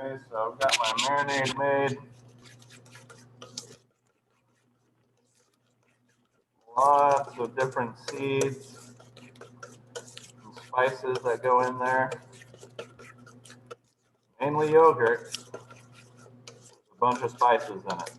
Okay, so I've got my marinade made. Lots of different seeds and spices that go in there. Mainly yogurt. A bunch of spices in it.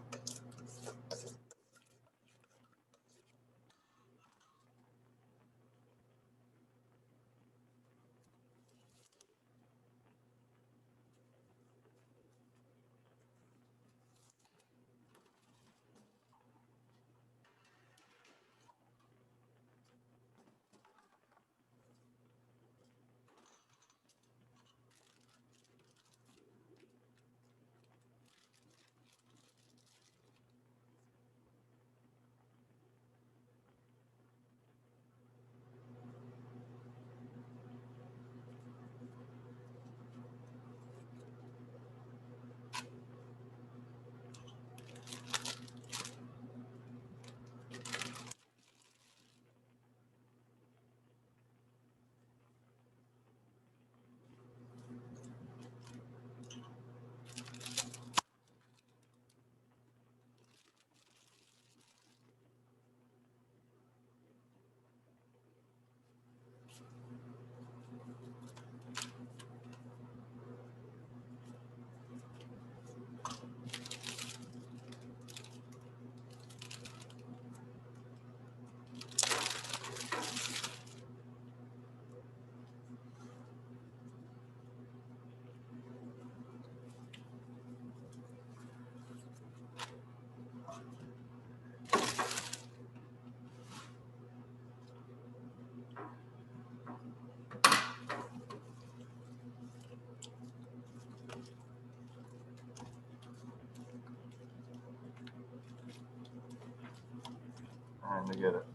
And to get it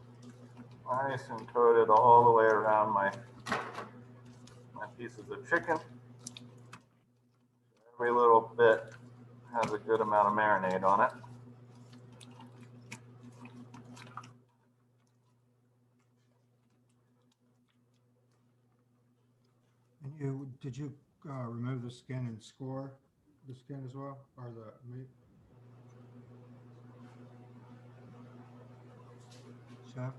nice and coated all the way around my pieces of chicken. Every little bit has a good amount of marinade on it. And did you remove the skin and score the skin as well, or the meat? Chef?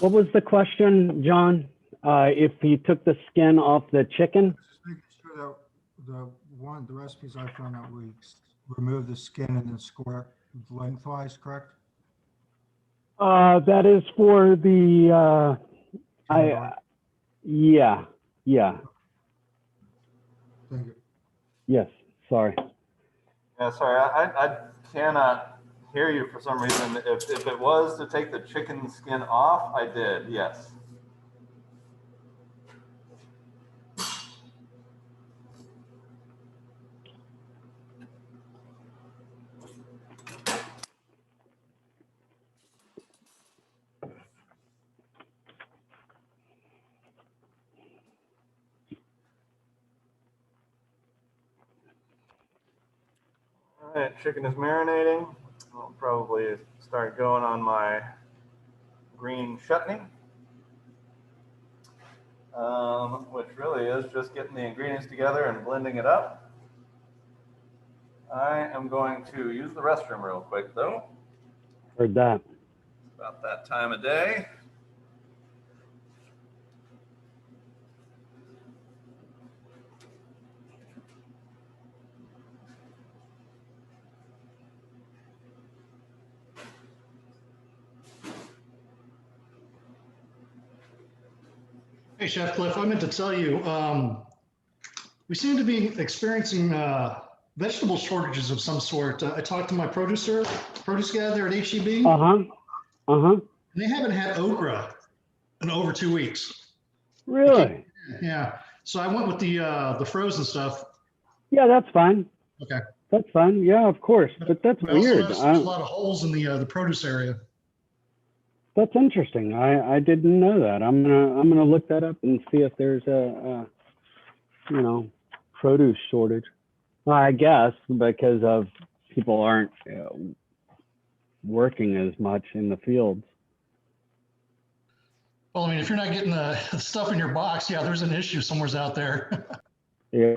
What was the question, John? If you took the skin off the chicken? Just making sure that the recipes I found out, we remove the skin and then score lengthwise, correct? That is for the, Thank yeah. you. Yes, sorry. Yeah, sorry, I cannot hear you for some reason. If it was to take the chicken skin off, I did, yes. All right, chicken is marinating. I'll probably start going on my green chutney, which really is just getting the ingredients together and blending it up. I am going to use the restroom real quick, though. Heard that. It's about that time of day. Hey, Chef Cliff, I meant to tell you, we seem to be experiencing vegetable shortages of some sort. I talked to my produce guy there at HEB. And they haven't had okra in over 2 weeks. Really? Yeah. So I went with the frozen stuff. Yeah, that's fine. Okay. That's fine. Yeah, of course. But that's I also weird. noticed there's a lot of holes in the produce area. That's interesting. I didn't know that. I'm gonna look that up and see if there's a produce shortage. Well, I guess because of people aren't working as much in the fields. Well, I mean, if you're not getting the stuff in your box, yeah, there's an issue somewhere's out there. Yeah.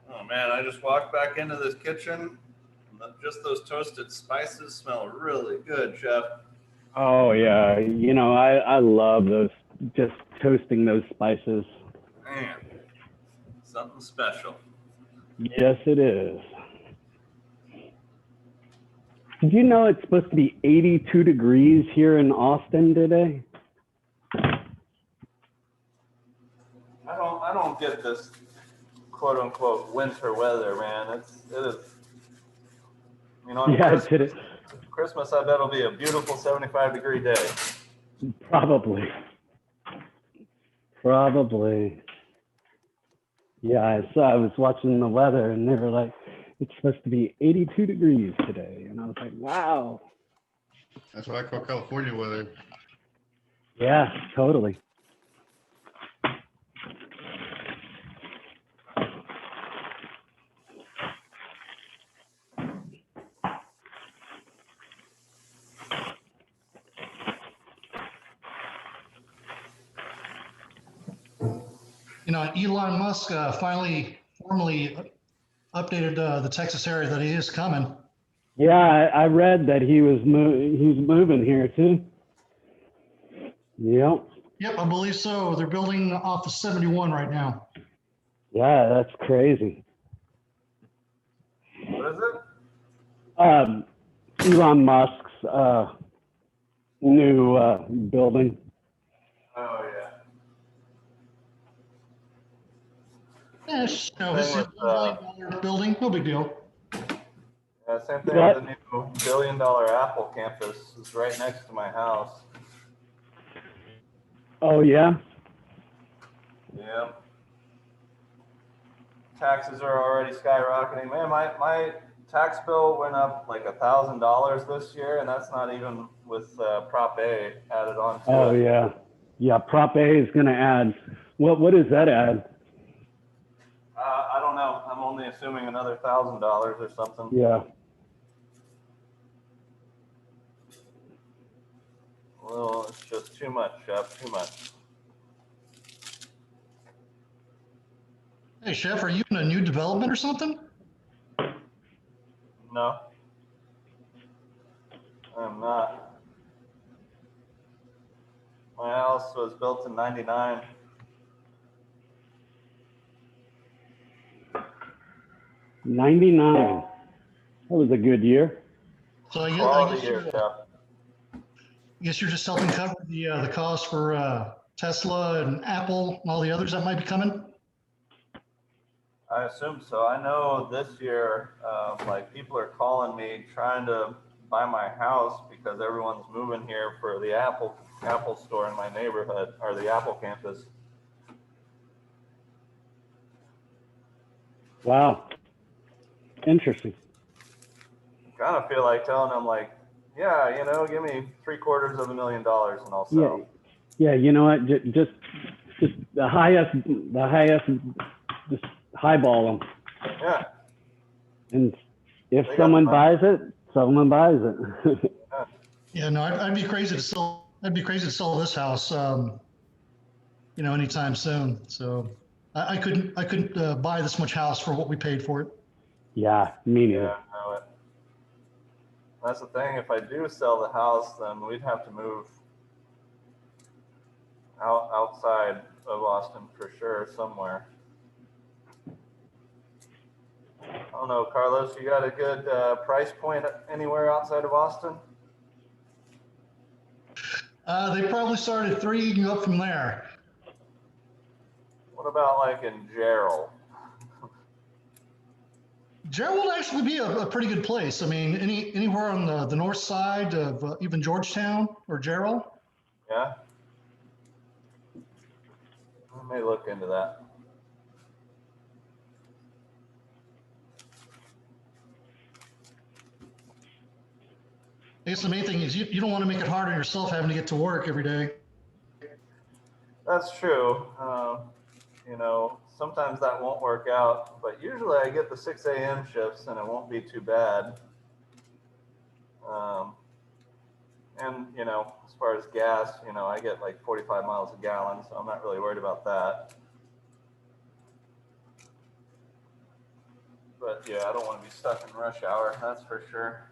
Oh man, I just walked back into this kitchen. Just those toasted spices smell really good, Chef. Oh yeah. I love those. Just toasting those spices. Man, something special. Yes, it is. Did you know it's supposed to be 82 degrees here in Austin today? I don't get this quote unquote winter weather, man. It is. Yeah, today. Christmas, I bet it'll be a beautiful 75-degree day. Probably. Yeah, I was watching the weather and they were like, it's supposed to be 82 degrees today. And I was like, wow. That's what I call California weather. Yeah, totally. Elon Musk finally formally updated the Texas area that he is coming. Yeah, I read that he's moving here too. Yep. Yep, I believe so. They're building off of 71 right now. Yeah, that's crazy. What is it? Elon Musk's new building. Oh yeah. Yeah, it's, this is a $1 billion building, no big deal. Yeah, same thing What? with the new $1 billion Apple campus. It's right next to my house. Oh yeah. Yeah. Taxes are already skyrocketing. Man, my tax bill went up like $1,000 this year, and that's not even with Prop A added on to Oh it. yeah. Yeah, Prop A is going to add. What does that add? I don't know. I'm only assuming another $1,000 or something. Yeah. Well, it's just too much, Chef, too much. Hey, Chef, are you in a new development or something? No, I'm not. My house was built in '99. 99. That was a good year. So I Quality guess year, Chef. you're just helping cover the cost for Tesla and Apple and all the others that might be coming. I assume so. I know this year, like people are calling me trying to buy my house because everyone's moving here for the Apple store in my neighborhood, or the Apple campus. Wow. Interesting. Kind of feel like telling them like, yeah, give me $750,000 and I'll Yeah. sell. Yeah. You know what? Just the highest, just highball them. Yeah, And if They got someone the money. buys it, someone buys it. Yeah, no, I'd be crazy to sell. I'd be crazy to sell this house, anytime soon. So I couldn't buy this much house for what we paid for it. Yeah, me neither. Yeah, I know it. That's the thing. If I do sell the house, then we'd have to move outside of Austin for sure, somewhere. I don't know, Carlos, you got a good price point anywhere outside of Austin? They probably started at 3 and go up from there. What about like in Gerald? Gerald would actually be a pretty good place. I mean, anywhere on the north side of even Georgetown or Gerald. Yeah? I may look into that. I guess the main thing is you don't want to make it hard on yourself having to get to work every day. That's true. Sometimes that won't work out, but usually I get the 6 a.m. shifts and it won't be too bad. And, as far as gas, I get like 45 miles a gallon, so I'm not really worried about that. But yeah, I don't want to be stuck in rush hour, that's for sure.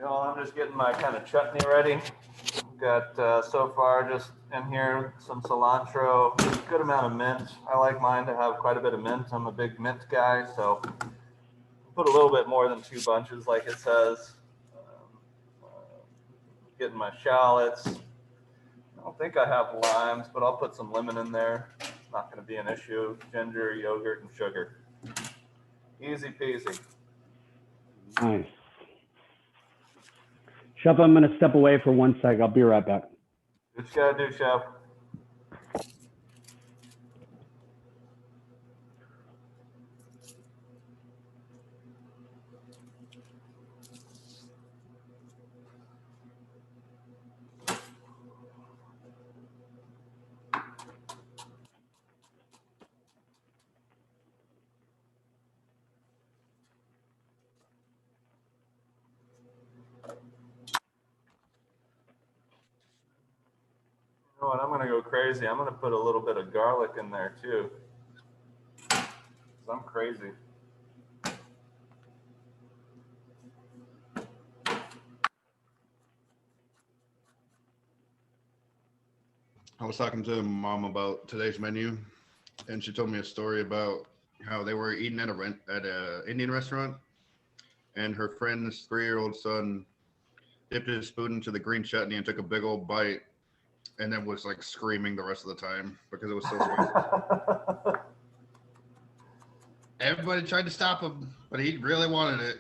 I'm just getting my kind of chutney ready. Got so far just in here some cilantro, good amount of mint. I like mine to have quite a bit of mint. I'm a big mint guy, so put a little bit more than 2 bunches, like it says. Getting my shallots. I don't think I have limes, but I'll put some lemon in there. Not going to be an issue. Ginger, yogurt, and sugar. Easy peasy. Nice. Chef, I'm going to step away for 1 sec. I'll be right back. What you got to do, Chef? You know what? I'm going to go crazy. I'm going to put a little bit of garlic in there too. 'Cause I'm crazy. I was talking to mom about today's menu, and she told me a story about how they were eating at a Indian restaurant, and her friend's 3-year-old son dipped his spoon into the green chutney and took a big old bite, and then was like screaming the rest of the time because it was so spicy. Everybody tried to stop him, but he really wanted it.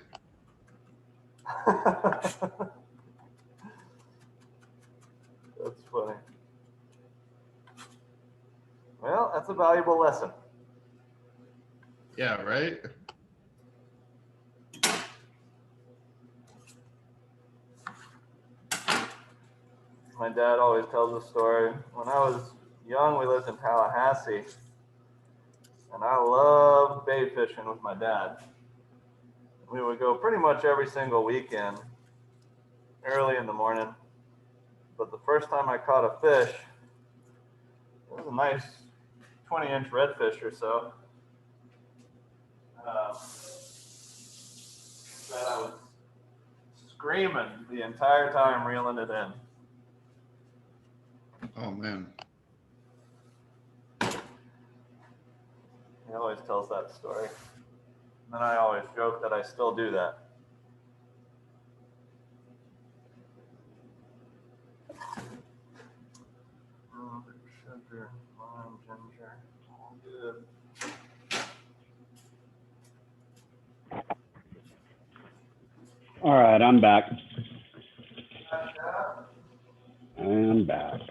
That's funny. Well, that's a valuable lesson. Yeah, right? My dad always tells a story. When I was young, we lived in Tallahassee, And I love bait fishing with my dad. We would go pretty much every single weekend, early in the morning. But the first time I caught a fish, it was a nice 20-inch redfish or so. That I was screaming the entire time reeling it in. Oh man. He always tells that story. And I always joke that I still do that. Sugar, lime, ginger, all good. All right, I'm back. I'm back.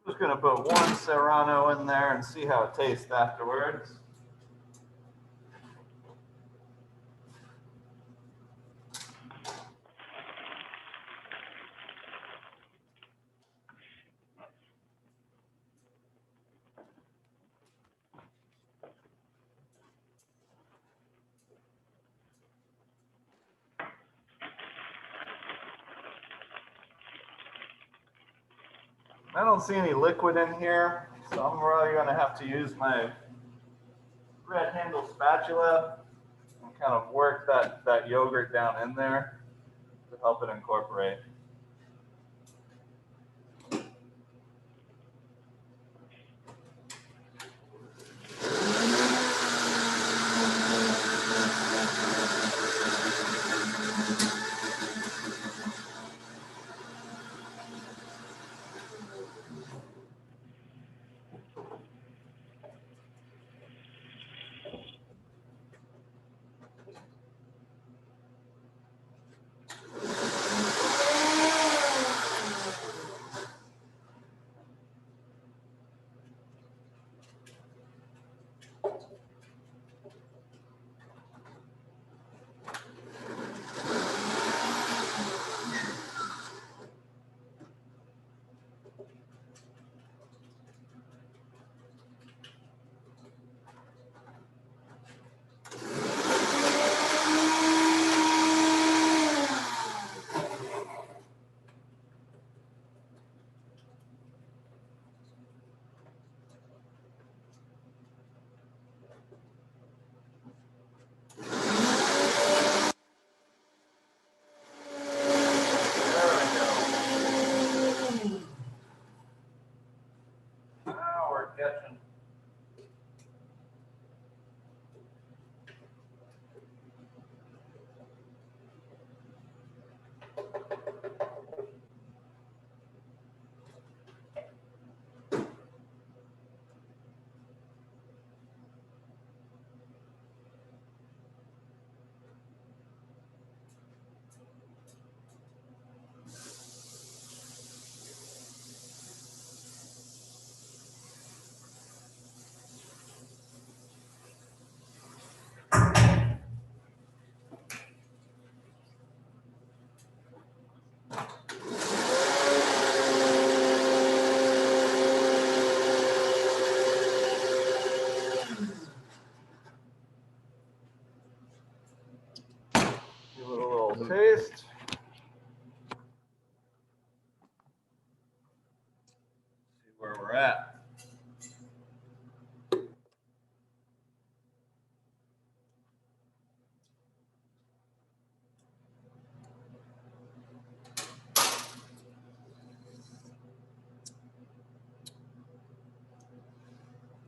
I'm just gonna put one Serrano in there and see how it tastes afterwards. I don't see any liquid in here, so I'm really gonna have to use my red handle spatula and kind of work that yogurt down in there to help it incorporate.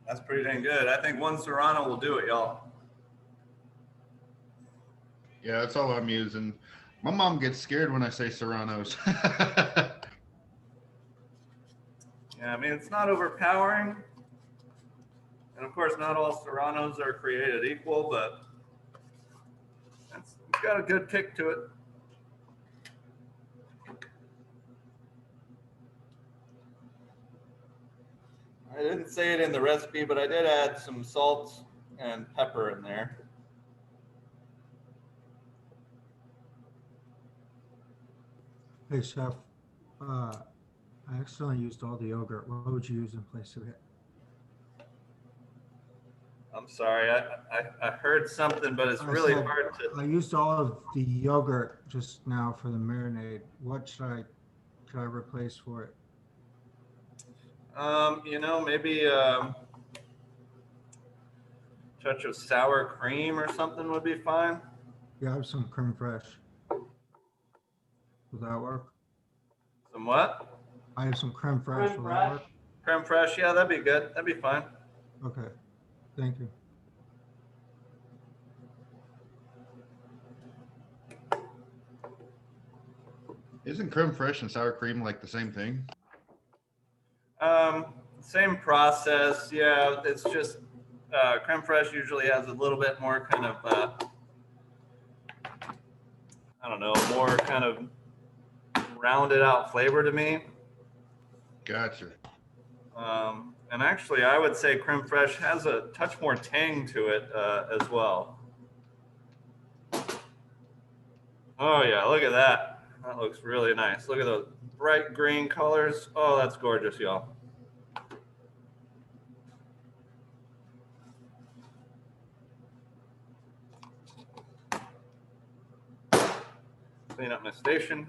That's pretty dang good. I think one Serrano will do it, y'all. Yeah, that's all I'm using. My mom gets scared when I say Serranos. Yeah, I mean, it's not overpowering. And of course, not all Serranos are created equal, but it's got a good kick to it. I didn't say it in the recipe, but I did add some salt and pepper in there. Hey, Chef, I accidentally used all the yogurt. What would you use in place of it? I'm sorry, I heard something, but it's I really said hard to. I used all of the yogurt just now for the marinade. What could I replace for it? Maybe touch of sour cream or something would be fine. Yeah, I have some creme fraiche. Will that work? Some what? I have some creme fraiche. Will that work? Creme fraiche, yeah, that'd be good. That'd be fine. Okay, thank you. Isn't creme fraiche and sour cream like the same thing? Same process. Yeah, it's just creme fraiche usually has a little bit more kind of I don't know, more kind of rounded out flavor to me. Gotcha. And actually, I would say creme fraiche has a touch more tang to it as well. Oh yeah, look at that. That looks really nice. Look at those bright green colors. Oh, that's gorgeous, y'all. Clean up my station.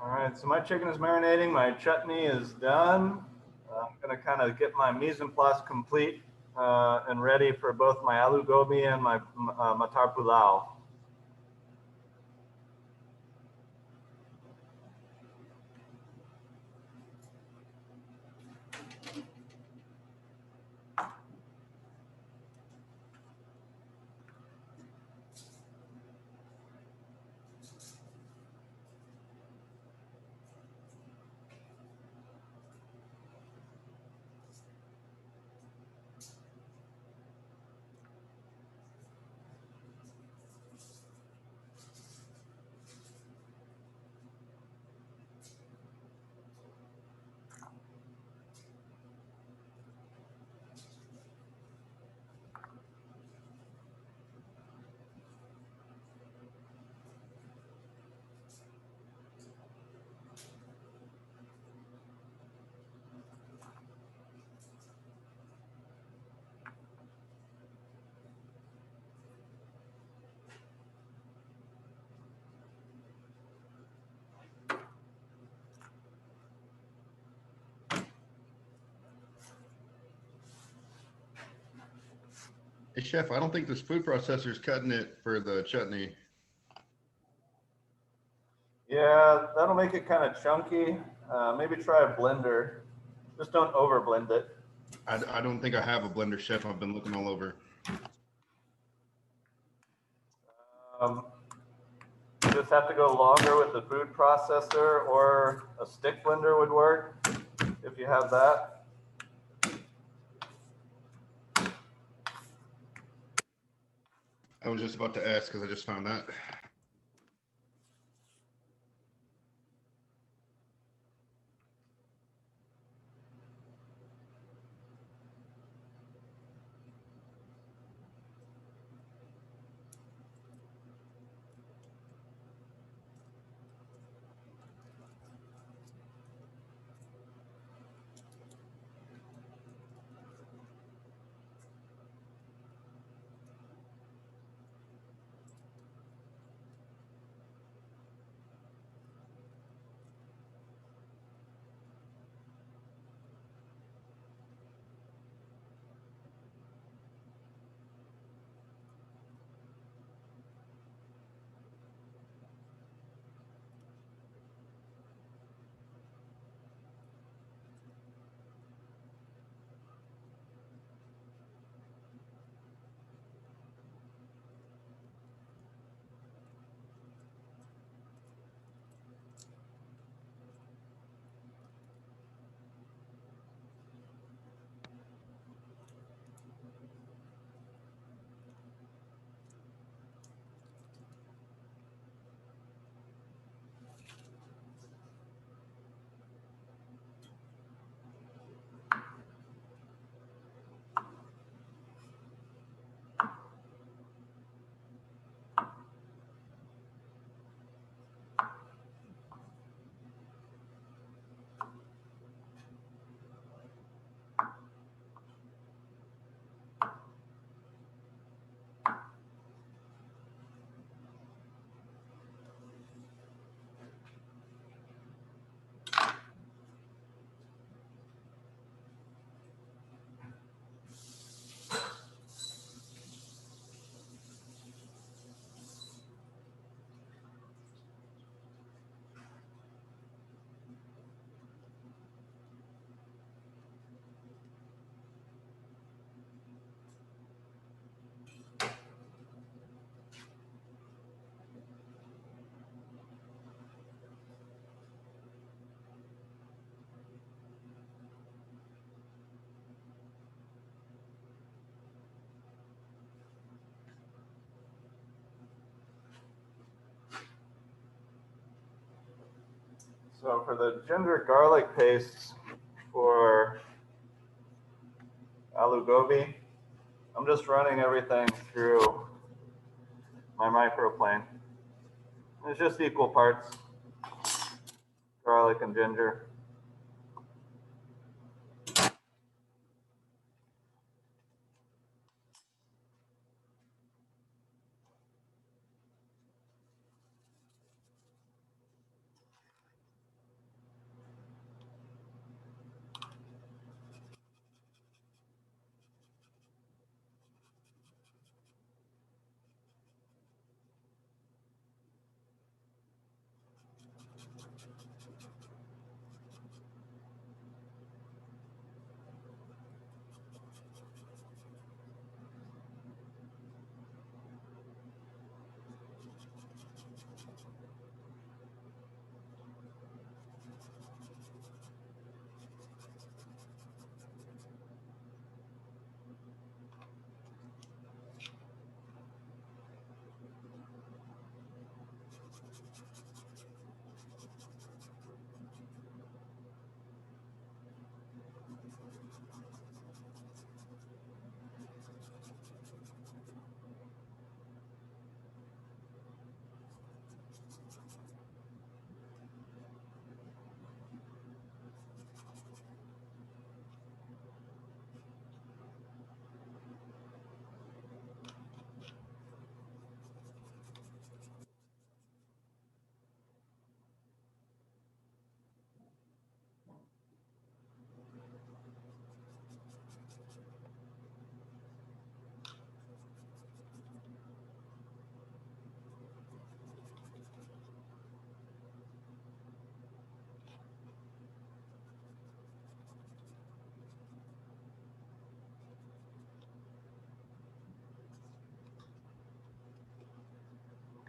All right, so my chicken is marinating. My chutney is done. I'm gonna kind of get my mise en place complete and ready for both my aloo gobi and my matar pulao. Hey, chef, I don't think this food processor is cutting it for the chutney. Yeah, that'll make it kind of chunky. Maybe try a blender. Just don't over blend it. I don't think I have a blender, chef. I've been looking all over. Um, you just have to go longer with the food processor, or a stick blender would work if you have that. I was just about to ask because I just found that. So for the ginger garlic pastes for aloo gobi, I'm just running everything through my microplane. It's just equal parts garlic and ginger.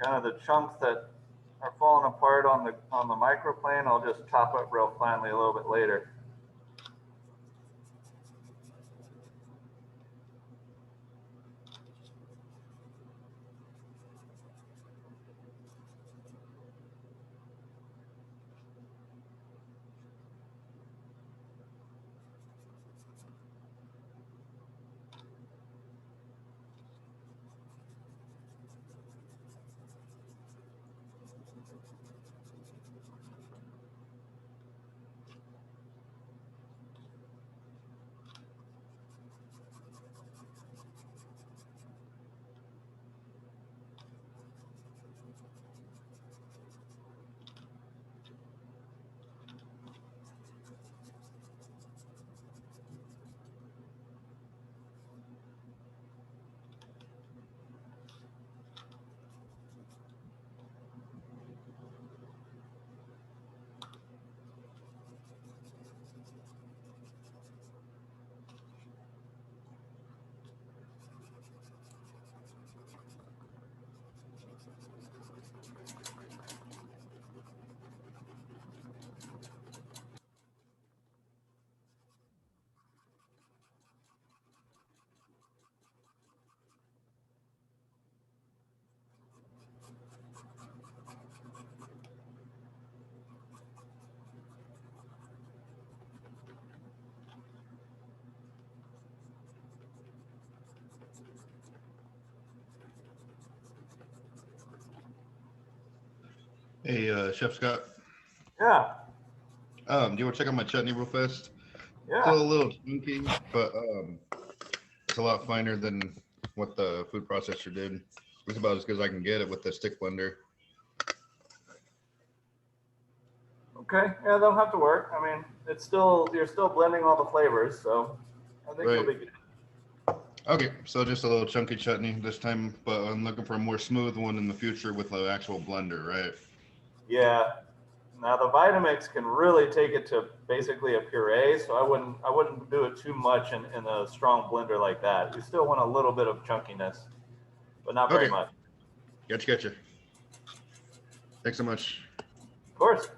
kind of the chunks that are falling apart on the microplane, I'll just chop up real finely a little bit later. Hey, Chef Scott. Yeah, Do you want to check out my chutney real fast? yeah. Still a little chunky, but it's a lot finer than what the food processor did. It's about as good as I can get it with the stick blender. Okay, yeah, they'll have to work. I mean, it's still, you're still blending all the flavors, so I think you'll be Right. good. Okay, so just a little chunky chutney this time, but I'm looking for a more smooth one in the future with an actual blender, right? Yeah. Now the Vitamix can really take it to basically a puree, so I wouldn't do it too much in a strong blender like that. You still want a little bit of chunkiness, but not very Okay, much. gotcha. Thanks so much. Of course.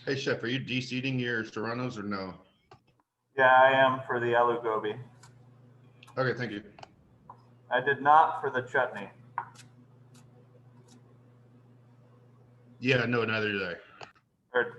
Hey, chef, are you de-seeding your serranos or no? Yeah, I am for the aloo gobi. Okay, thank you. I did not for the chutney. Yeah, no, neither did I. Or,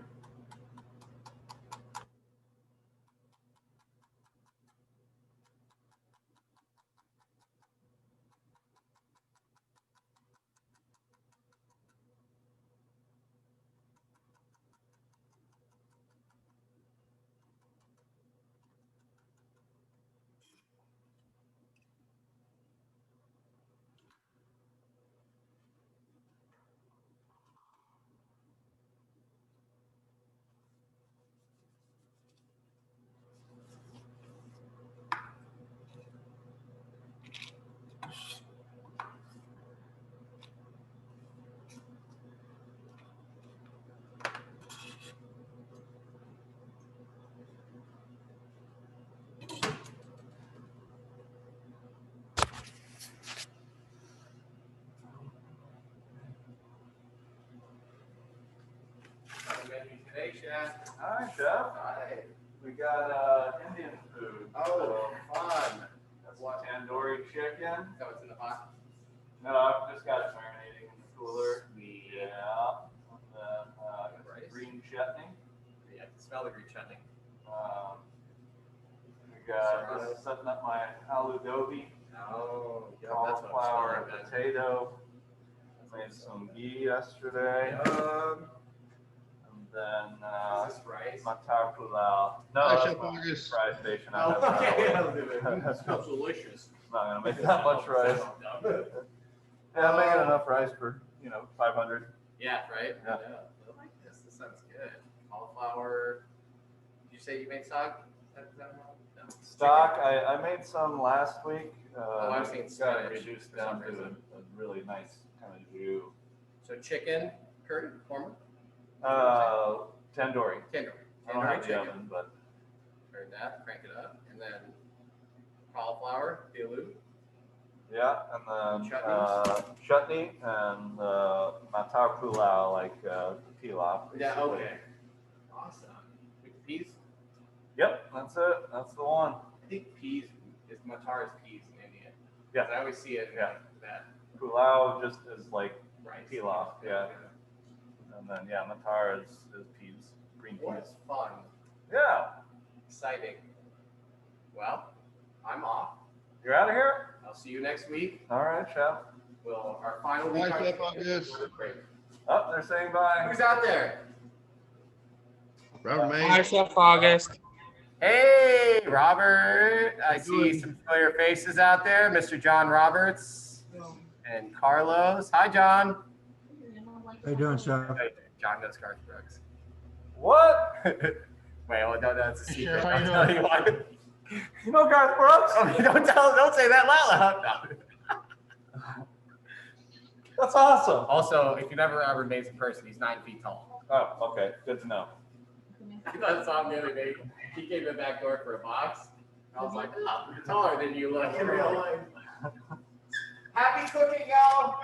Today, Chef. hi, Chef. Hi. We got Indian food. Oh, fun. That's what tandoori chicken. That was in the pot. No, I've just got it marinating in the cooler. Sweet. Yeah. And then Rice. green chutney. Yeah, I can smell the green chutney. We got just setting up my aloo gobi, Oh, yeah, that's what I'm cauliflower, smelling, man. potato. Made some ghee yesterday. And then Is this rice? matar pulao. No, Hi, that's Chef my August. fry station. I Oh, have that okay. away. It smells delicious. Not gonna make that much rice. Yeah, I'm making enough rice for 500. Yeah, right? Yeah. I like this. This sounds good. Cauliflower. Did you say you made stock? No. Stock, I made some last week. Oh, I've seen got it spinach reduced for down some to reason. a really nice kind of jus. So chicken, curry, korma, Tandoori. tandoori. I don't Tandoori have the chicken. oven, but Turn that, crank it up, and then cauliflower, aloo. yeah, and then Chutneys? chutney and matar pulao, like pilaf. Yeah, basically. okay. Awesome. With the peas? Yep, that's it. That's the one. I think peas is matar is peas in India. Yeah. 'Cause I always see it in Yeah. that Pulao just is like rice. pilaf, yeah. And then matar is peas, green What peas. fun. Yeah, Exciting. Well, I'm off. you're out of here. I'll see you next week. All right, chef. Our final Bye, week. Chef August. Great. Oh, they're saying bye. Who's out there? Robert Hi, May. Chef August. Hey, Robert. I see some familiar faces out there. Mr. John Roberts and Carlos. Hi, John. How you doing, Chef? John knows Garth Brooks. What? Wait, well, no, that's a secret. Chef, how you I'll tell doing? you what. You know Garth Brooks? Oh, don't say that loud. No. That's awesome. Also, if you never ever met him in person, he's 9 feet tall. Oh, okay. Good to know. I saw him the other day. He came to the back door for a box. I was like, oh, you're taller than you look in real life. Happy cooking, y'all.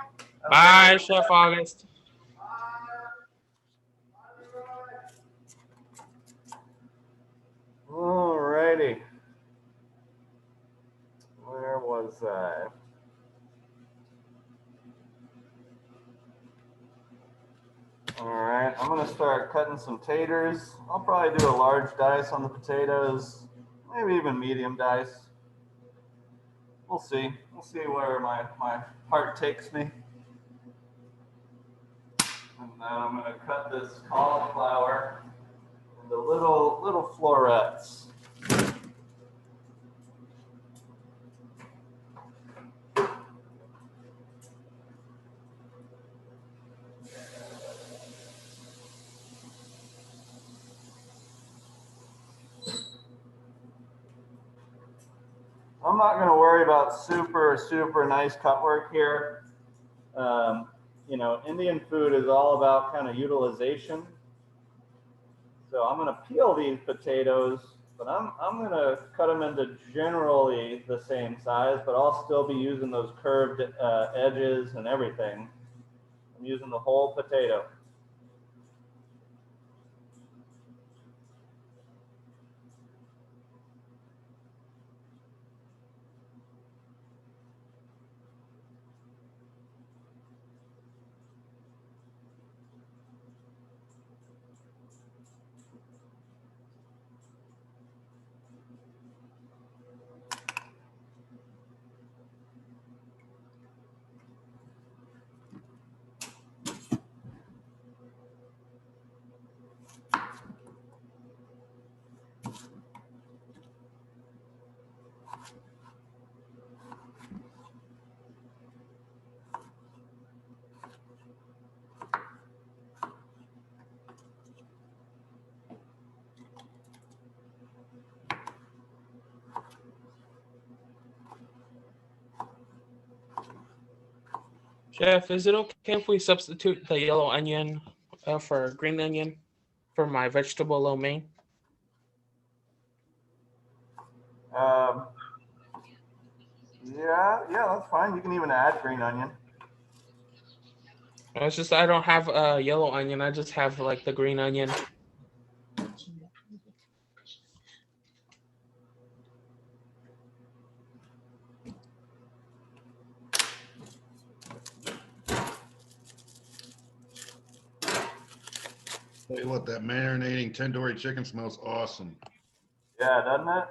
Bye, Chef August. All righty. Where was I? All right, I'm gonna start cutting some taters. I'll probably do a large dice on the potatoes, maybe even medium dice. We'll see. We'll see where my heart takes me. And then I'm gonna cut this cauliflower into little florets. I'm not going to worry about super nice cut work here. Indian food is all about kind of utilization. So I'm going to peel these potatoes, but I'm going to cut them into generally the same size, but I'll still be using those curved edges and everything. I'm using the whole potato. Chef, is it okay if we substitute the yellow onion for green onion for my vegetable lo mein? Um, yeah, that's fine. You can even add green onion. It's just I don't have a yellow onion. I just have like the green onion. Tell you what, that marinating tandoori chicken smells awesome. Yeah, doesn't it?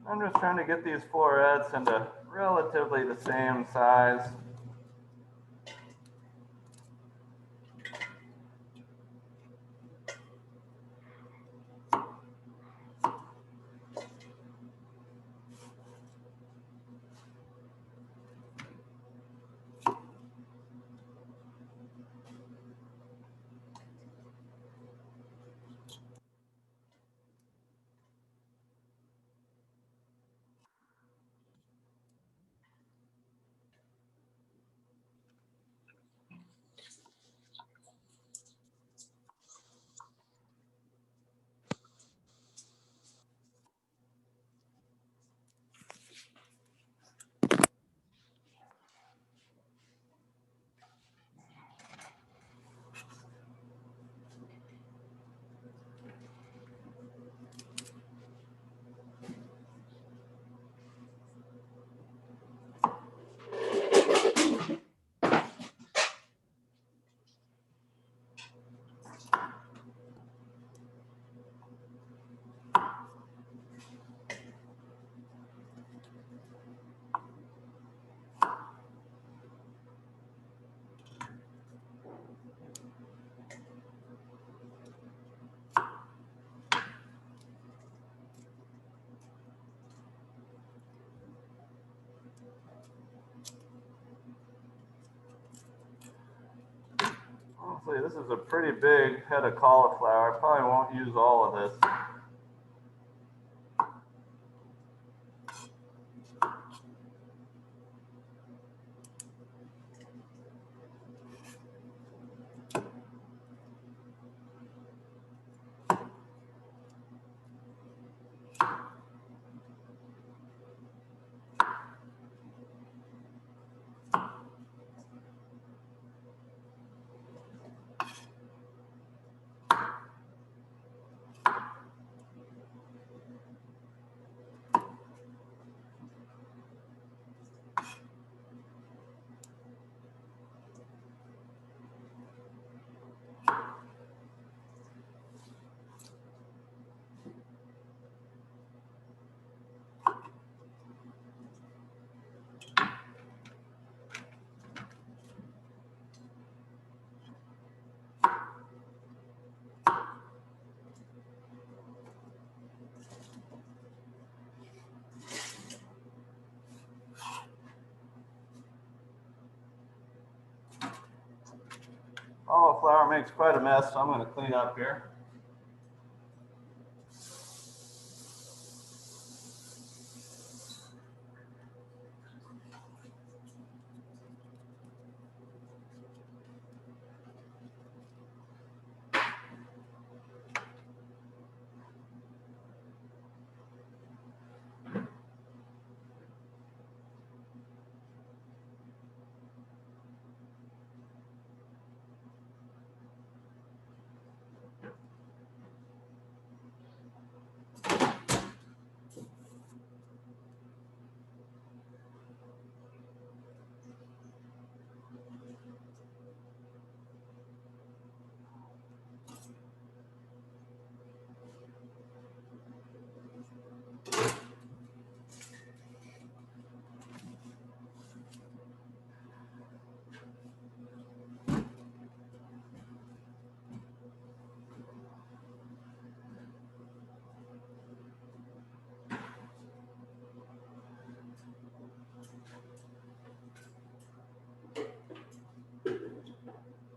I'm just trying to get these florets into relatively the same size. Honestly, this is a pretty big head of cauliflower. I probably won't use all of this. Cauliflower makes quite a mess, so I'm going to clean up here.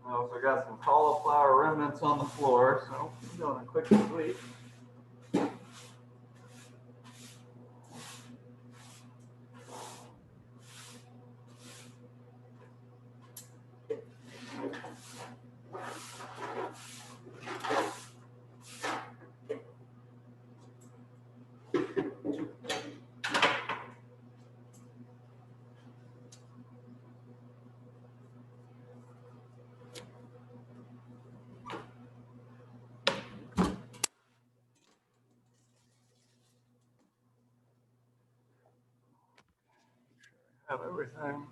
I also got some cauliflower remnants on the floor, so I'm doing a quick sweep. Have everything.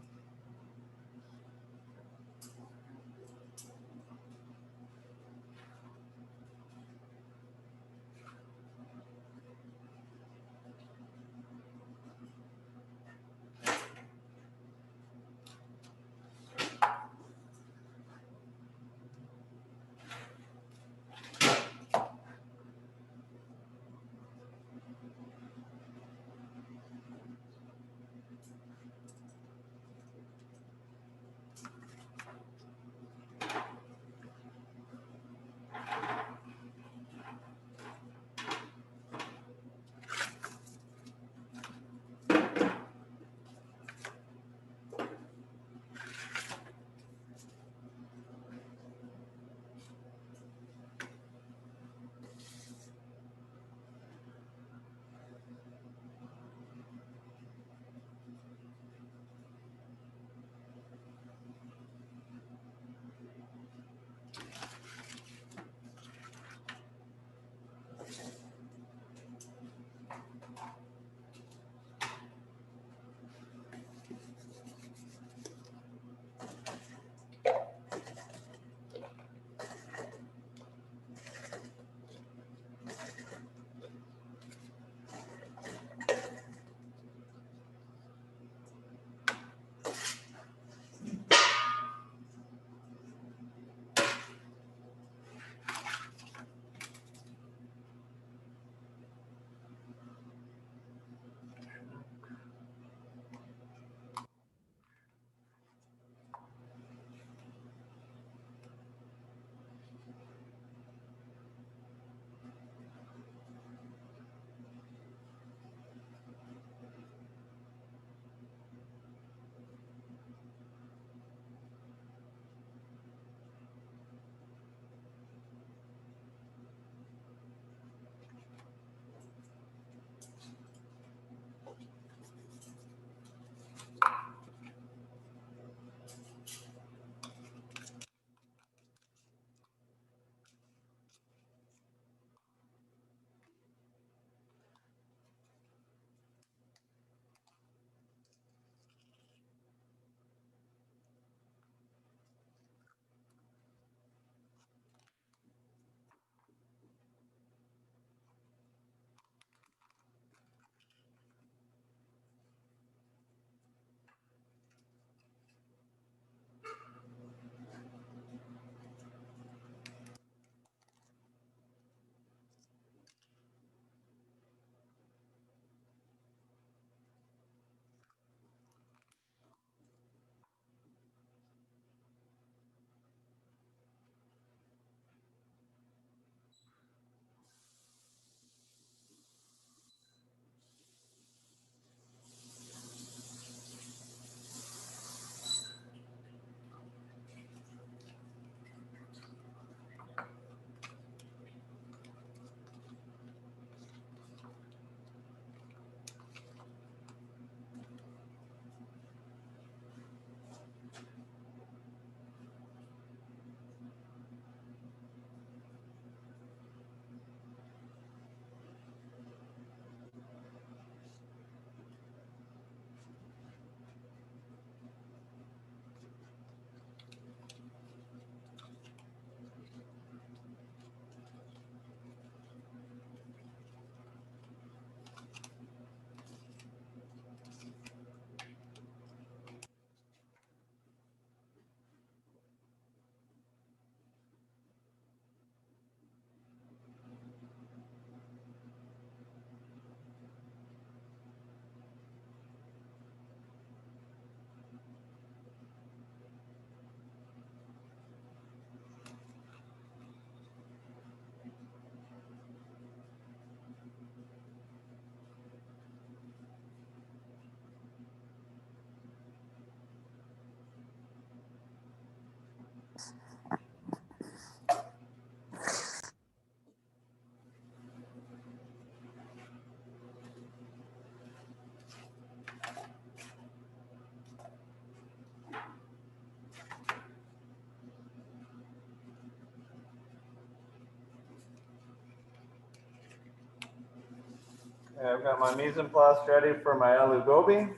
Okay, I've got my mise en place ready for my aloo gobi.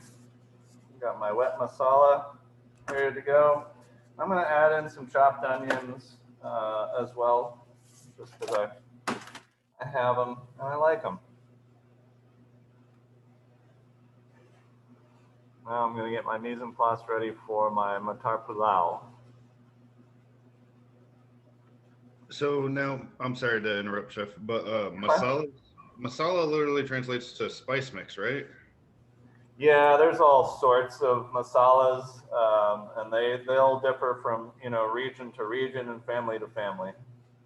Got my wet masala ready to go. I'm gonna add in some chopped onions as well, just because I have them and I like them. Now I'm gonna get my mise en place ready for my matar pulao. So now, I'm sorry to interrupt, Chef, but masala literally translates to spice mix, right? Yeah, there's all sorts of masalas, and they'll differ from region to region and family to family.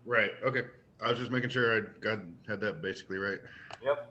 Right. Okay. I was just making sure had that basically right. Yep.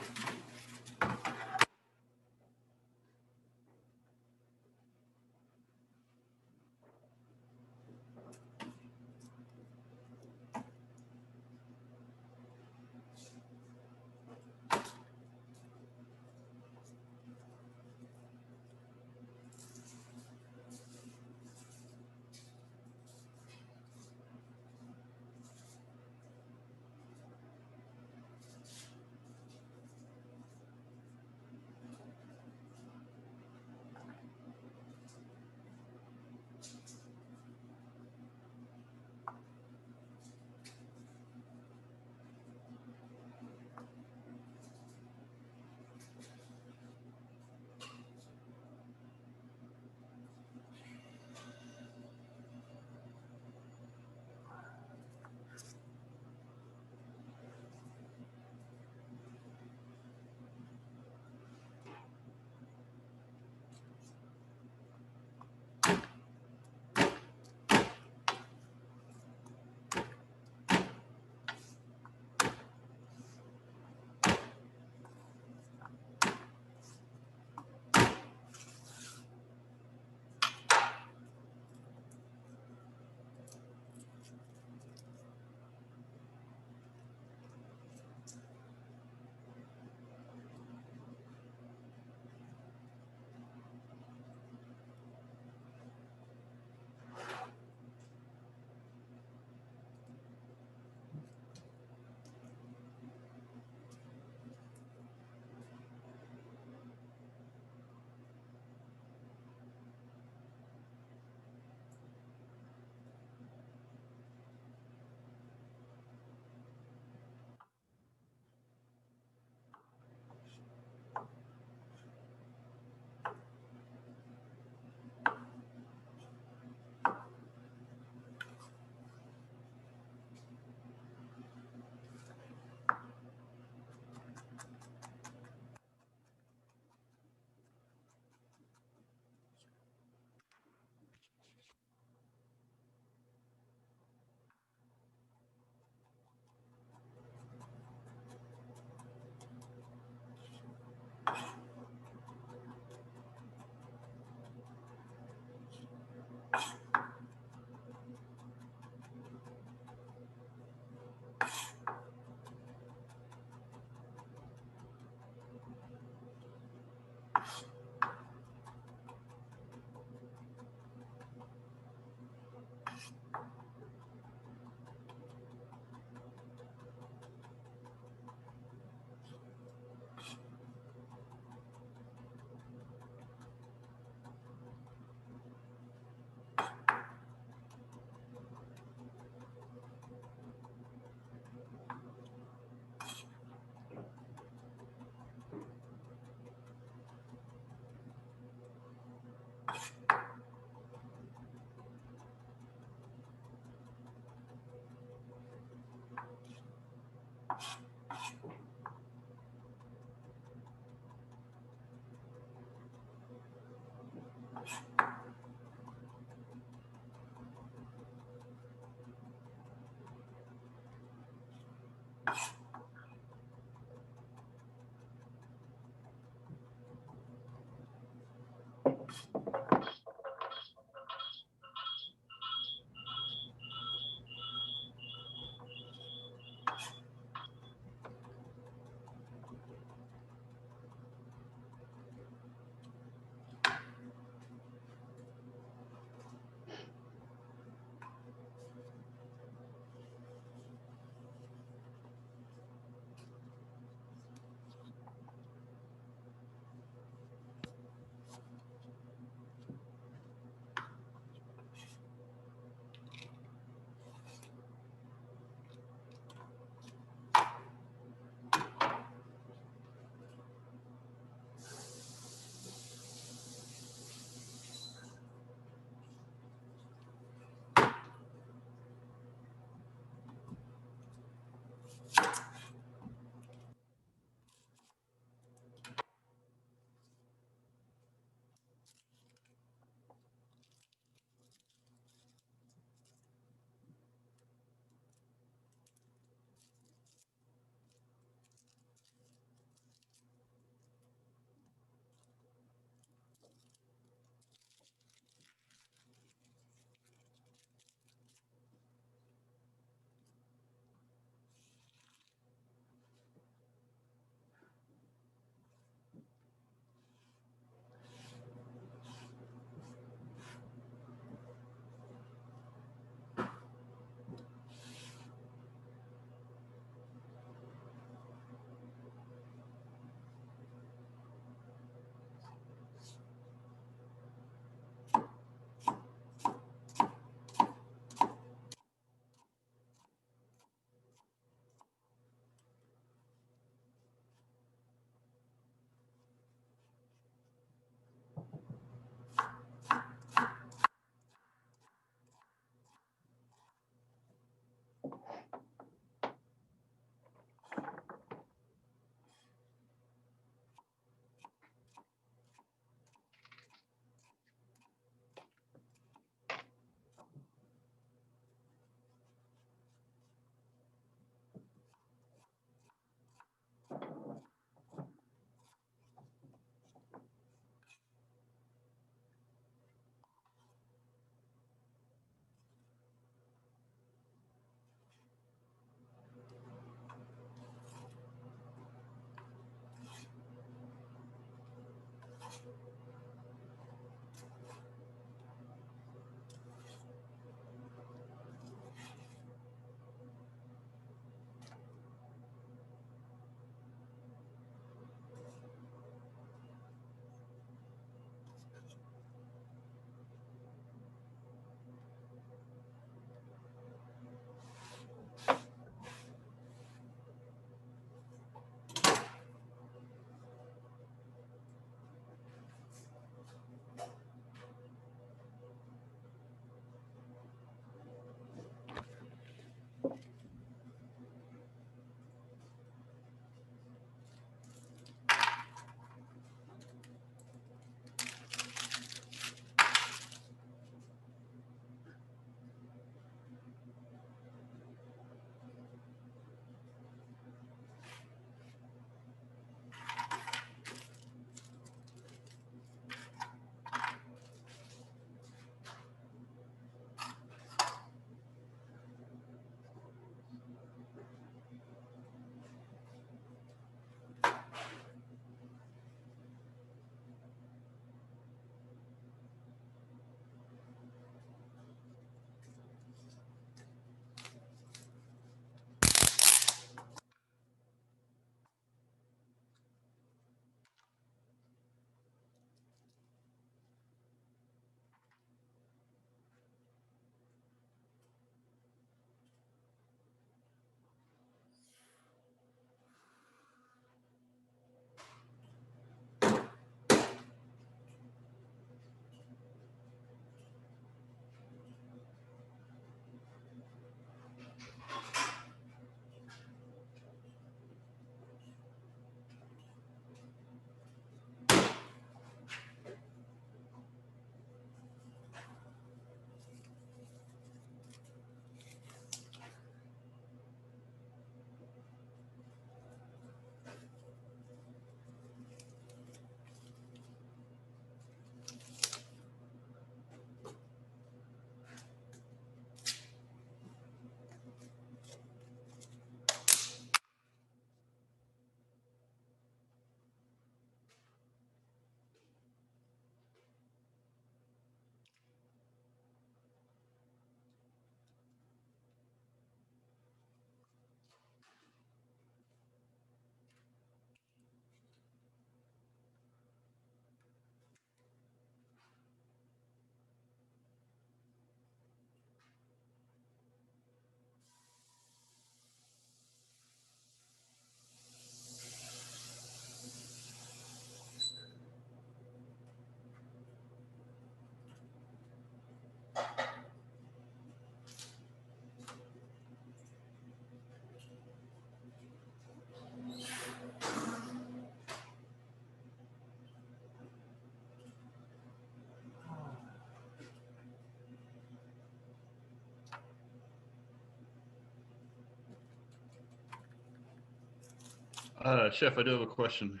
Chef, I do have a question.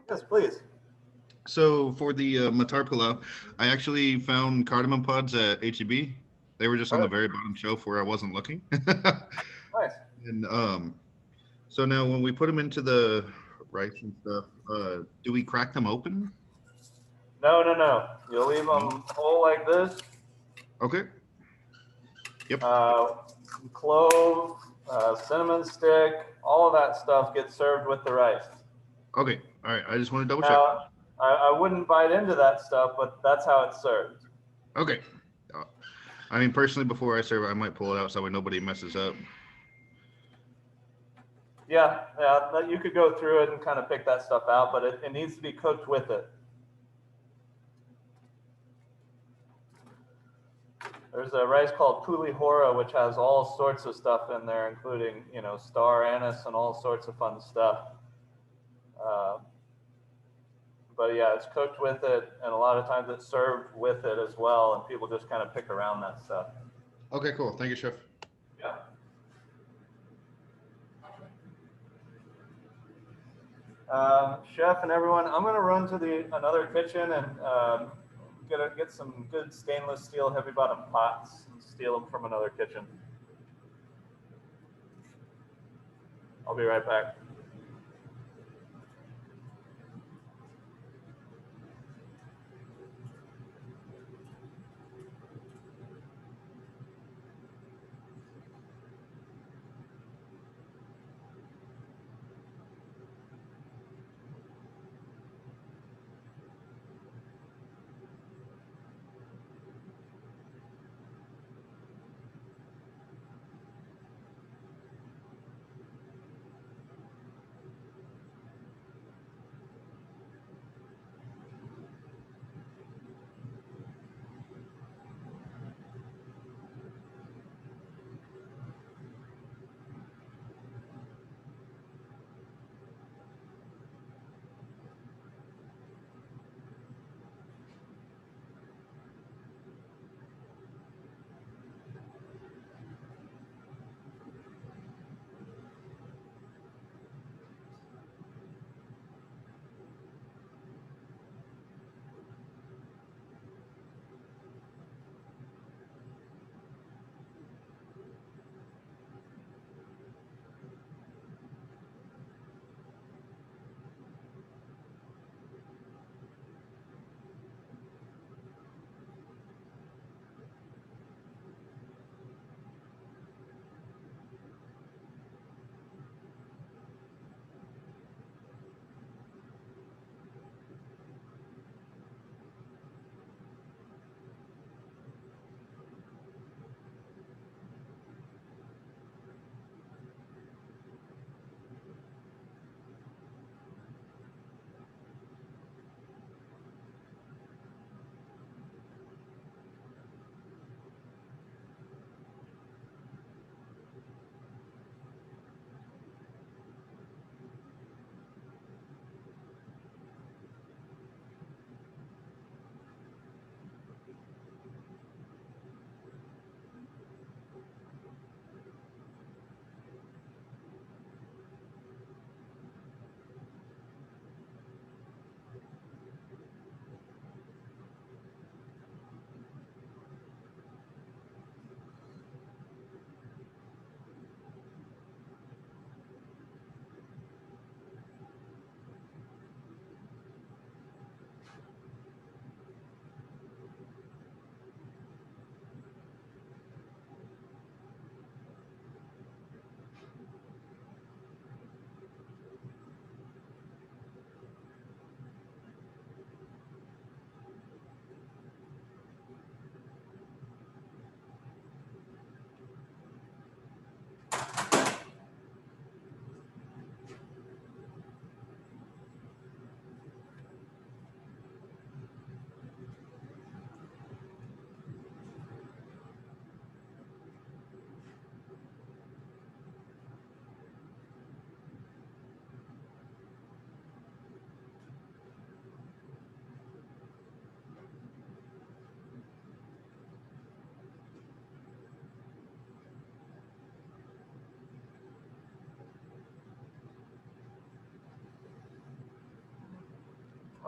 Yes, please. So for the Matar Pilau, I actually found cardamom pods at HEB. They were just on the Right. very bottom shelf where I wasn't looking. Nice. And so now when we put them into the rice and stuff, do we crack them open? No, no, no. You'll leave them whole like this. Okay. Yep. Clove, cinnamon stick, all of that stuff gets served with the rice. Okay. All right. I just want to double check. Now, I wouldn't bite into that stuff, but that's how it's served. Okay. I mean, personally, before I serve it, I might pull it out so nobody messes up. Yeah, yeah, you could go through it and kind of pick that stuff out, but it needs to be cooked with it. There's a rice called puli hora, which has all sorts of stuff in there, including, you know, star anise and all sorts of fun stuff. But yeah, it's cooked with it, and a lot of times it's served with it as well, and people just kind of pick around that stuff. Okay, cool. Thank you, Chef. Yeah. Chef and everyone, I'm going to run to another kitchen and get some good stainless steel heavy bottom pots and steal them from another kitchen. I'll be right back.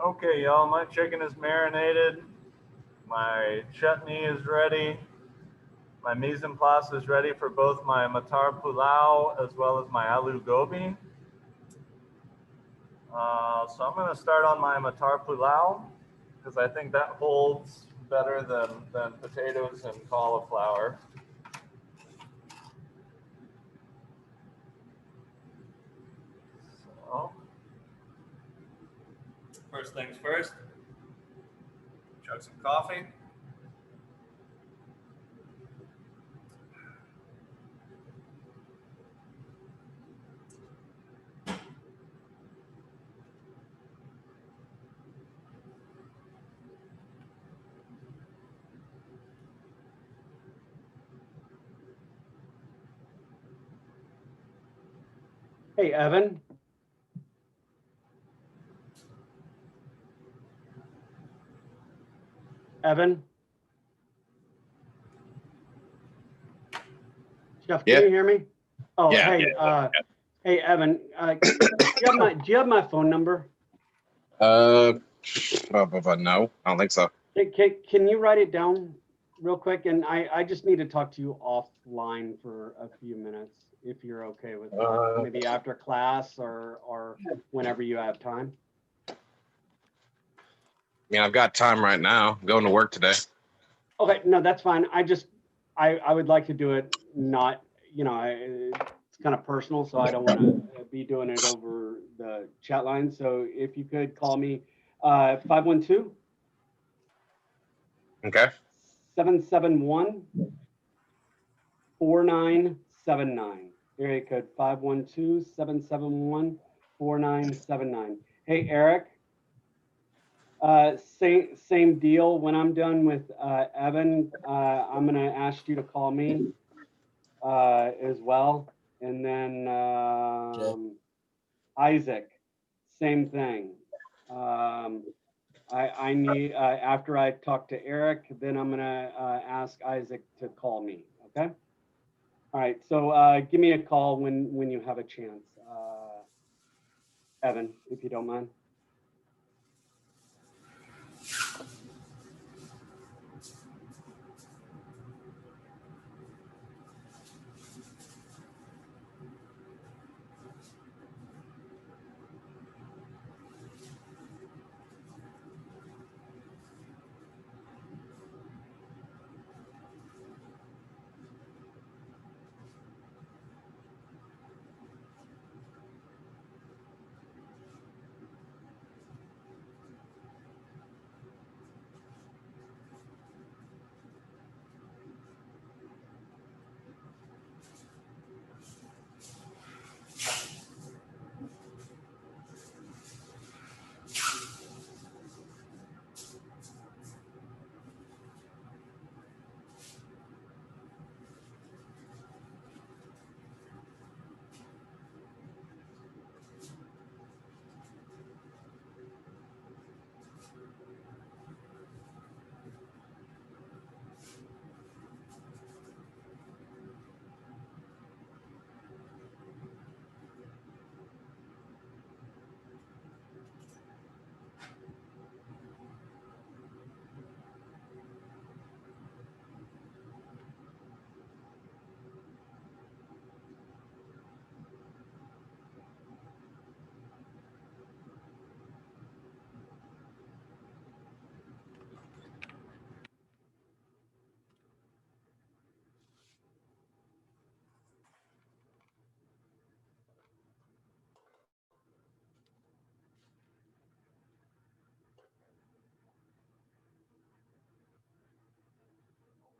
Okay, y'all, my chicken is marinated. My chutney is ready. My mise en place is ready for both my matar pulao as well as my aloo gobi. So I'm going to start on my matar pulao because I think that holds better than potatoes and cauliflower. So, first things first, chug some coffee. Hey, Evan. Evan. Jeff, can you hear me? Oh, Yeah. Hey, Evan. Do you have my phone number? No, I don't think so. Can you write it down real quick? And I just need to talk to you offline for a few minutes, if you're okay with that. Maybe after class or whenever you have time. I mean, I've got time right now. I'm going to work today. Okay, no, that's fine. I would like to do it not, it's kind of personal, so I don't want to be doing it over the chat line. So if you could call me 512 Okay. 771 4979. Area code 512 771 4979. Hey, Eric. Same deal. When I'm done with Evan, I'm gonna ask you to call me as well, and then Isaac, same thing. I need after I talk to Eric, then I'm gonna ask Isaac to call me. Okay. All right. So give me a call when you have a chance, Evan, if you don't mind.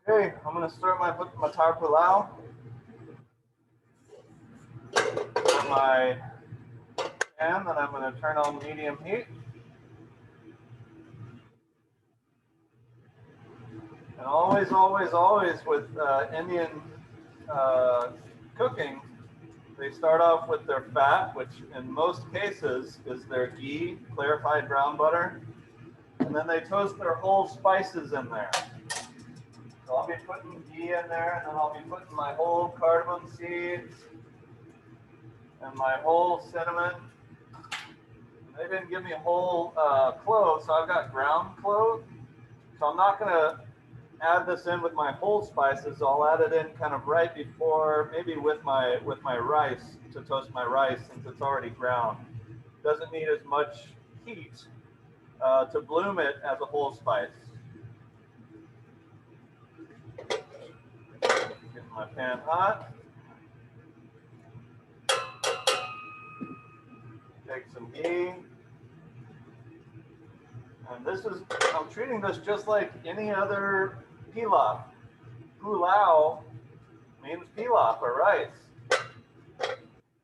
Okay, I'm gonna start my matar pulao. On my pan, then I'm gonna turn on medium heat. And always, always, always with Indian cooking, they start off with their fat, which in most cases is their ghee, clarified brown butter. And then they toast their whole spices in there. So I'll be putting ghee in there, and then I'll be putting my whole cardamom seeds and my whole cinnamon, They didn't give me whole clove, so I've got ground clove. So I'm not gonna add this in with my whole spices. I'll add it in kind of right before, maybe with my rice, to toast my rice, since it's already ground. Doesn't need as much heat to bloom it as a whole spice. Getting my pan hot. Take some ghee. And this is, I'm treating this just like any other pilaf. Pulao means pilaf or rice.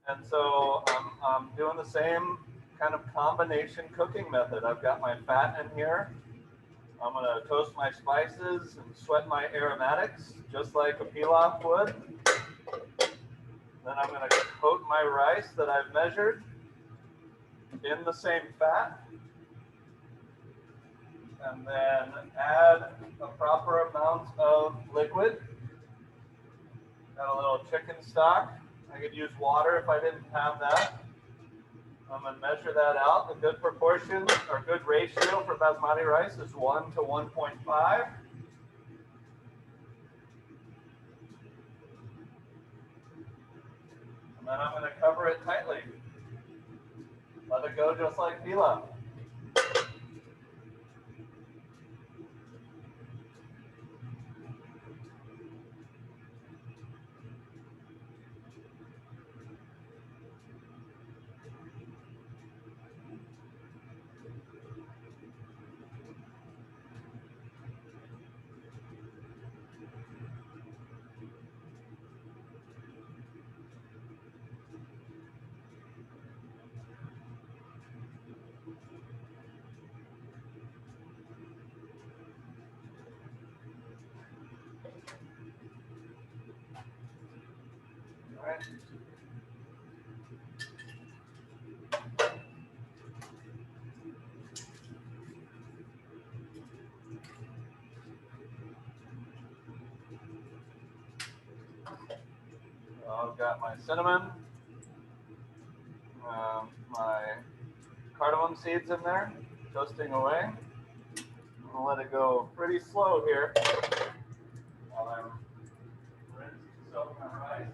And so I'm doing the same kind of combination cooking method. I've got my fat in here. I'm gonna toast my spices and sweat my aromatics just like a pilaf would. Then I'm gonna coat my rice that I've measured in the same fat. And then add a proper amount of liquid. Got a little chicken stock. I could use water if I didn't have that. I'm gonna measure that out. A good proportion or good ratio for basmati rice is 1 to 1.5. And then I'm gonna cover it tightly. Let it go just like pilaf. All right. I've got my cinnamon, my cardamom seeds in there, toasting away. I'm gonna let it go pretty slow here while I'm soaking my rice.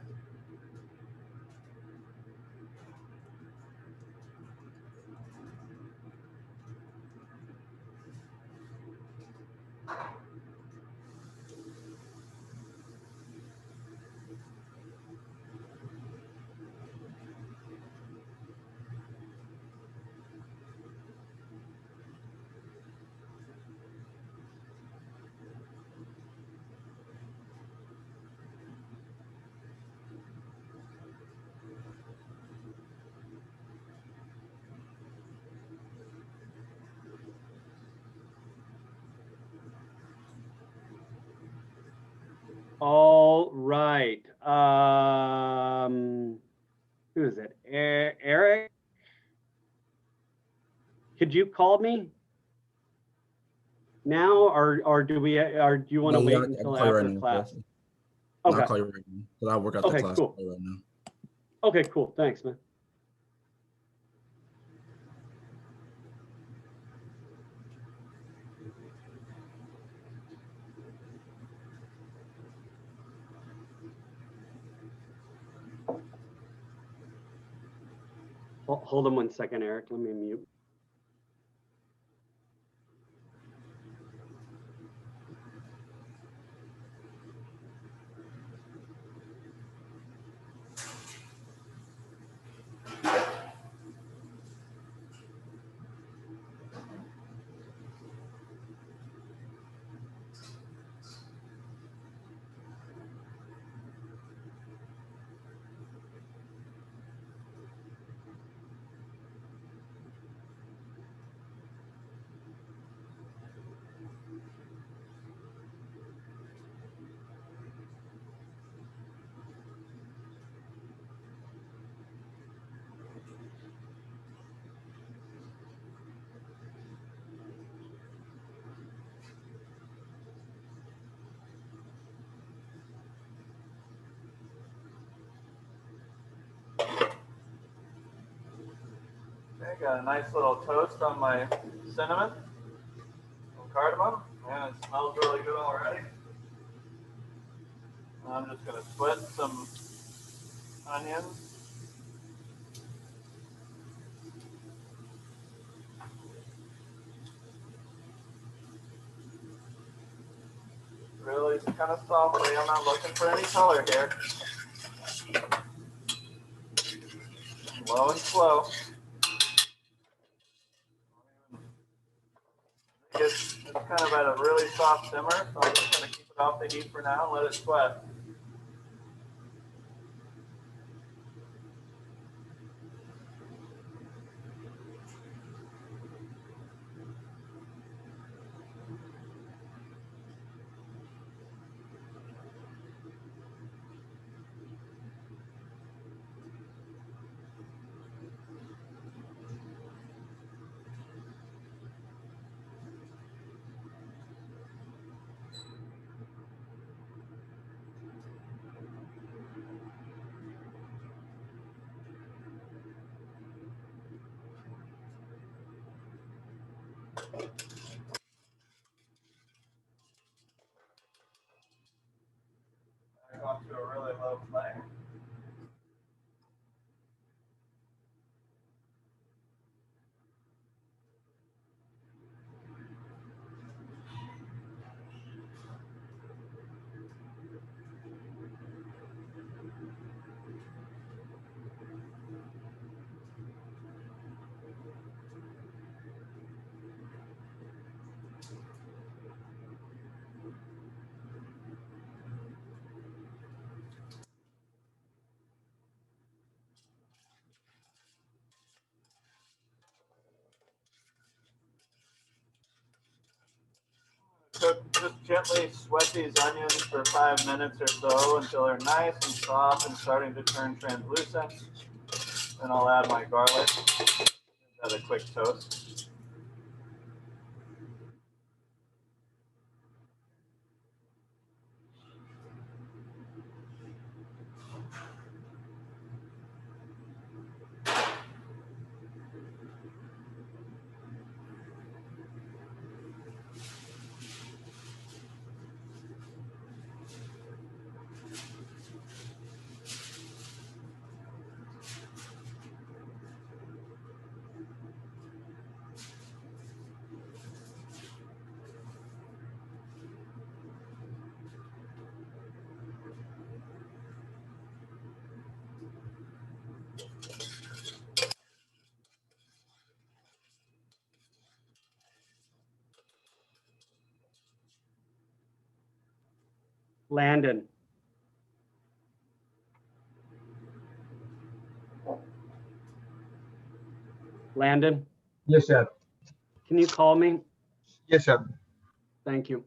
All right. Who is it? Eric? Could you call me now, or do we, or do you want to No, wait yeah, I can until call you right after now, class? Chris. No, Okay. I'll call you right now. 'Cause I work out the Okay, class. cool. I'll call you right now. Okay, cool. Thanks, man. Hold on one second, Eric. Let me mute. I got a nice little toast on my cinnamon and cardamom, and it smells really good already. I'm just gonna split some onions. Really kind of softly. I'm not looking for any color here. Low and slow. It's kind of at a really soft simmer, so I'm just gonna keep it off the heat for now and let it sweat. Back onto a really low flame. Cook, just gently sweat these onions for 5 minutes or so until they're nice and soft and starting to turn translucent. Then I'll add my garlic. Add a quick toast. Landon. Landon, Yes, Chef. can you call me? Yes, Chef. Thank you.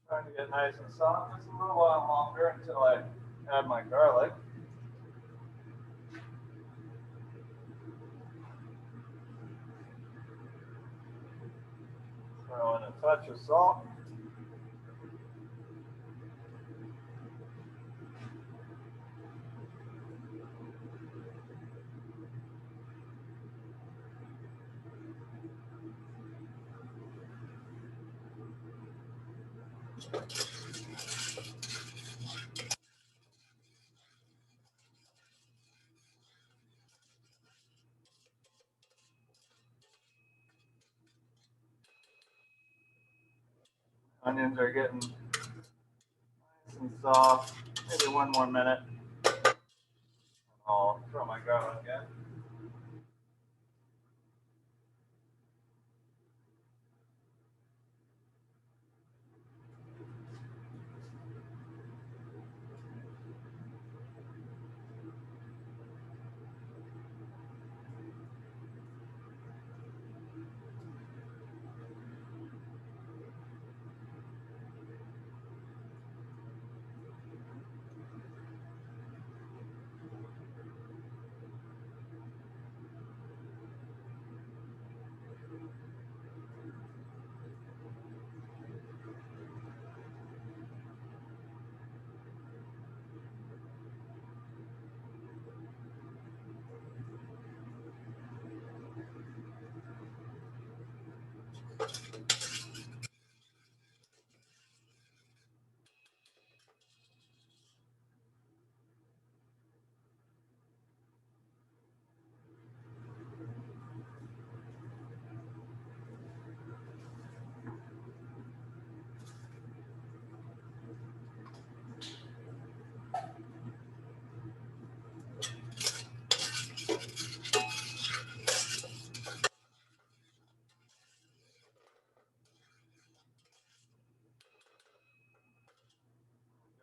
Trying to get nice and soft. Just a little while longer until I add my garlic. Throw in a touch of salt. Onions are getting nice and soft. Maybe one more minute. I'll throw my garlic in.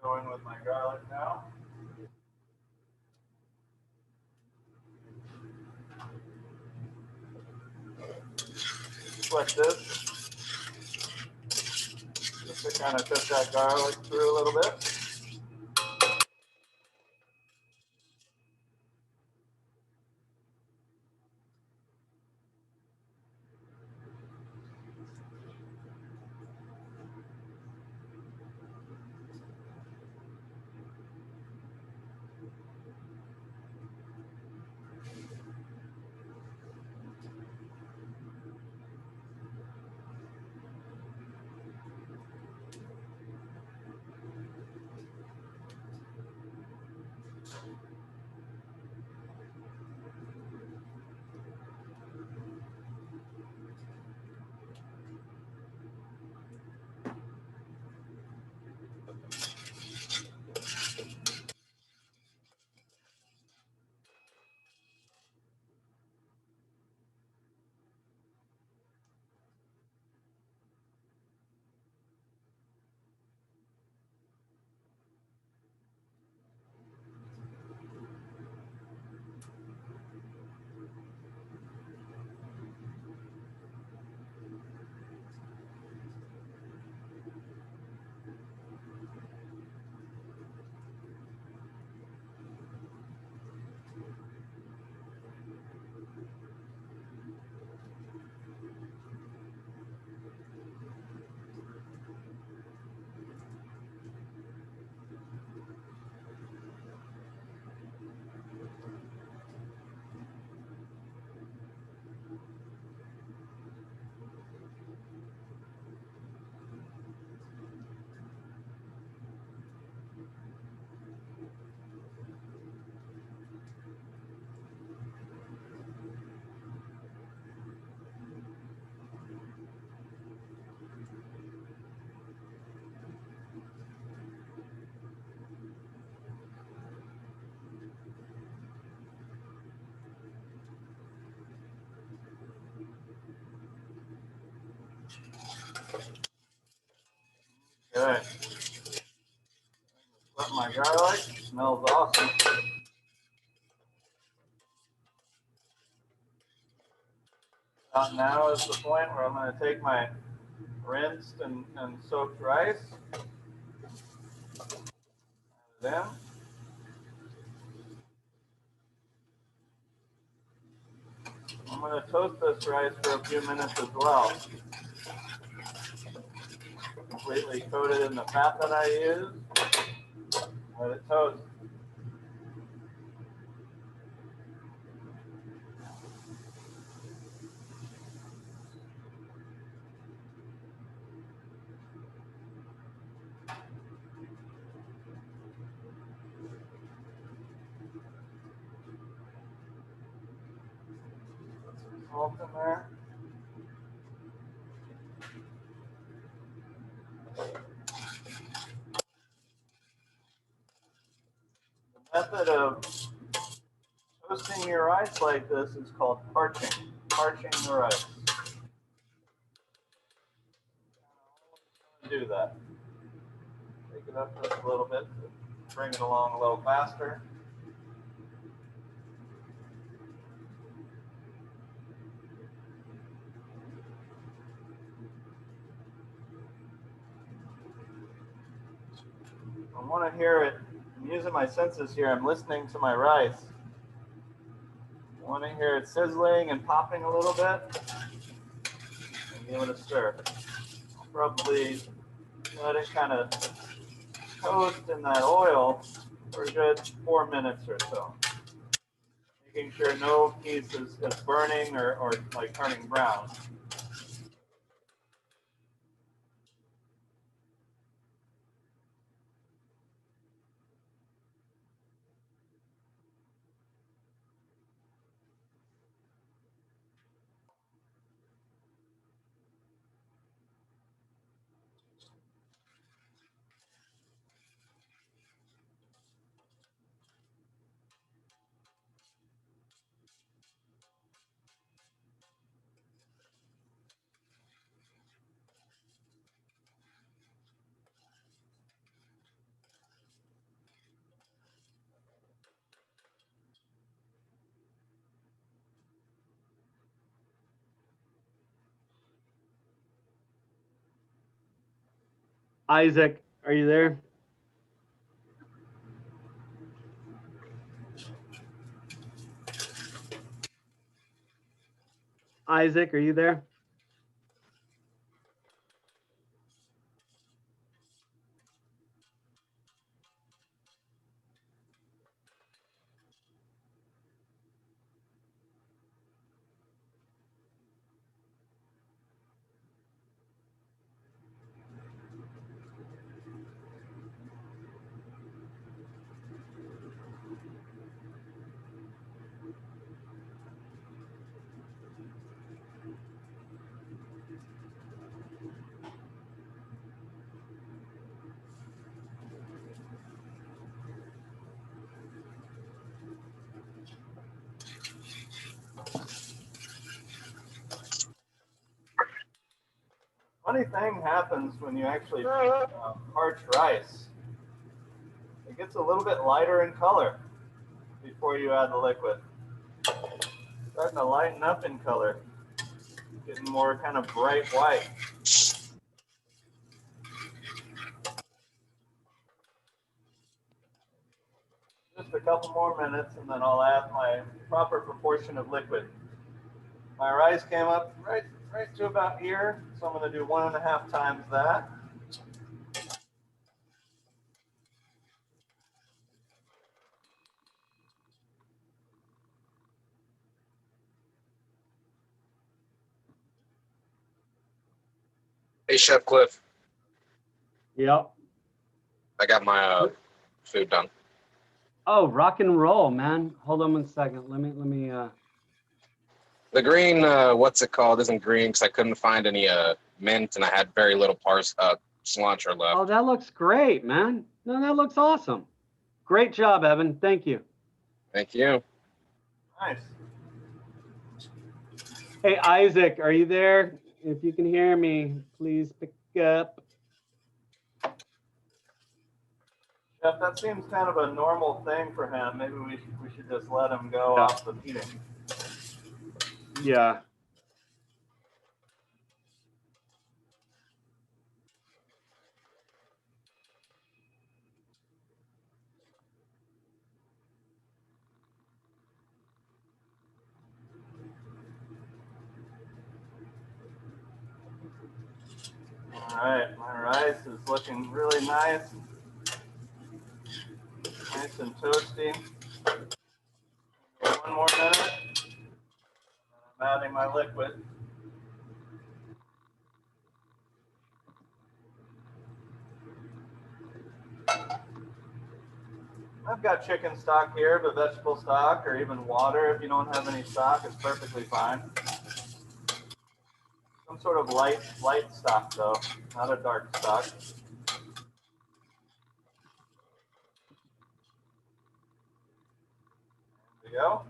Going with my garlic now. Like this, just to kind of cook that garlic through a little bit. Good. Let my garlic. Smells awesome. About now is the point where I'm going to take my rinsed and soaked rice. Add it in. I'm going to toast this rice for a few minutes as well. Completely coated in the fat that I use. Let it toast. Put some salt in there. The method of toasting your rice like this is called parching. Parching the rice. Do that. Take it up just a little bit to bring it along a little faster. I want to hear it. I'm using my senses here. I'm listening to my rice. I want to hear it sizzling and popping a little bit. And give it a stir. I'll probably let it kind of toast in that oil for a good 4 minutes or so. Making sure no piece is burning or like turning brown. Isaac, are you there? Isaac, are you there? Funny thing happens when you actually parch rice. It gets a little bit lighter in color before you add the liquid. Starting to lighten up in color, getting more kind of bright white. Just a couple more minutes and then I'll add my proper proportion of liquid. My rice came up right to about here, so I'm going to do 1.5 times that. Hey, Chef Cliff, Yep. I got my food done. Oh, rock and roll, man. Hold on 1 second. Let me. The green, what's it called? Isn't green because I couldn't find any mint and I had very little cilantro left. Oh, that looks great, man. No, that looks awesome. Great job, Evan. Thank you. Thank you. Nice. Hey, Isaac, are you there? If you can hear me, please pick up. Jeff, that seems kind of a normal thing for him. Maybe we should just let him go off the meeting. Yeah. All right, my rice is looking really nice. Nice and toasty. One more minute. I'm adding my liquid. I've got chicken stock here, but vegetable stock or even water, if you don't have any stock, is perfectly fine. Some sort of light stock though, not a dark stock. There we go.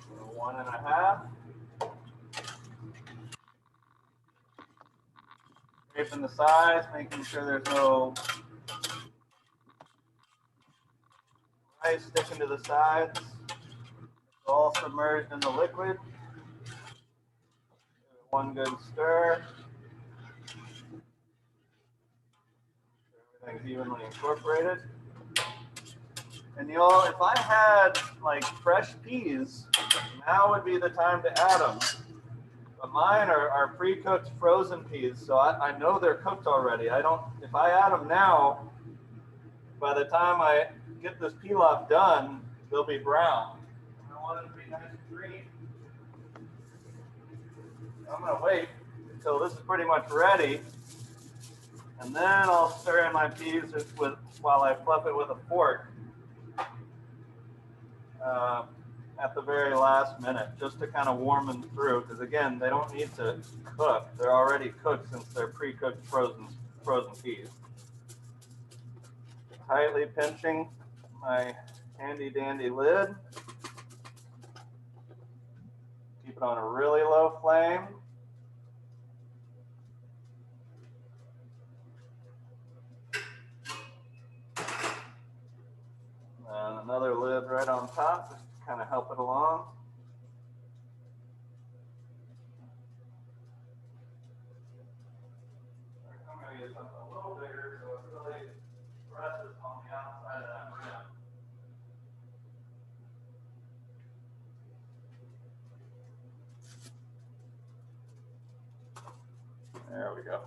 So 1.5. Scraping the sides, making sure there's no rice sticking to the sides. It's all submerged in the liquid. Give it one good stir. Everything's evenly incorporated. And y'all, if I had like fresh peas, now would be the time to add them. But mine are pre-cooked frozen peas, so I know they're cooked already. If I add them now, by the time I get this pilaf done, they'll be brown. I want them to be nice and green. I'm gonna wait until this is pretty much ready, and then I'll stir in my peas while I fluff it with a fork. At the very last minute, just to kind of warm them through, because again, they don't need to cook. They're already cooked since they're pre-cooked frozen peas. Tightly pinching my handy dandy lid. Keep it on a really low flame. And another lid right right on top, just to kind of help it along. I'm going to use something a little bigger so it really presses on the outside of that rim. There we go.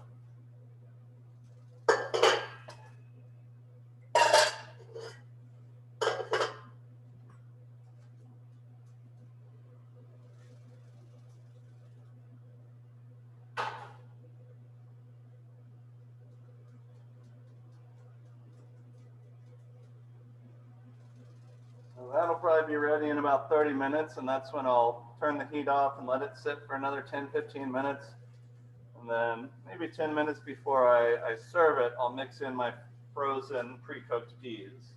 So that'll probably be ready in about 30 minutes, and that's when I'll turn the heat off and let it sit for another 10, 15 minutes. And then maybe 10 minutes before I serve it, I'll mix in my frozen pre-cooked peas,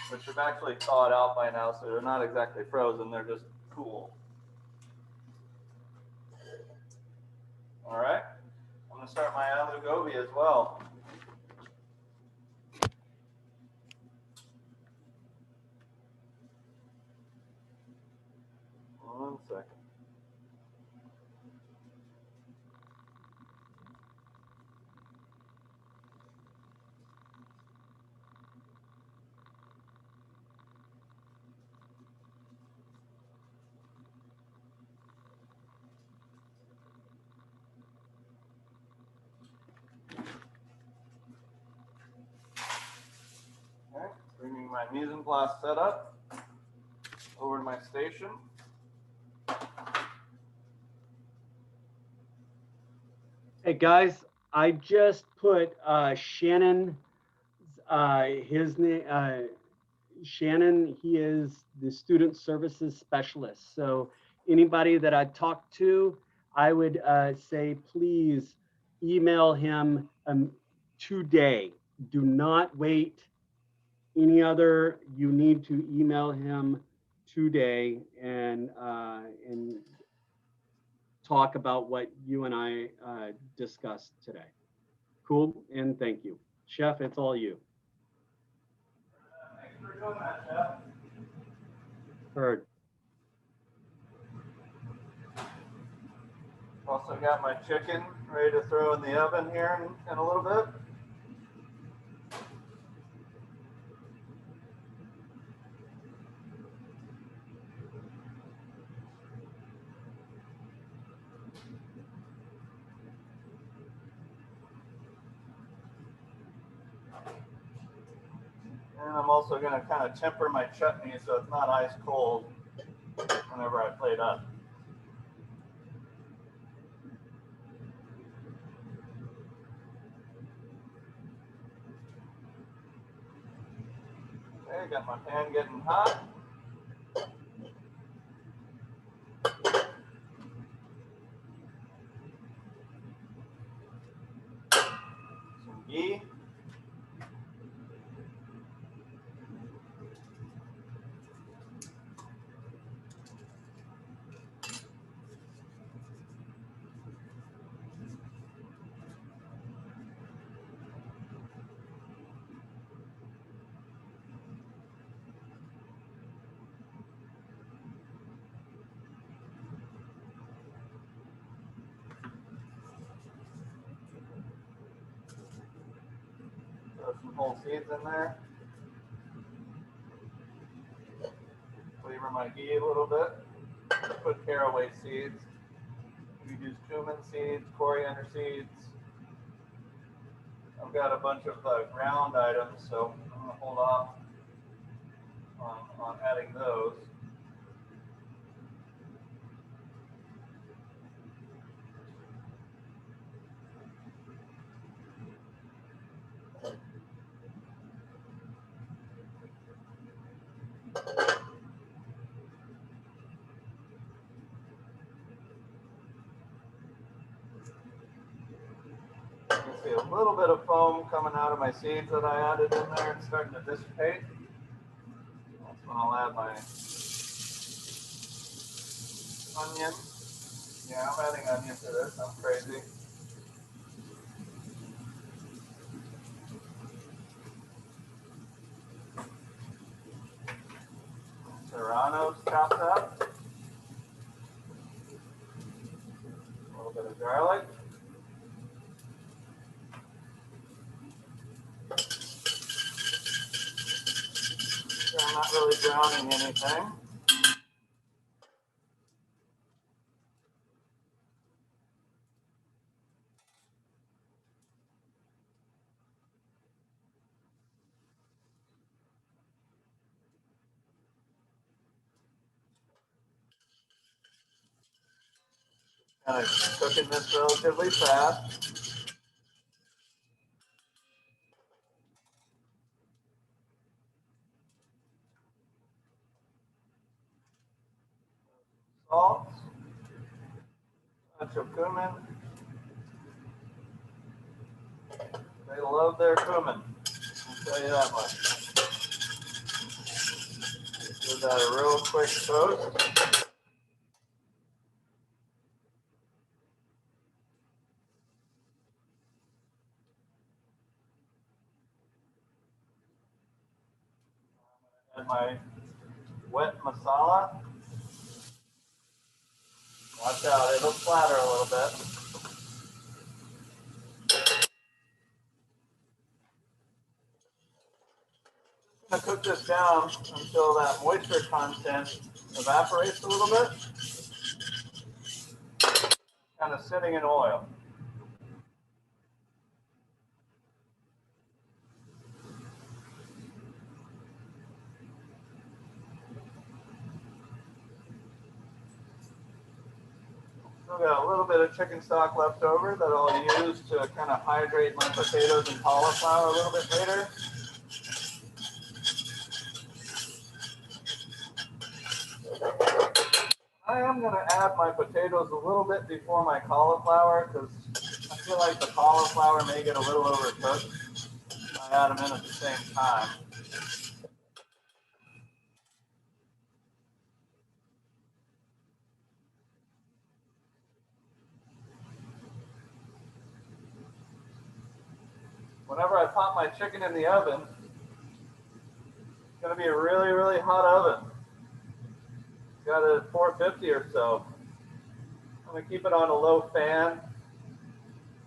which have actually thawed out by now, so they're not exactly frozen, they're just cool. All right, I'm gonna start my aloo gobi as well. One second. Okay, bringing my mise en place set up over to my station. Hey guys, I just put Shannon, his name, Shannon, he is the student services specialist. So anybody that I talk to, I would say, please email him today. Do not wait any other, you need to email him today and talk about what you and I discussed today. Cool, and thank you. Chef, it's all you. Thanks for doing that, Chef. Heard. Also got my chicken ready to throw in the oven here in a little bit. And I'm also going to kind of temper my chutney so it's not ice cold whenever I plate up. Okay, got my pan getting hot. Some ghee. Throw some whole seeds in there. Flavor my ghee a little bit. Put caraway seeds. You use cumin seeds, coriander seeds. I've got a bunch of ground items, so I'm going to hold off on adding those. You can see a little bit of foam coming out of my seeds that I added in there. It's starting to dissipate. That's when I'll add my onion. Yeah, I'm adding onion to this. I'm crazy. serranos chopped up. A little bit of garlic. So I'm not really browning anything. Kind of cooking this relatively fast. Salt, touch of cumin. They love their cumin, I'll tell you that much. Give that a real quick toast. Add my wet masala. Watch out, it'll splatter a little bit. I'm gonna cook this down until that moisture content evaporates a little bit. Kind of sitting in oil. Still got a little bit of chicken stock left over that I'll use to kind of hydrate my potatoes and cauliflower a little bit later. I am going to add my potatoes a little bit before my cauliflower because I feel like the cauliflower may get a little overcooked. I add them in at the same time. Whenever I pop my chicken in the oven, it's going to be a really, really hot oven. Got it at 450 or so. I'm going to keep it on a low fan,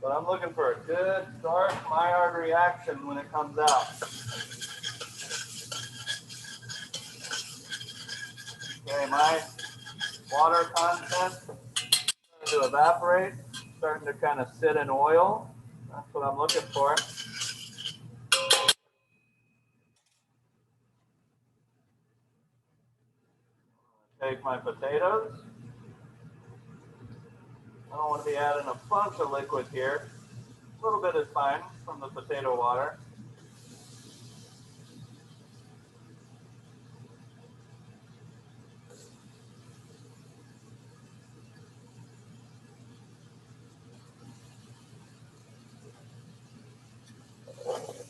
but I'm looking for a good dark Maillard reaction when it comes out. Okay, my water content starting to evaporate, starting to kind of sit in oil. That's what I'm looking for. Take my potatoes. I don't want to be adding a bunch of liquid here. A little bit is fine from the potato water.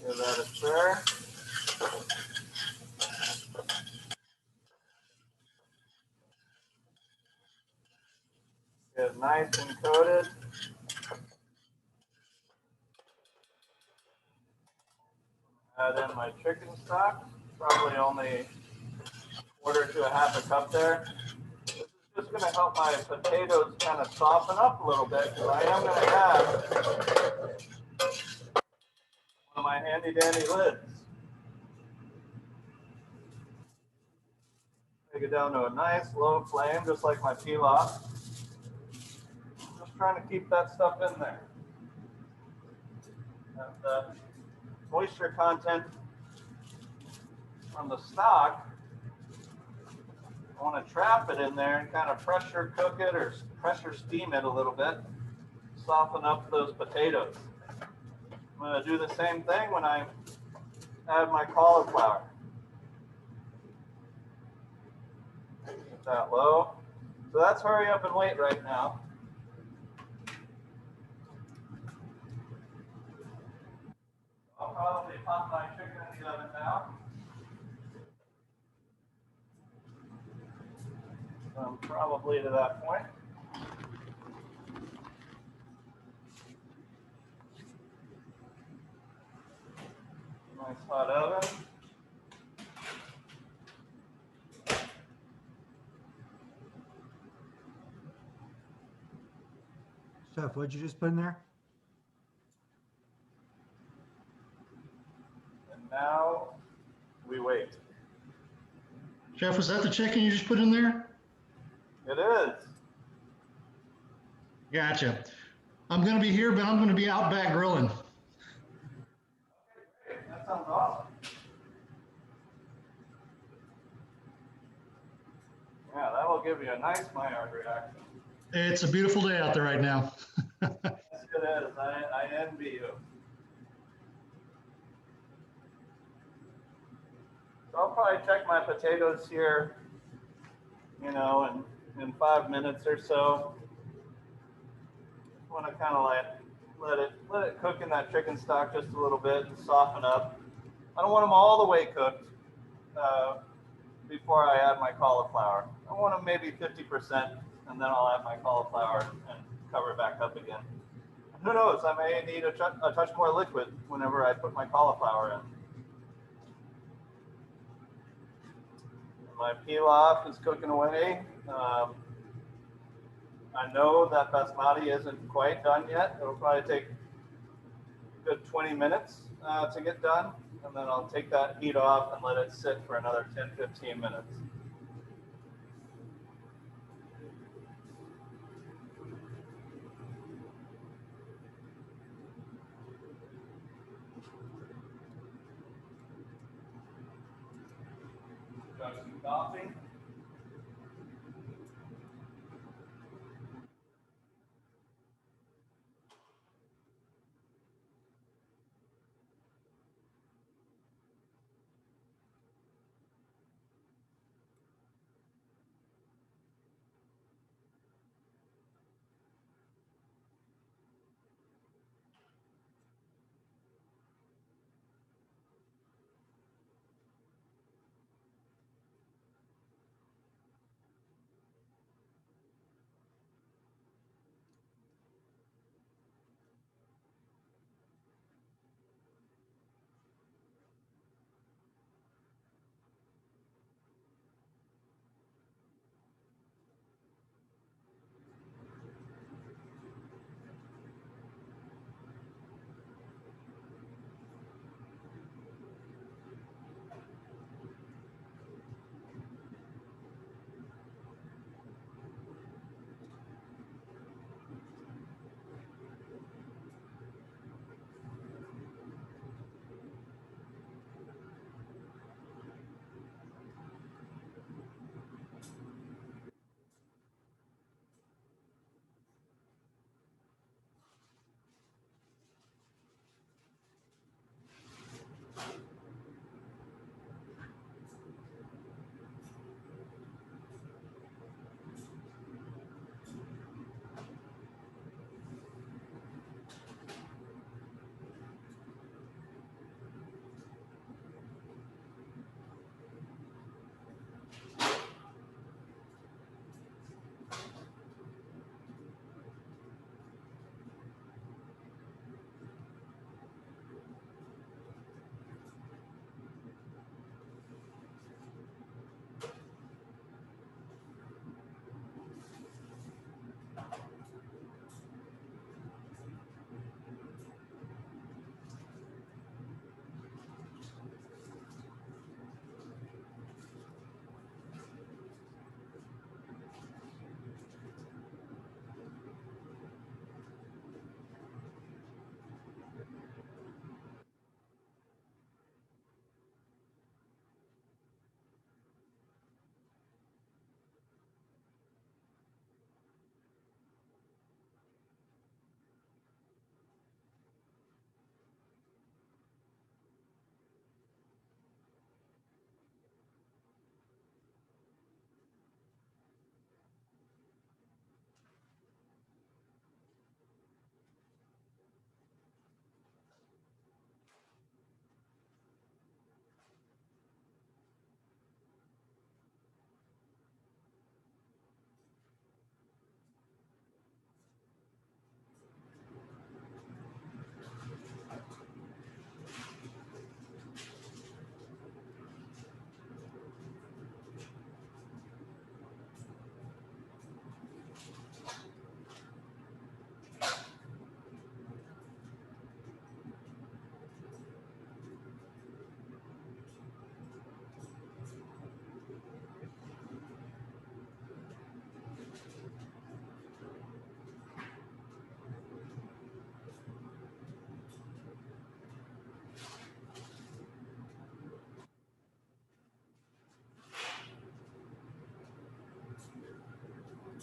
Give that a stir. Get it nice and coated. Add in my chicken stock, probably only a quarter to a half a cup there. This is just going to help my potatoes kind of soften up a little bit. So I am going to add one of my handy dandy lids. Take it down to a nice low flame, just like my pilaf. Just trying to keep that stuff in there. And the moisture content from the stock, I want to trap it in there and kind of pressure cook it or pressure steam it a little bit, soften up those potatoes. I'm going to do the same thing when I add my cauliflower. Get that low. So that's hurry up and wait right now. I'll probably pop my chicken in the oven now. I'm probably to that point. Nice hot oven. Chef, what'd you just put in there? And now we wait. Chef, was that the chicken you just put in there? It is. Gotcha. I'm gonna be here, but I'm gonna be out back grilling. That sounds awesome. Yeah, that will give you a nice Maillard reaction. It's a beautiful day out there right now. Yes, it is. I envy you. So I'll probably check my potatoes here, in 5 minutes or so. Want to kind of like let it cook in that chicken stock just a little bit and soften up. I don't want them all the way cooked before I add my cauliflower. I want them maybe 50%, and then I'll add my cauliflower and cover it back up again. Who knows? I may need a touch more liquid whenever I put my cauliflower in. My pilaf is cooking away. I know that basmati isn't quite done yet. It'll probably take a good 20 minutes to get done. And then I'll take that heat off and let it sit for another 10, 15 minutes. Got some coffee.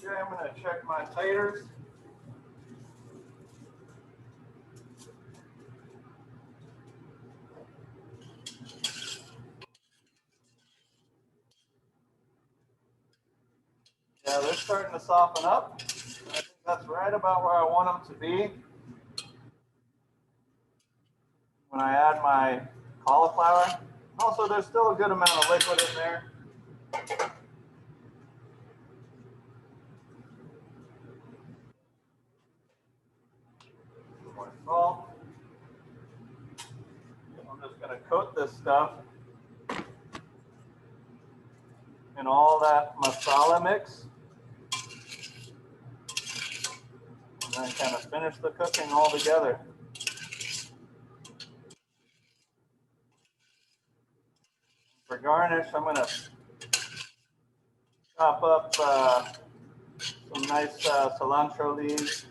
Okay, I'm gonna check my taters. Yeah, they're starting to soften up. I think that's right about where I want them to be. When I add my cauliflower. Also, there's still a good amount of liquid in there. More salt. I'm just gonna coat this stuff in all that masala mix. And then kind of finish the cooking all together. For garnish, I'm gonna chop up some nice cilantro leaves.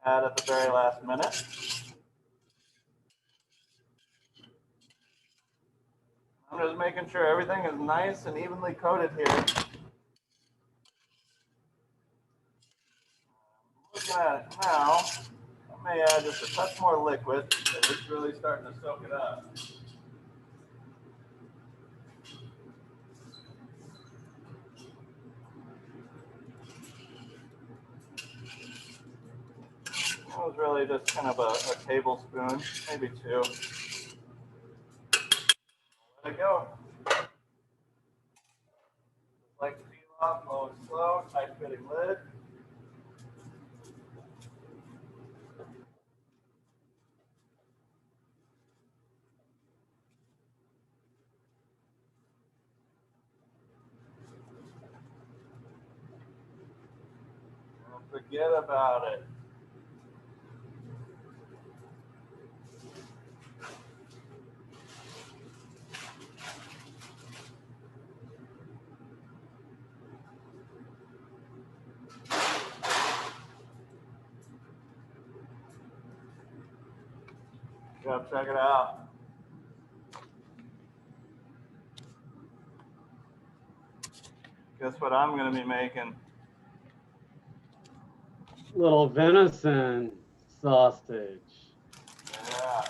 Add at the very last minute. I'm just making sure everything is nice and evenly coated here. Looking at it now, I may add just a touch more liquid. It's really starting to soak it up. That was really just kind of a tablespoon, maybe 2. Let it go. Like to peel off, low and slow, tight fitting lid. Don't forget about it. Go check it out. Guess what I'm going to be making? Little venison sausage. Yeah.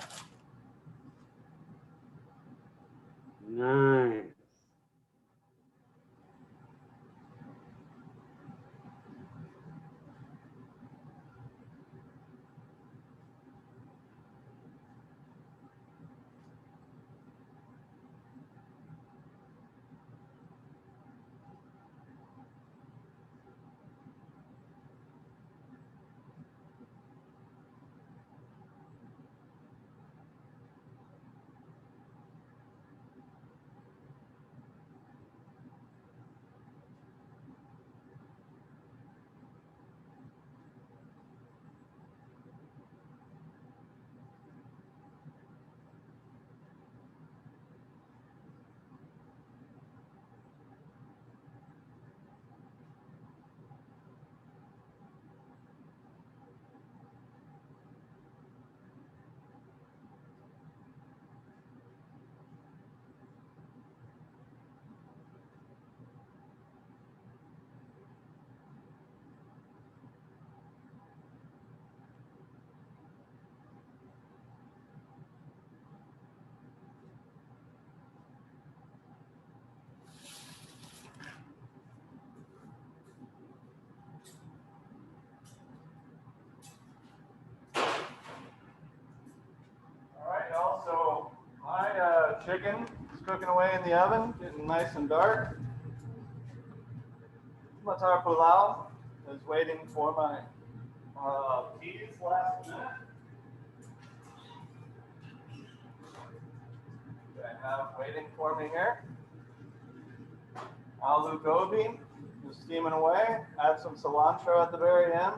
Nice. All right, y'all. So my chicken is cooking away in the oven, getting nice and dark. Matar pulao is waiting for my peas last minute. I have waiting for me here. Aloo gobi is steaming away. Add some cilantro at the very end.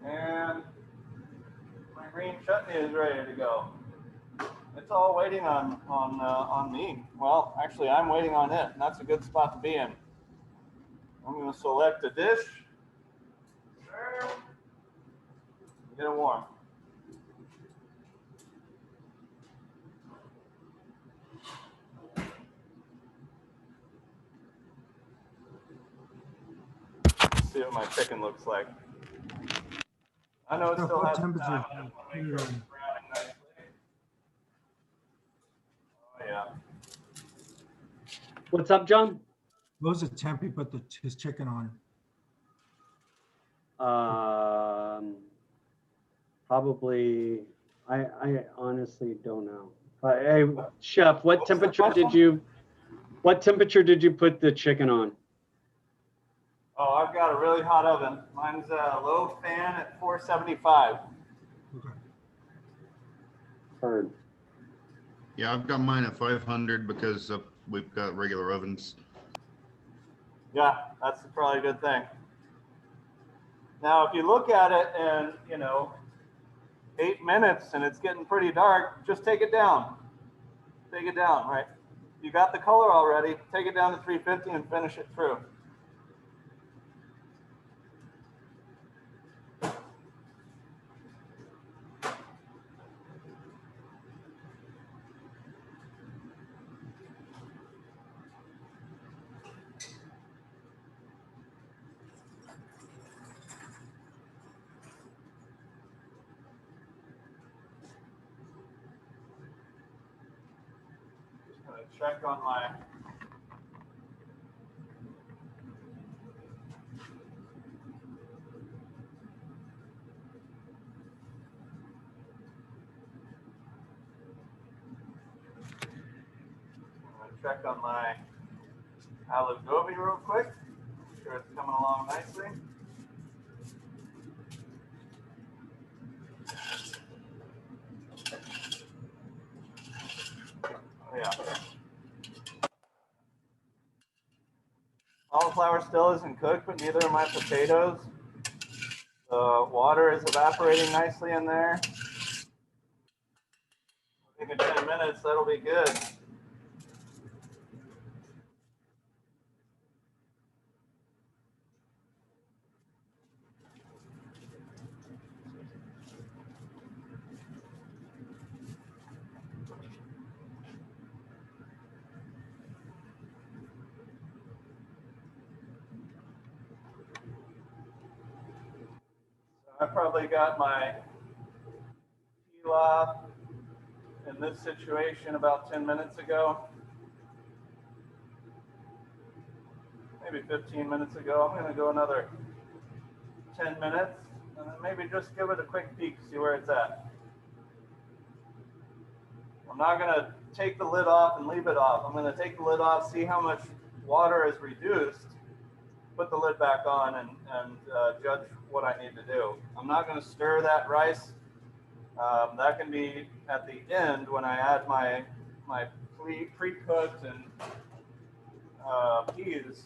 And my green chutney is ready to go. It's all waiting on me. Well, actually, I'm waiting on it, and that's a good spot to be in. I'm going to select a dish. Serve. Get it warm. see what my chicken looks like. I know it Chef, still what has temperature time. is I just wanna it make sure it's on? browning nicely. Oh, yeah. What's up, John? What was the temp he put his chicken on? Probably, I honestly don't know. Hey, Chef, What was the question? what temperature did you put the chicken on? Oh, I've got a really hot oven. Mine's a low fan at 475. Okay. Heard. Yeah, I've got mine at 500 because we've got regular ovens. Yeah, that's probably a good thing. Now, if you look at it and, 8 minutes and it's getting pretty dark, just take it down. Take it down, right? You got the color already, take it down to 350 and finish it through. Just gonna check on my olive gobi real quick. Make sure it's coming along nicely. Oh, yeah. Cauliflower still isn't cooked, but neither are my potatoes. The water is evaporating nicely in there. I think in 10 minutes, that'll be good. I probably got my pilaf in this situation about 10 minutes ago. Maybe 15 minutes ago. I'm going to go another 10 minutes and then maybe just give it a quick peek, see where it's at. I'm not going to take the lid off and leave it off. I'm going to take the lid off, see how much water is reduced, put the lid back on and judge what I need to do. I'm not going to stir that rice. That can be at the end when I add my pre-cooked and peas.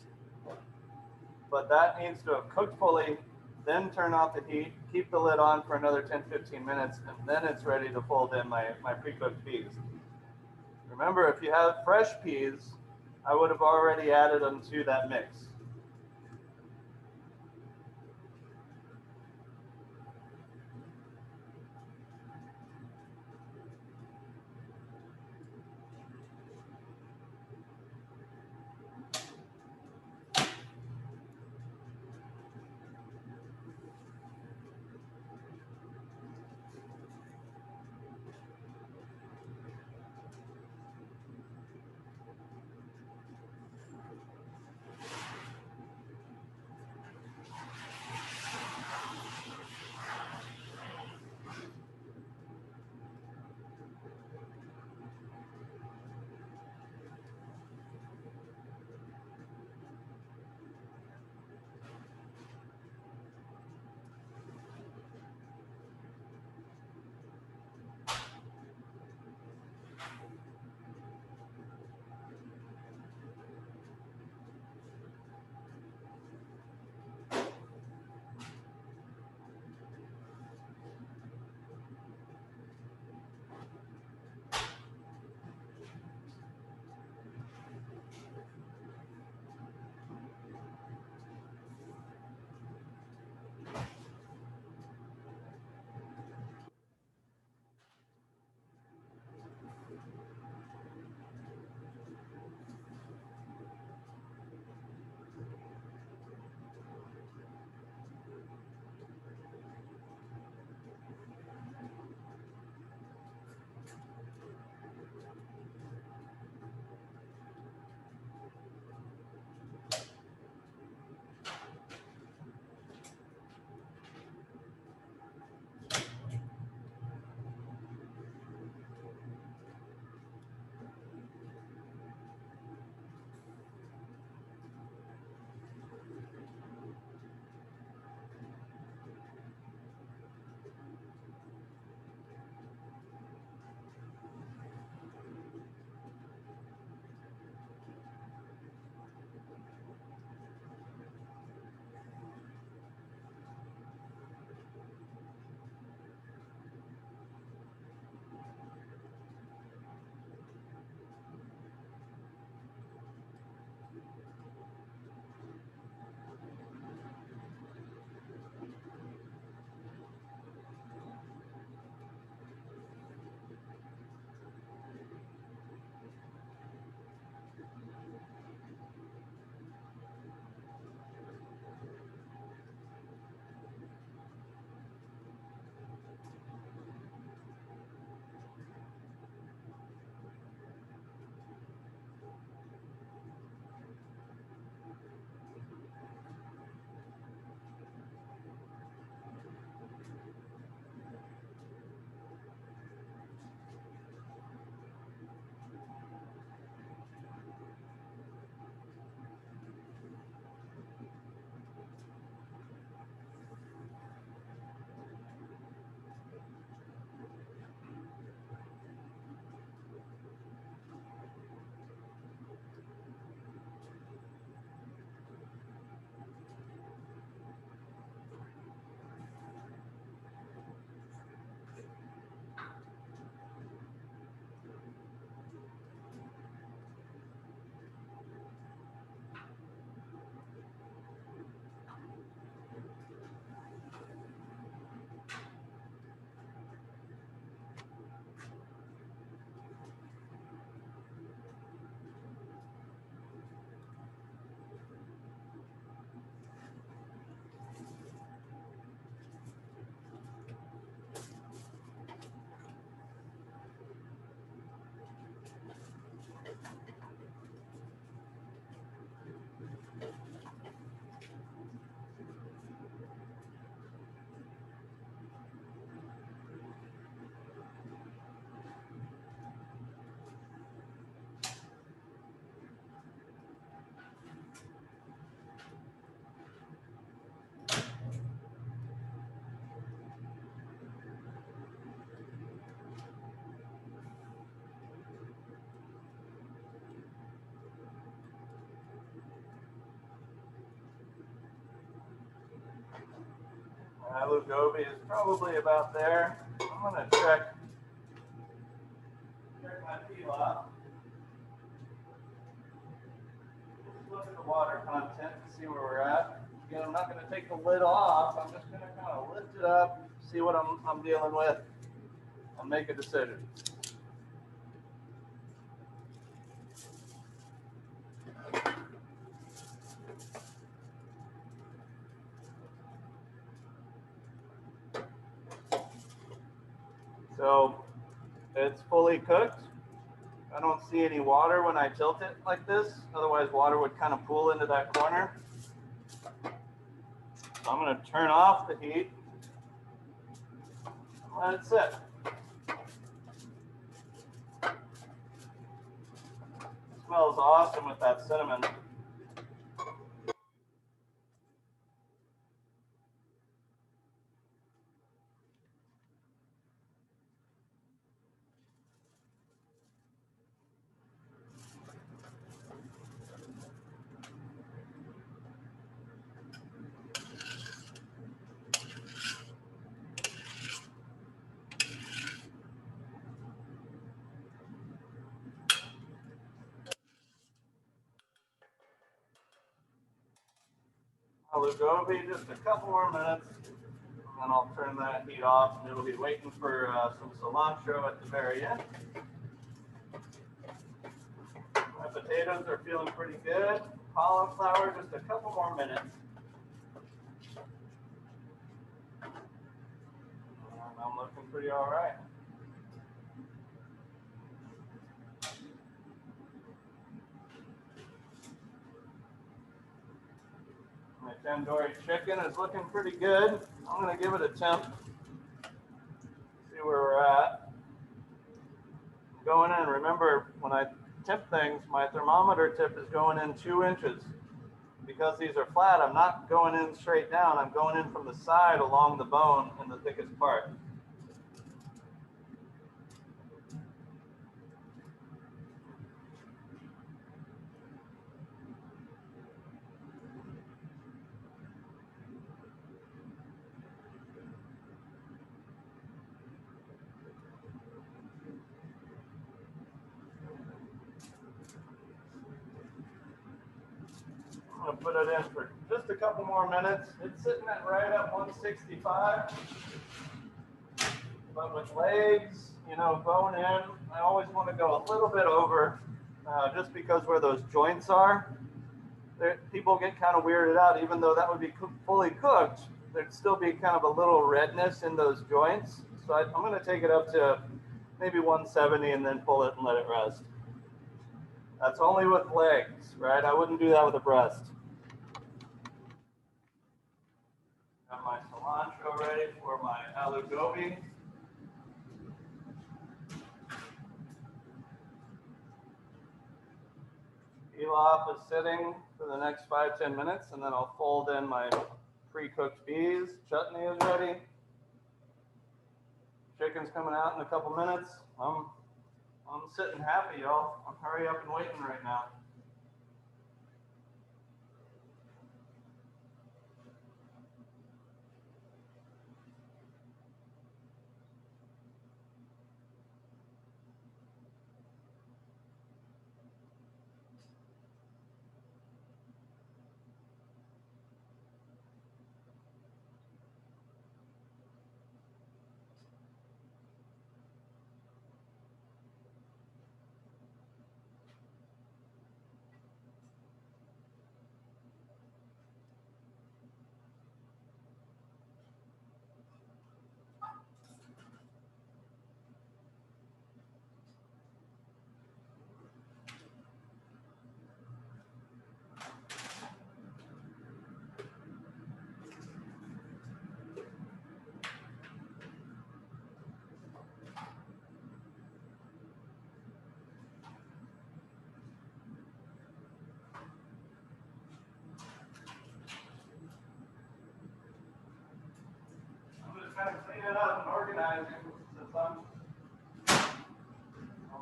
But that needs to have cooked fully, then turn off the heat, keep the lid on for another 10-15 minutes, and then it's ready to fold in my pre-cooked peas. Remember, if you have fresh peas, I would have already added them to that mix. Aloo gobi is probably about there. I'm gonna check my pilaf. Just look at the water content to see where we're at. Again, I'm not gonna take the lid off. I'm just gonna kind of lift it up, see what I'm dealing with, and make a decision. So it's fully cooked. I don't see any water when I tilt it like this. Otherwise, water would kind of pool into that corner. So I'm going to turn off the heat. Let it sit. It smells awesome with that cinnamon. Aloo gobi, just a couple more minutes, and then I'll turn that heat off, and it'll be waiting for some cilantro at the very end. My potatoes are feeling pretty good. Cauliflower, just a couple more minutes. And I'm looking pretty all right. My tandoori chicken is looking pretty good. I'm going to give it a temp. See where we're at. Going in, remember when I tip things, my thermometer tip is going in 2 inches. Because these are flat, I'm not going in straight down. I'm going in from the side along the bone in the thickest part. I'm going to put it in for just a couple more minutes. It's sitting at right at 165. But with legs, you know, bone in, I always want to go a little bit over just because where those joints are, people get kind of weirded out. Even though that would be fully cooked, there'd still be kind of a little redness in those joints. So I'm going to take it up to maybe 170 and then pull it and let it rest. That's only with legs, right? I wouldn't do that with a breast. Got my cilantro ready for my aloo gobi. Pilaf is sitting for the next 5-10 minutes, and then I'll fold in my pre-cooked peas. Chutney is ready. Chicken's coming out in a couple minutes. I'm sitting happy, y'all. I'm hurry up and waiting right now. Kind of clean it up and organize it since I'm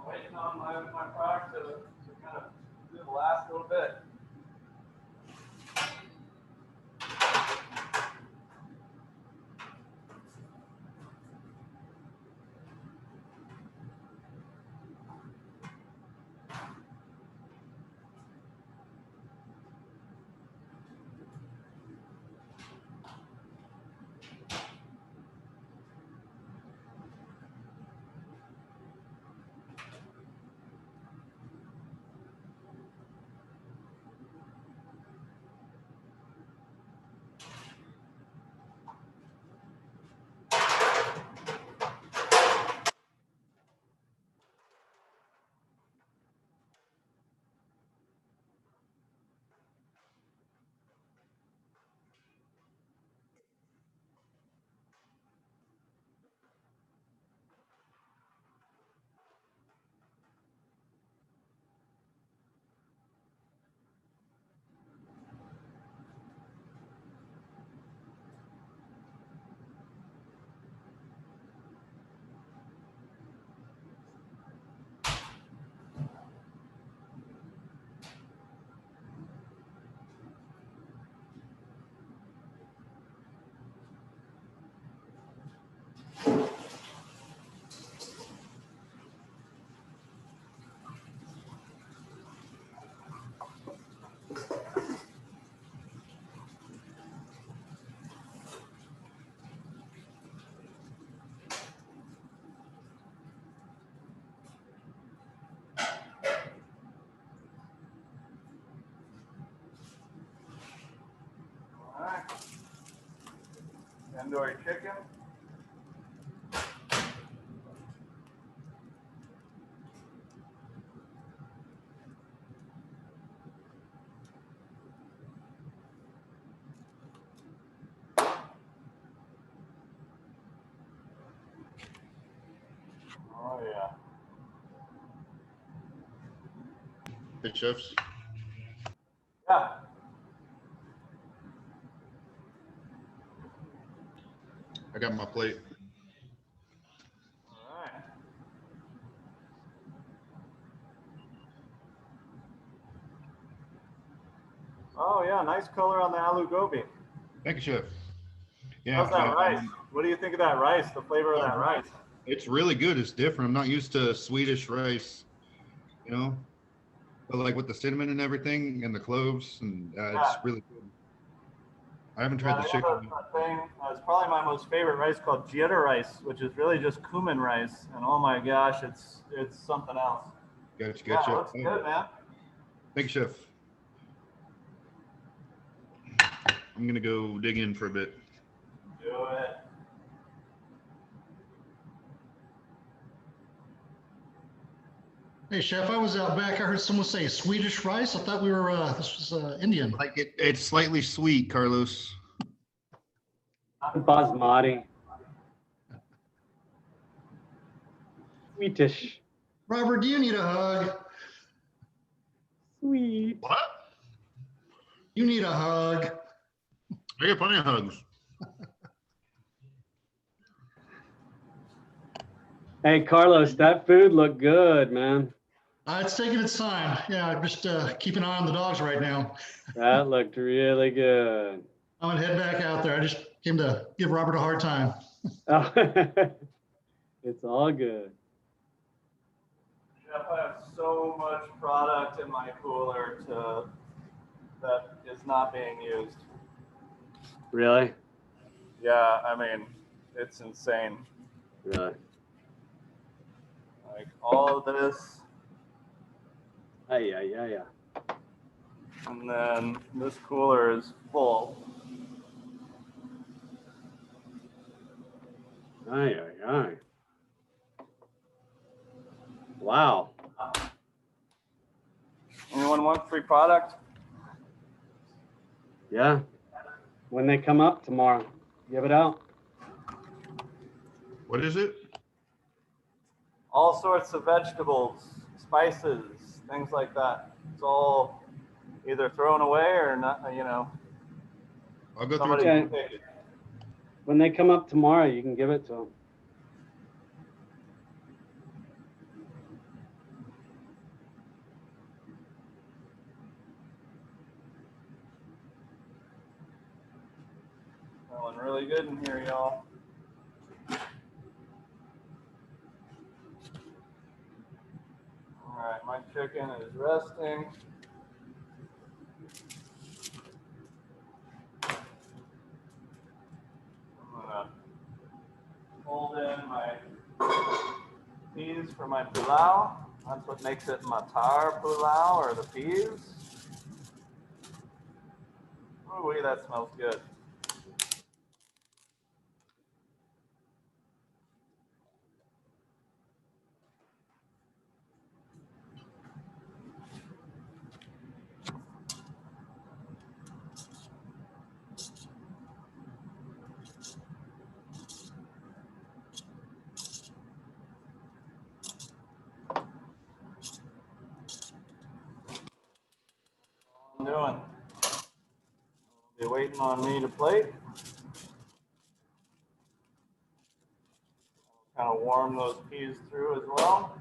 waiting on my product to kind of do the last little bit. tandoori chicken. Oh yeah. Hey, chefs. Yeah. I got my plate. All right. Oh yeah, nice color on the aloo gobi. Thank you, chef. Yeah. How's that rice? What do you think of that rice? The flavor of that rice? It's really good. It's different. I'm not used to Swedish rice, you know, but like with the cinnamon and everything and the cloves, and it's really good. I haven't tried the They have chicken. a thing. It's probably my most favorite rice called Jira rice, which is really just cumin rice. And oh my gosh, it's something else. Gotcha. Yeah, it looks good, man. Thank you, chef. I'm gonna go dig in for a bit. Do it. Hey, chef, I was out back. I heard someone say Swedish rice. I thought we were, this was Indian. Like it's slightly sweet, Carlos. Basmati. Sweetish. Robert, do you need a hug? Sweet. What? You need a hug. I get plenty of hugs. Hey, Carlos, that food looked good, man. It's taking its time. Yeah, I'm just keep an eye on the dogs right now. That looked really good. I'm gonna head back out there. I just came to give Robert a hard time. Oh, it's all good. Jeff, I have so much product in my cooler that is not being used. Really? Yeah, I mean, it's insane. Really? Like all of this, Yeah. and then this cooler is full. Aye. Wow. Anyone want free product? Yeah. When they come up tomorrow, give it out. What is it? All sorts of vegetables, spices, things like that. It's all either thrown away or not, I'll go somebody through. Okay. can take it. When they come up tomorrow, you can give it to them. Smelling really good in here, y'all. All right, my chicken is resting. I'm gonna fold in my peas for my pilau. That's what makes it matar pilau, or the peas. Ooh, that smells good. I'm doing. Be waiting on me to plate. Kind of warm those peas through as well.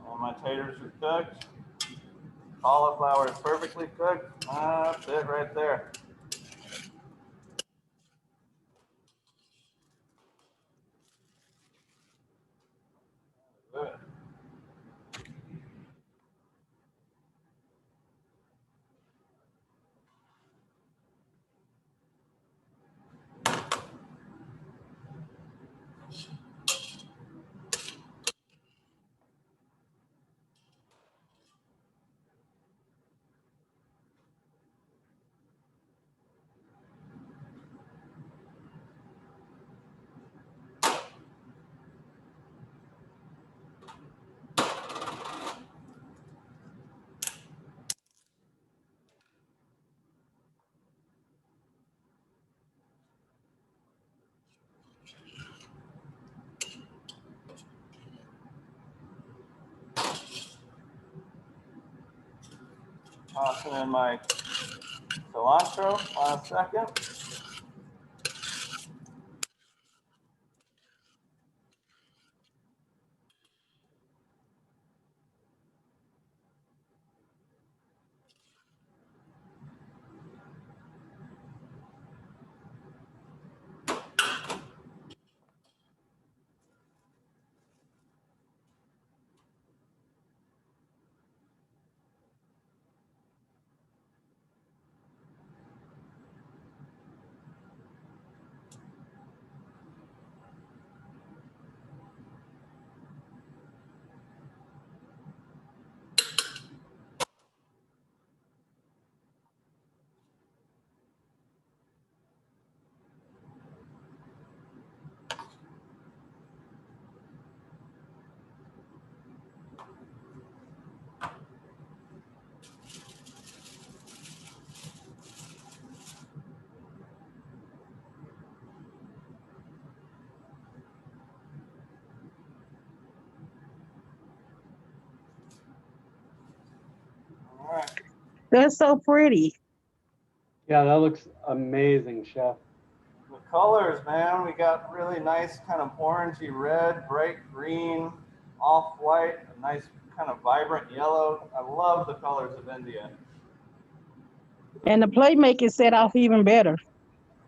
All my taters are cooked. Cauliflower is perfectly cooked. That's it right there. Good. Tossing in my cilantro. Last second. All right. That's so pretty. Yeah, that looks amazing, Chef. The colors, man, we got really nice kind of orangey red, bright green, off-white, a nice kind of vibrant yellow. I love the colors of India. And the plate make it set off even better.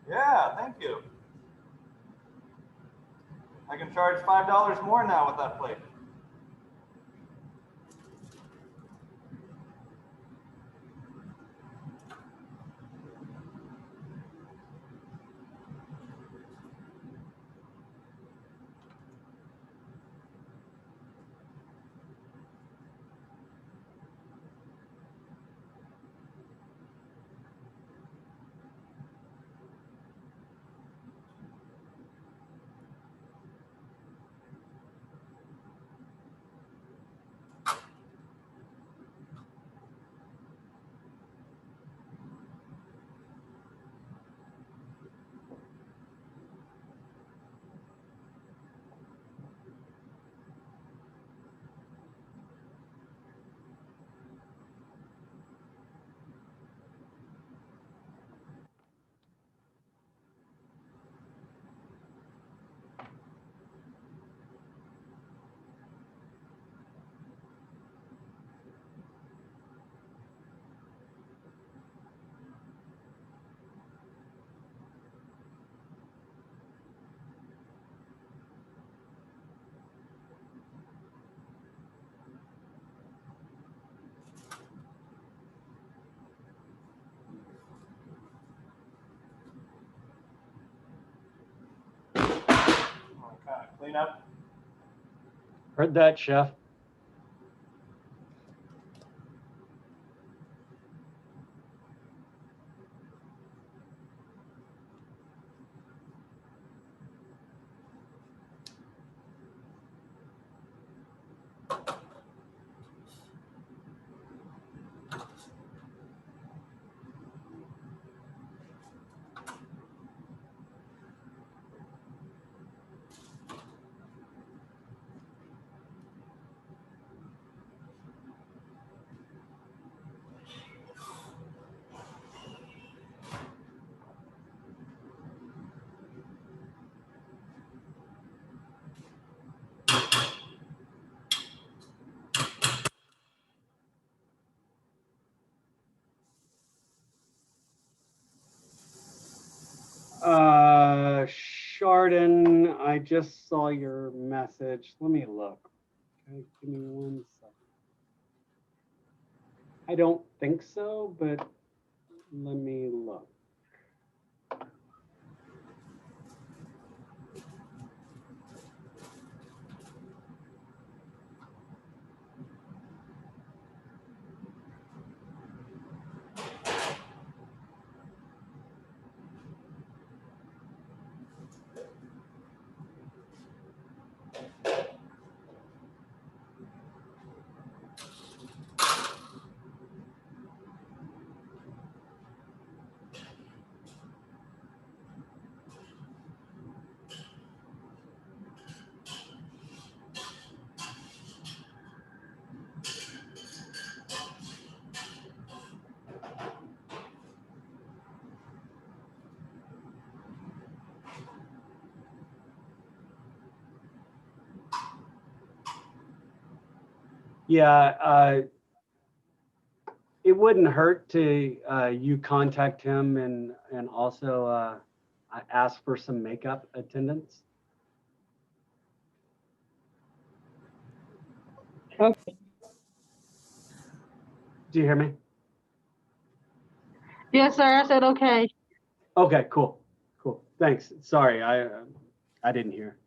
Yeah, thank you. I can charge $5 more now with that plate. Kind of clean up. Heard that, Chef. Chardon, I just saw your message. Let me look. Okay, give me 1 second. I don't think so, but let me look. Yeah, it wouldn't hurt to you contact him and also ask for some makeup attendance. Okay. Do you hear me? Yes, sir. I said okay. Okay, cool, cool. Thanks. Sorry, I didn't hear.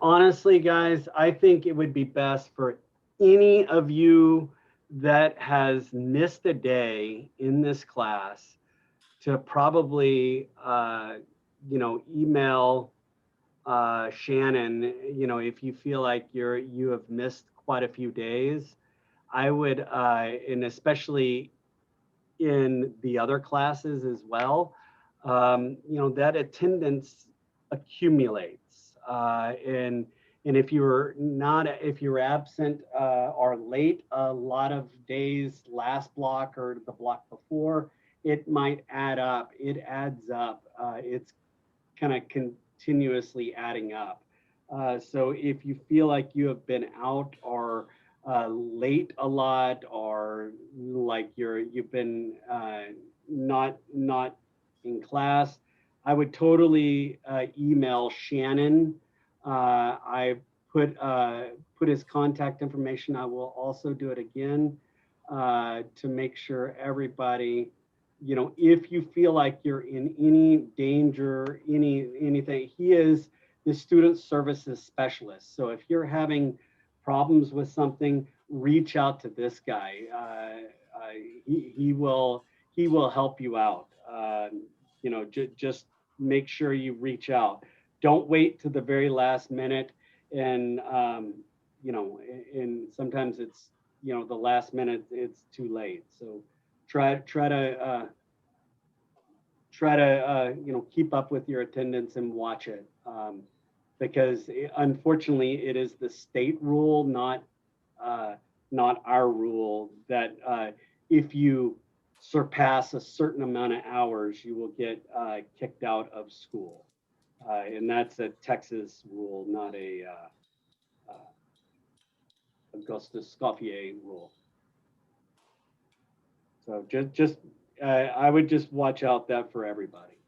Honestly, guys, I think it would be best for any of you that has missed a day in this class to probably, email Shannon, if you feel like you have missed quite a few days. I would, and especially in the other classes as well, that attendance accumulates. And if you're absent or late a lot of days last block or the block before, it might add up. It adds up. It's kind of continuously adding up. So if you feel like you have been out or late a lot, or like you've been not in class, I would totally email Shannon. I put his contact information. I will also do it again to make sure everybody, if you feel like you're in any danger, anything, he is the student services specialist. So if you're having problems with something, reach out to this guy. He will help you out. Just make sure you reach out. Don't wait to the very last minute. And and sometimes it's the last minute it's too late. So try to keep up with your attendance and watch it. Because unfortunately it is the state rule, not our rule, that if you surpass a certain amount of hours, you will get kicked out of school. And that's a Texas rule, not a Augustus Scoffier rule. So I would just watch out that for everybody.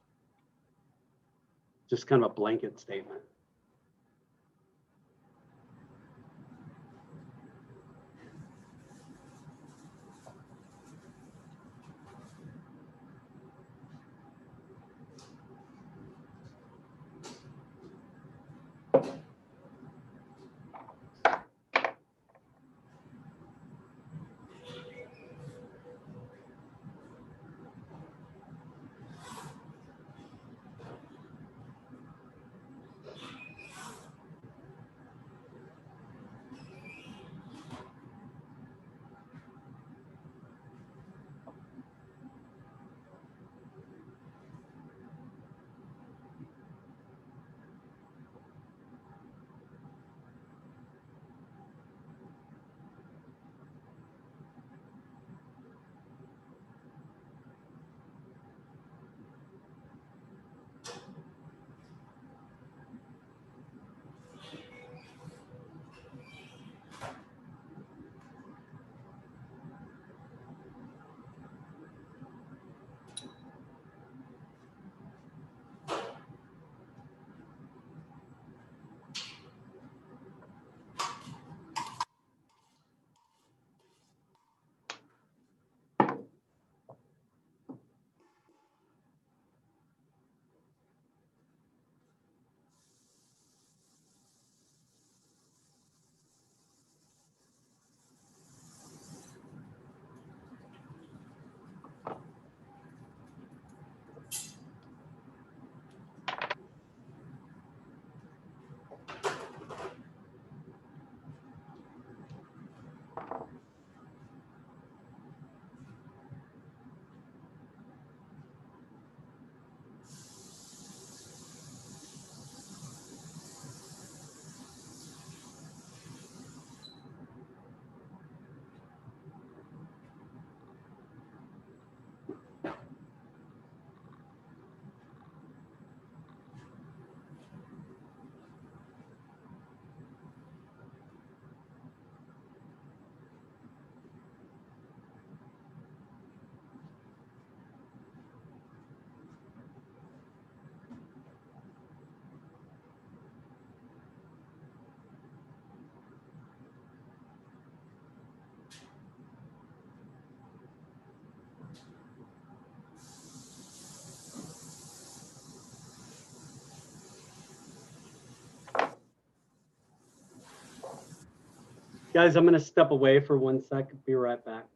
Just kind of a blanket statement. Guys, I'm gonna step away for 1 sec. Be right back.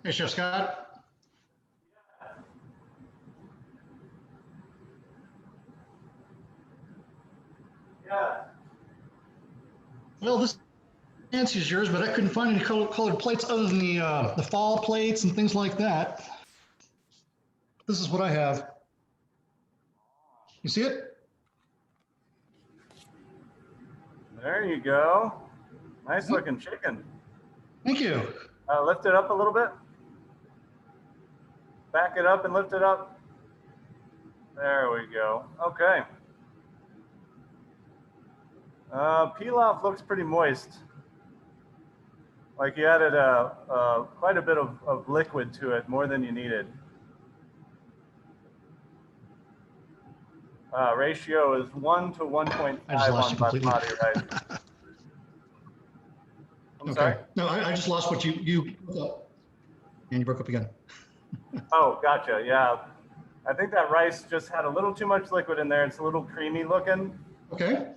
Hey, Chef Scott. Yeah. Well, this fancy is yours, but I couldn't find any colored plates other than the fall plates and things like that. This is what I have. You see it? There you go. Nice looking chicken. Thank you. Lift it up a little bit. Back it up and lift it up. There we go. Okay. Pilaf looks pretty moist. Like you added quite a bit of liquid to it, more than you needed. Ratio is 1 to 1.5 I just lost on you completely. basmati rice. I'm Okay. sorry? No, I just lost what you and you broke up again. Oh, gotcha. Yeah. I think that rice just had a little too much liquid in there. It's a little creamy looking. Okay.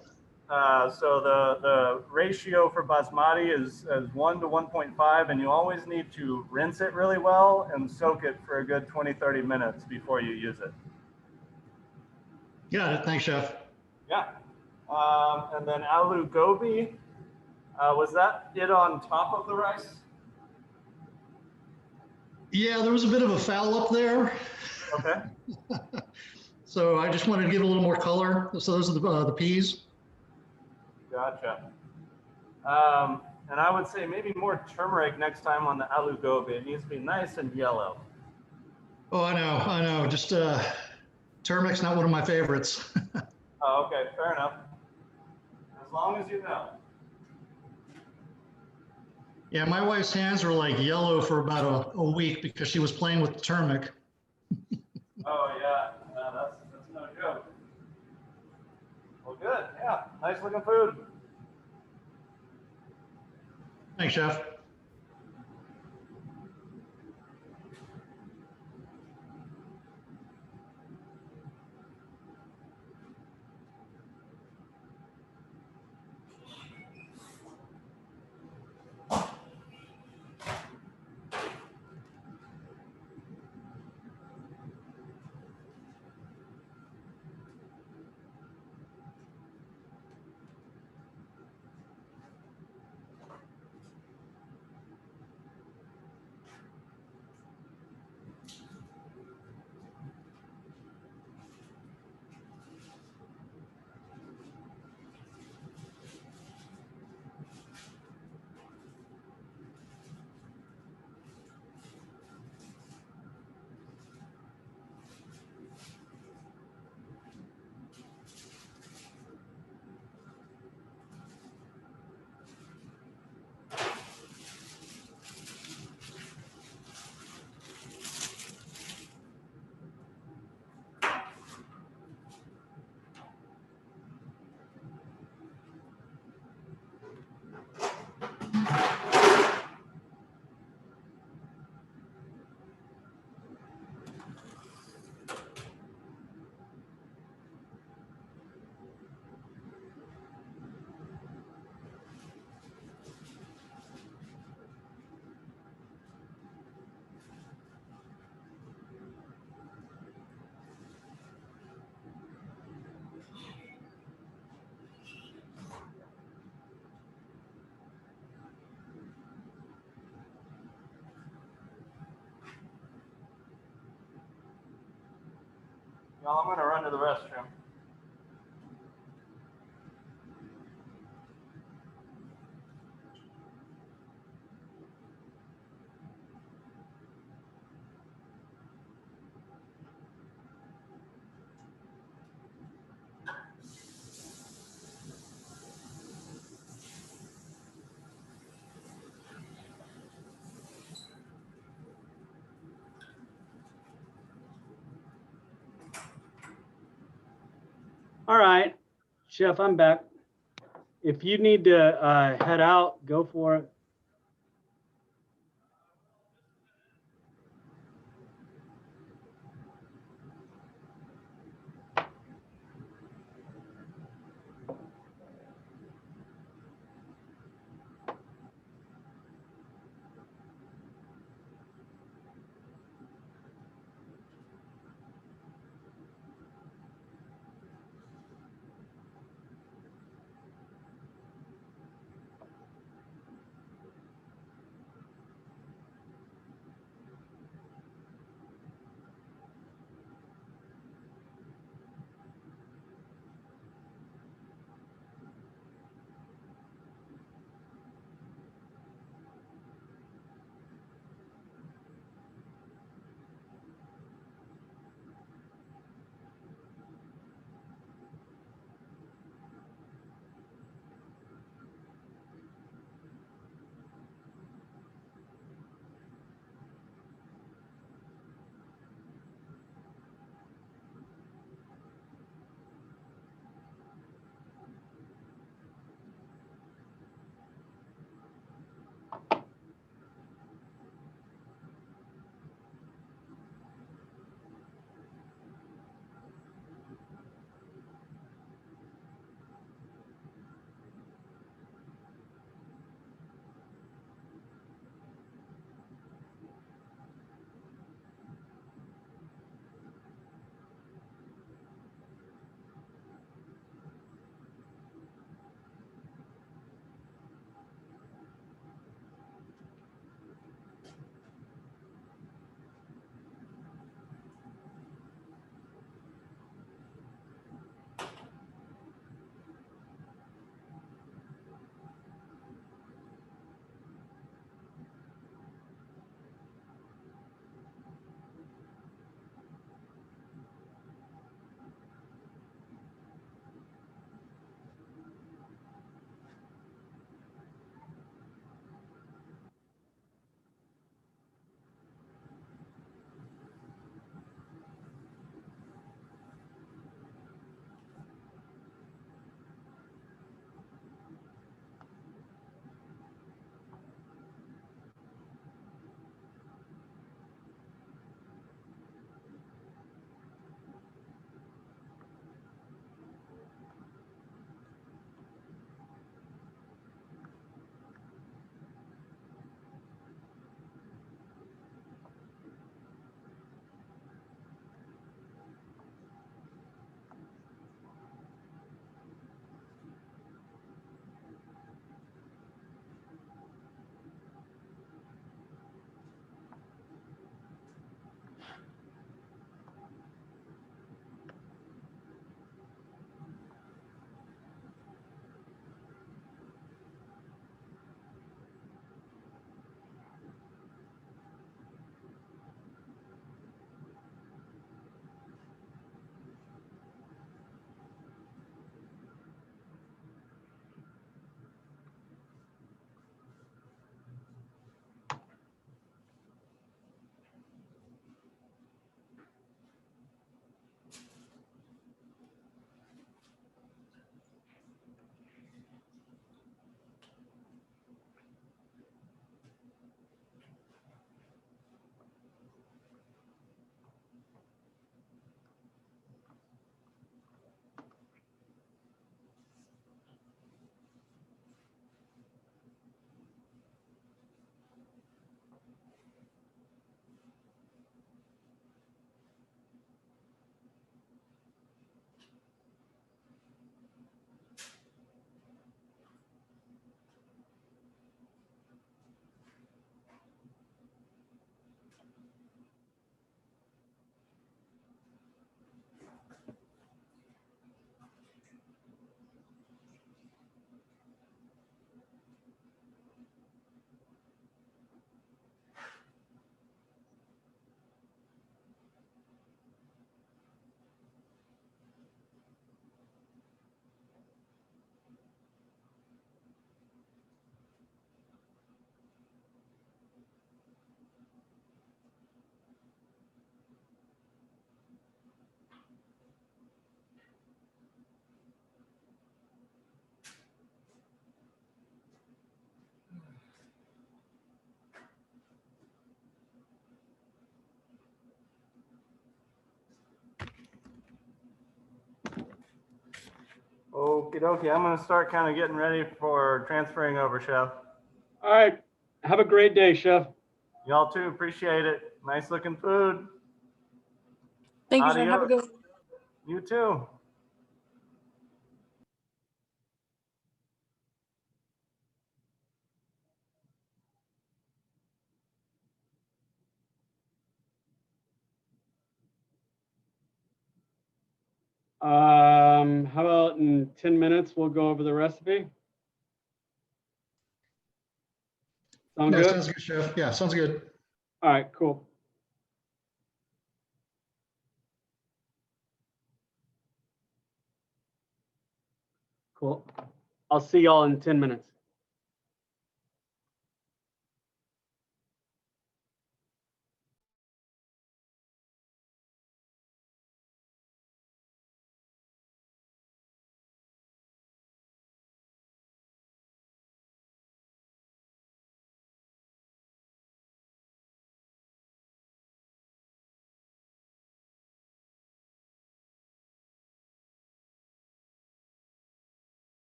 So the ratio for basmati is 1 to 1.5, and you always need to rinse it really well and soak it for a good 20, 30 minutes before you use it. Got it. Thanks, Chef. Yeah. And then aloo gobi, was that it on top of the rice? Yeah, there was a bit of a foul up there. Okay. So I just wanted to give it a little more color. So those are the peas. Gotcha. And I would say maybe more turmeric next time on the aloo gobi. It needs to be nice and yellow. Oh, I know. Just turmeric's not one of my favorites. Oh, okay, fair enough. As long as you know. Yeah, my wife's hands were like yellow for about a week because she was playing with the turmeric. Oh yeah, that's no joke. Well, good. Yeah, nice looking food. Thanks, Chef. Y'all, I'm gonna run to the restroom. All right, Chef, I'm back. If you need to head out, go for it. Okie dokie. I'm gonna start kind of getting ready for transferring over, Chef. All right. Have a great day, Chef. Y'all too. Appreciate it. Nice looking food. Thank you, Chef. Have a good one. You too. How about in 10 minutes, we'll go over the recipe? Sound Yeah, good? sounds good, Chef. Yeah, sounds good. All right, cool. Cool. I'll see y'all in 10 minutes.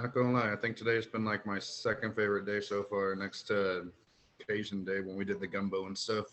Not gonna lie, I think today's been like my second favorite day so far, next to Cajun Day when we did the gumbo and stuff.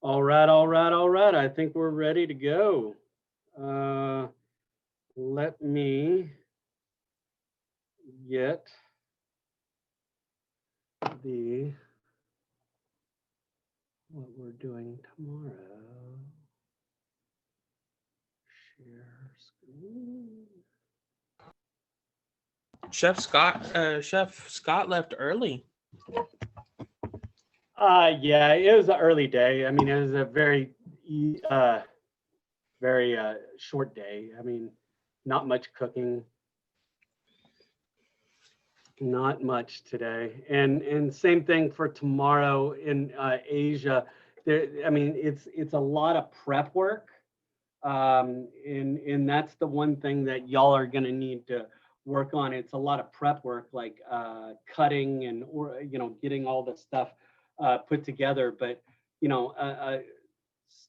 All right, all right, all right. I think we're ready to go. Let me get what we're doing tomorrow. Share screen. Chef Scott left early. Yeah, it was an early day. I mean, it was a very short day. I mean, not much cooking. Not much today. And same thing for tomorrow in Asia. I mean, it's a lot of prep work. And that's the one thing that y'all are going to need to work on. It's a lot of prep work, like cutting and, or, getting all the stuff put together. But,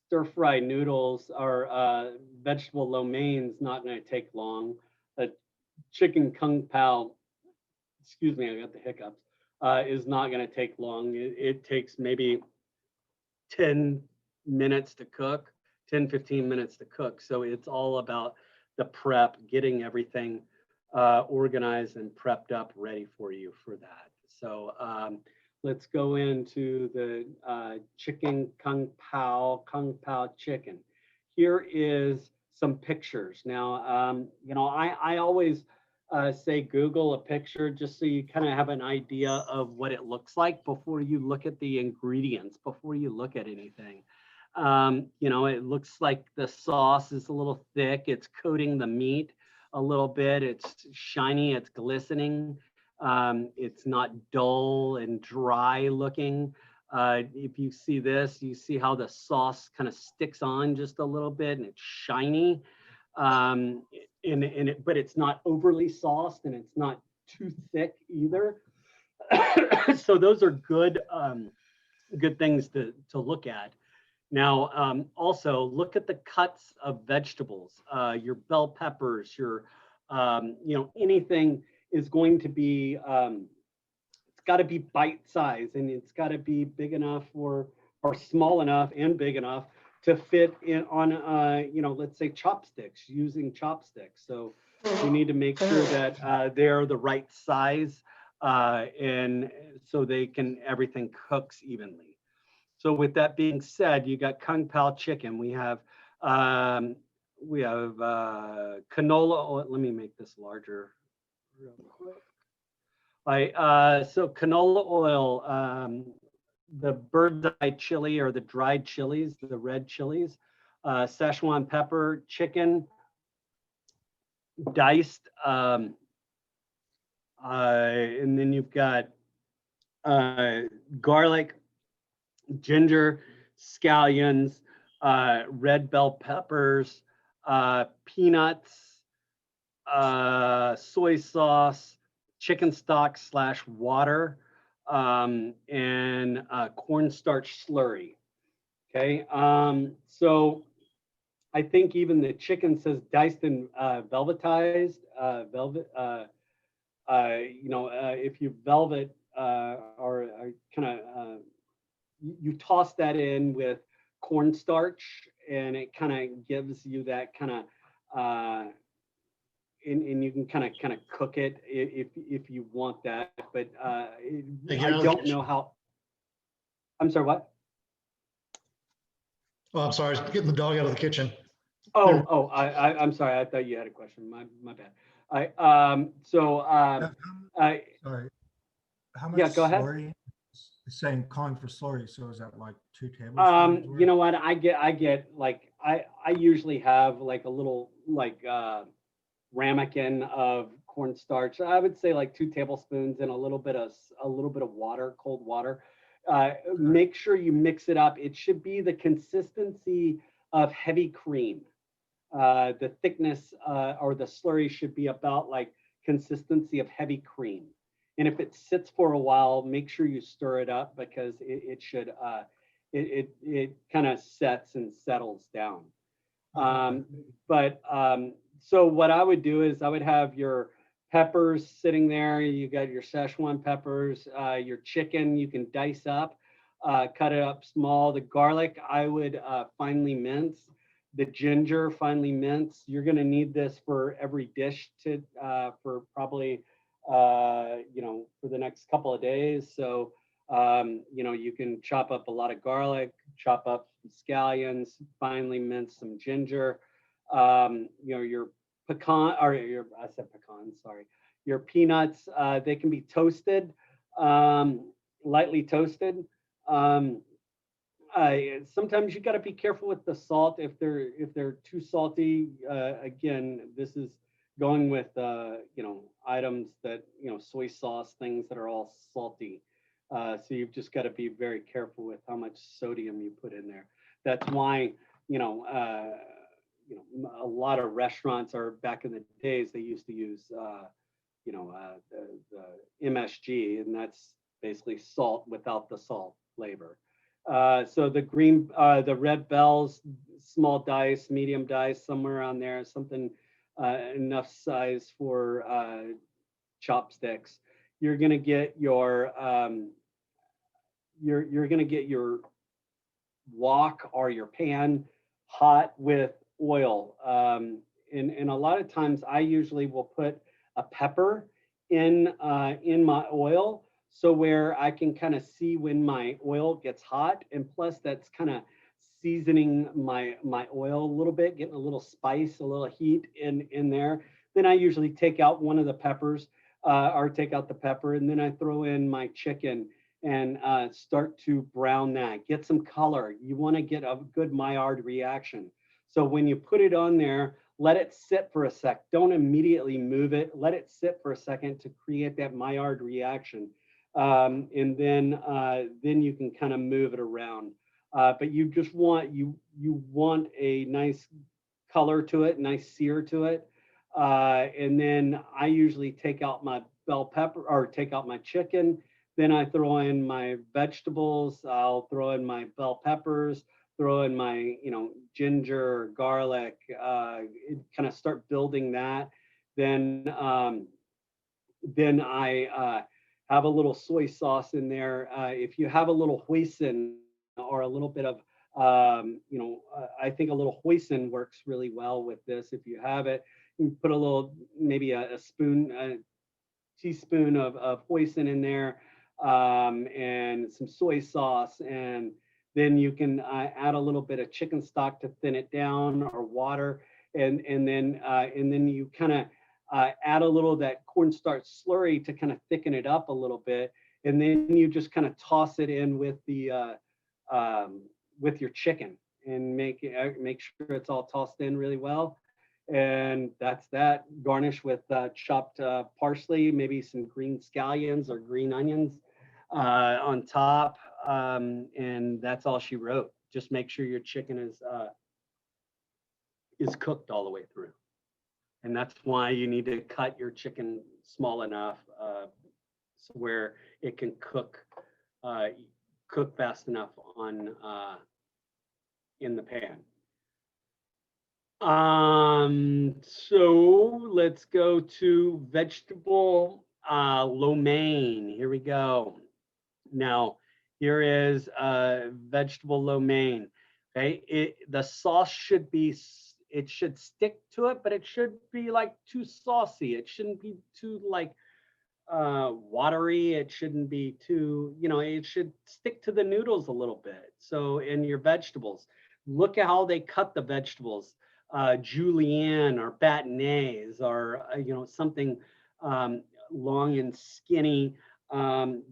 stir fry noodles or vegetable lo mein's not going to take long. Chicken kung pao, excuse me, I got the hiccups, is not going to take long. It takes maybe 10 minutes to cook, 10, 15 minutes to cook. So it's all about the prep, getting everything organized and prepped up, ready for you for that. So let's go into the chicken kung pao chicken. Here is some pictures. Now, I always say Google a picture just so you kind of have an idea of what it looks like before you look at the ingredients, before you look at anything. It looks like the sauce is a little thick. It's coating the meat a little bit. It's shiny, it's glistening. It's not dull and dry looking. If you see this, you see how the sauce kind of sticks on just a little bit and it's shiny. But it's not overly sauced and it's not too thick either. So those are good things to look at. Now, also look at the cuts of vegetables, your bell peppers, your, anything is going to be, it's got to be bite size and it's got to be big enough or small enough and big enough to fit in on, let's say chopsticks, using chopsticks. So you need to make sure that they're the right size and so everything cooks evenly. So with that being said, you got kung pao chicken. We have canola oil. Let me make this larger real quick. So canola oil, the bird's eye chili or the dried chilies, the red chilies, Szechuan pepper, chicken, diced, and then you've got garlic, ginger, scallions, red bell peppers, peanuts, soy sauce, chicken stock / water, and cornstarch slurry. Okay, so I think even the chicken says diced and velvetized, if you velvet or kind of you toss that in with cornstarch and it kind of gives you that kind of and you can kind of cook it if you want that, but I don't know how. I'm sorry, what? Oh, I'm sorry, I was getting the dog out of the kitchen. I'm sorry, I thought you had a question. My bad. Sorry. How much yeah, go ahead. slurry? It's saying calling for slurry, so is that like 2 tablespoons? You know what? I get like I usually have like a little like ramekin of cornstarch. I would say like 2 tablespoons and a little bit of water, cold water. Make sure you mix it up. It should be the consistency of heavy cream. The thickness or the slurry should be about like consistency of heavy cream. And if it sits for a while, make sure you stir it up because it should it kind of sets and settles down. So what I would do is I would have your peppers sitting there. You got your Szechuan peppers, your chicken you can dice up. cut it up small. The garlic, I would finely mince. The ginger, finely mince. You're going to need this for every dish to for probably for the next couple of days. So you can chop up a lot of garlic, chop up some scallions, finely mince some ginger. Your pecan or your I said pecans, sorry. Your peanuts, they can be toasted, lightly toasted. Sometimes you got to be careful with the salt if they're too salty. Again, this is going with items that soy sauce, things that are all salty. So you've just got to be very careful with how much sodium you put in there. That's why a lot of restaurants are back in the days they used to use the MSG, and that's basically salt without the salt flavor. So the red bells, small dice, medium dice, somewhere around there, something enough size for chopsticks. You're gonna get your you're gonna get your wok or your pan hot with oil. And a lot of times I usually will put a pepper in my oil, so where I can kind of see when my oil gets hot, and plus that's kind of seasoning my oil a little bit, getting a little spice, a little heat in there. Then I usually take out one of the peppers or take out the pepper, and then I throw in my chicken and start to brown that, get some color. You want to get a good Maillard reaction. So when you put it on there, let it sit for a sec. Don't immediately move it. Let it sit for a second to create that Maillard reaction. And then you can kind of move it around. But you just want, you want a nice color to it, nice sear to it. And then I usually take out my bell pepper or take out my chicken. Then I throw in my vegetables. I'll throw in my bell peppers, throw in my, ginger, garlic, kind of start building that. Then I have a little soy sauce in there. If you have a little hoisin or a little bit of, I think a little hoisin works really well with this. If you have it, you can put a little, maybe a teaspoon of hoisin in there, and some soy sauce, and then you can add a little bit of chicken stock to thin it down, or water, and then you kind of add a little of that cornstarch slurry to kind of thicken it up a little bit, and then you just kind of toss it in with the with your chicken and make sure it's all tossed in really well. And that's that. Garnish with chopped parsley, maybe some green scallions or green onions on top, and that's all she wrote. Just make sure your chicken is cooked all the way through, and that's why you need to cut your chicken small enough so where it can cook fast enough on in the pan. So let's go to vegetable lo mein. Here we go. Now, here is vegetable lo mein. Okay, the sauce should be, it should stick to it, but it should be like too saucy. It shouldn't be too like watery. It shouldn't be too, it should stick to the noodles a little bit. So in your vegetables, look at how they cut the vegetables. Julienne or bâtonnets, or something long and skinny,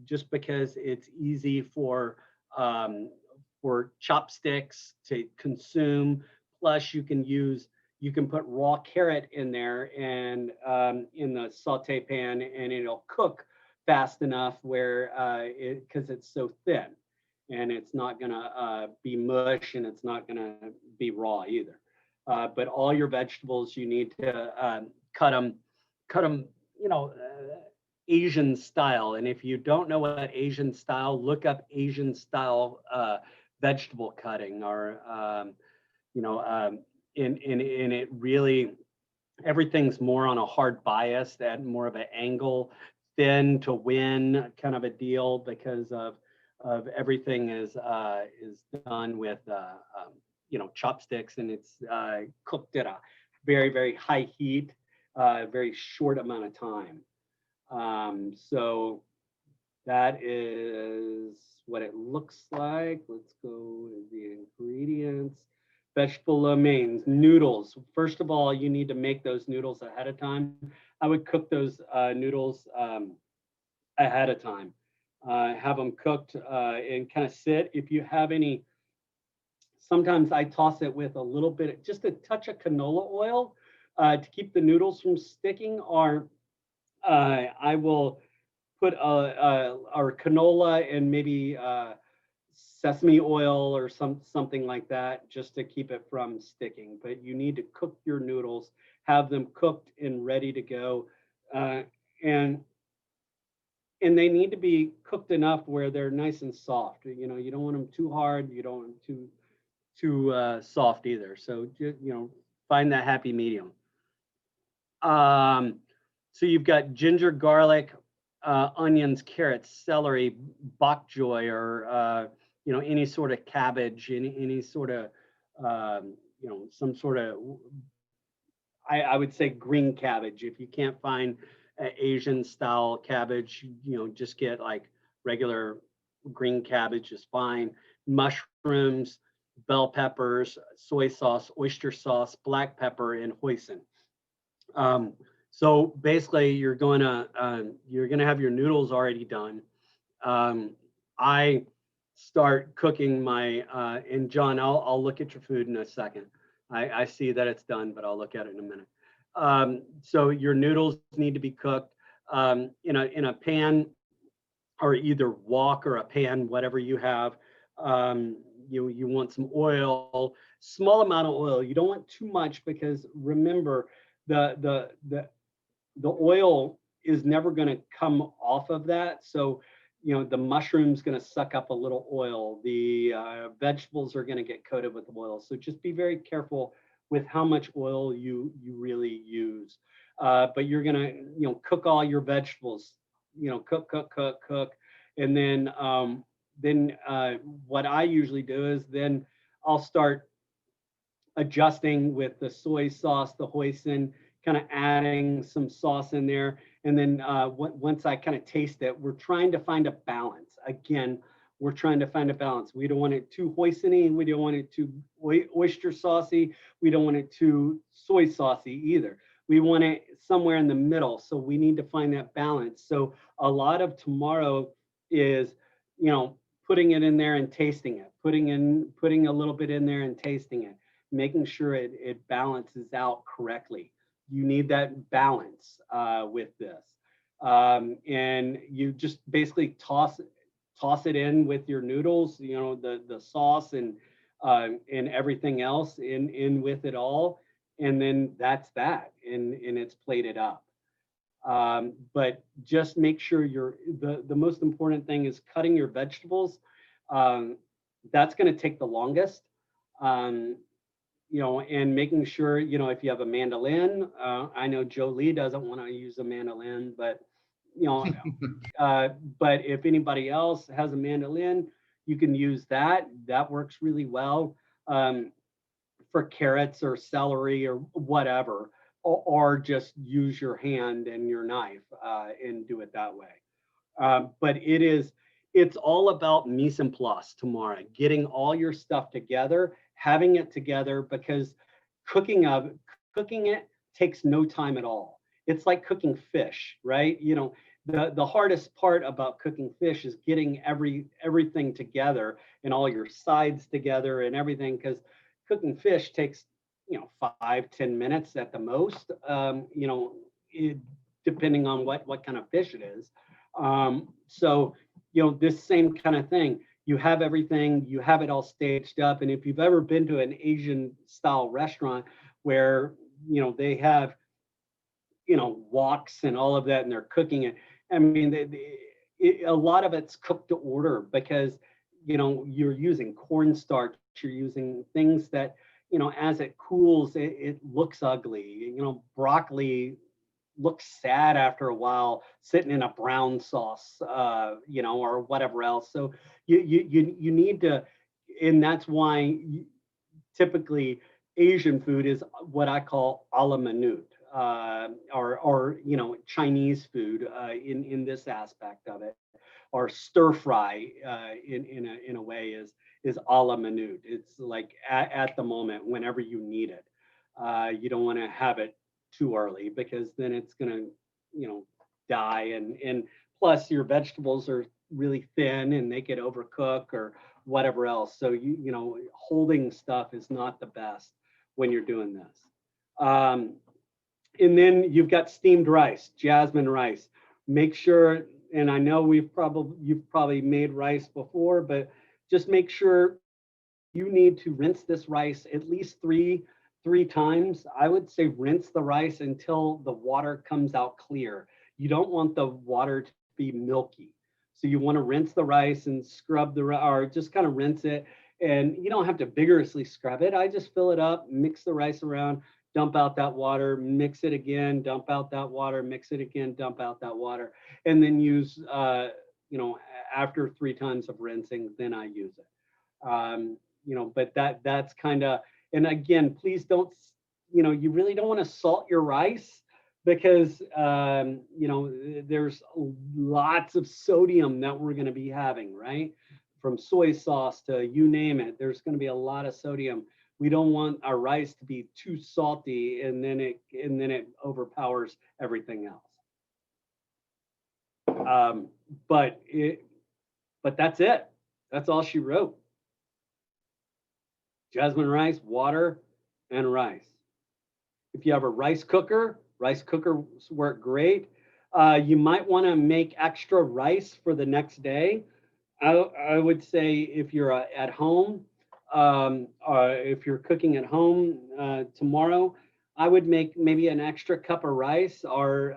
just because it's easy for chopsticks to consume. Plus you can put raw carrot in there and in the saute pan, and it'll cook fast enough where because it's so thin, and it's not gonna be mush, and it's not gonna be raw either. But all your vegetables, you need to cut them, Asian style. And if you don't know what Asian style, look up Asian style vegetable cutting, or in it really, everything's more on a hard bias, at more of an angle, thin to win kind of a deal, because of everything is done with chopsticks, and it's cooked at a very, very high heat, very short amount of time. So that is what it looks like. Let's go to the ingredients. Vegetable lo meins, noodles. First of all, you need to make those noodles ahead of time. I would cook those noodles ahead of time. Have them cooked and kind of sit. If you have any, sometimes I toss it with a little bit, just a touch of canola oil to keep the noodles from sticking, or I will put our canola and maybe sesame oil or something like that, just to keep it from sticking. But you need to cook your noodles, have them cooked and ready to go, and they need to be cooked enough where they're nice and soft. You know, you don't want them too hard, you don't want them too soft either. So find that happy medium. So you've got ginger, garlic, onions, carrots, celery, bok choy, or any sort of cabbage, any sort of some sort of, I would say green cabbage. If you can't find Asian style cabbage, just get like regular green cabbage is fine. Mushrooms, bell peppers, soy sauce, oyster sauce, black pepper, and hoisin. So basically, you're gonna have your noodles already done. I start cooking my and John, I'll look at your food in a second. I see that it's done, but I'll look at it in a minute. So your noodles need to be cooked in a pan, or either wok or a pan, whatever you have. You want some oil, small amount of oil. You don't want too much, because remember, the oil is never going to come off of that. So the mushroom's going to suck up a little oil. The vegetables are going to get coated with oil. So just be very careful with how much oil you really use. But you're going to cook all your vegetables. Cook, and then what I usually do is then I'll start adjusting with the soy sauce, the hoisin, kind of adding some sauce in there. And then once I kind of taste it, we're trying to find a balance. Again, we're trying to find a balance. We don't want it too hoisin-y. We don't want it too oyster saucy. We don't want it too soy saucy either. We want it somewhere in the middle. So we need to find that balance. So a lot of tomorrow is, putting it in there and tasting it, putting a little bit in there and tasting it, making sure it balances out correctly. You need that balance with this. And you just basically toss it in with your noodles, the sauce and everything else in with it all. And then that's that, and it's plated up. But just make sure the most important thing is cutting your vegetables. That's going to take the longest. And making sure, if you have a mandolin, I know Jolie doesn't want to use a mandolin, but, but if anybody else has a mandolin, you can use that. That works really well for carrots or celery or whatever, or just use your hand and your knife and do it that way. But it's all about mise en place tomorrow, getting all your stuff together, having it together, because cooking it takes no time at all. It's like cooking fish, right? The hardest part about cooking fish is getting everything together and all your sides together and everything, because cooking fish takes 5-10 minutes at the most, depending on what kind of fish it is. So this same kind of thing, you have everything, you have it all staged up. And if you've ever been to an Asian style restaurant where, they have, woks and all of that, and they're cooking it, I mean, a lot of it's cooked to order, because, you're using cornstarch, you're using things that, as it cools, it looks ugly. Broccoli looks sad after a while, sitting in a brown sauce, or whatever else. So you need to, and that's why typically Asian food is what I call a la minute, or Chinese food in this aspect of it, or stir fry in a way is a la minute. It's like at the moment, whenever you need it. You don't want to have it too early because then it's gonna die, and plus your vegetables are really thin and they could overcook or whatever else. So holding stuff is not the best when you're doing this. And then you've got steamed rice, jasmine rice. Make sure, and I know you've probably made rice before, but just make sure you need to rinse this rice at least three times. I would say rinse the rice until the water comes out clear. You don't want the water to be milky. So you want to rinse the rice and scrub or just kind of rinse it. And you don't have to vigorously scrub it. I just fill it up, mix the rice around, dump out that water, mix it again, dump out that water, mix it again, dump out that water, and then use, after 3 times of rinsing, then I use it. But that's kind of, and again, please don't, you really don't want to salt your rice because, there's lots of sodium that we're going to be having, right? From soy sauce to you name it, there's going to be a lot of sodium. We don't want our rice to be too salty and then it overpowers everything else. But that's it. That's all she wrote. Jasmine rice, water, and rice. If you have a rice cookers work great. You might want to make extra rice for the next day. I would say if you're at home, if you're cooking at home tomorrow, I would make maybe an extra cup of rice, or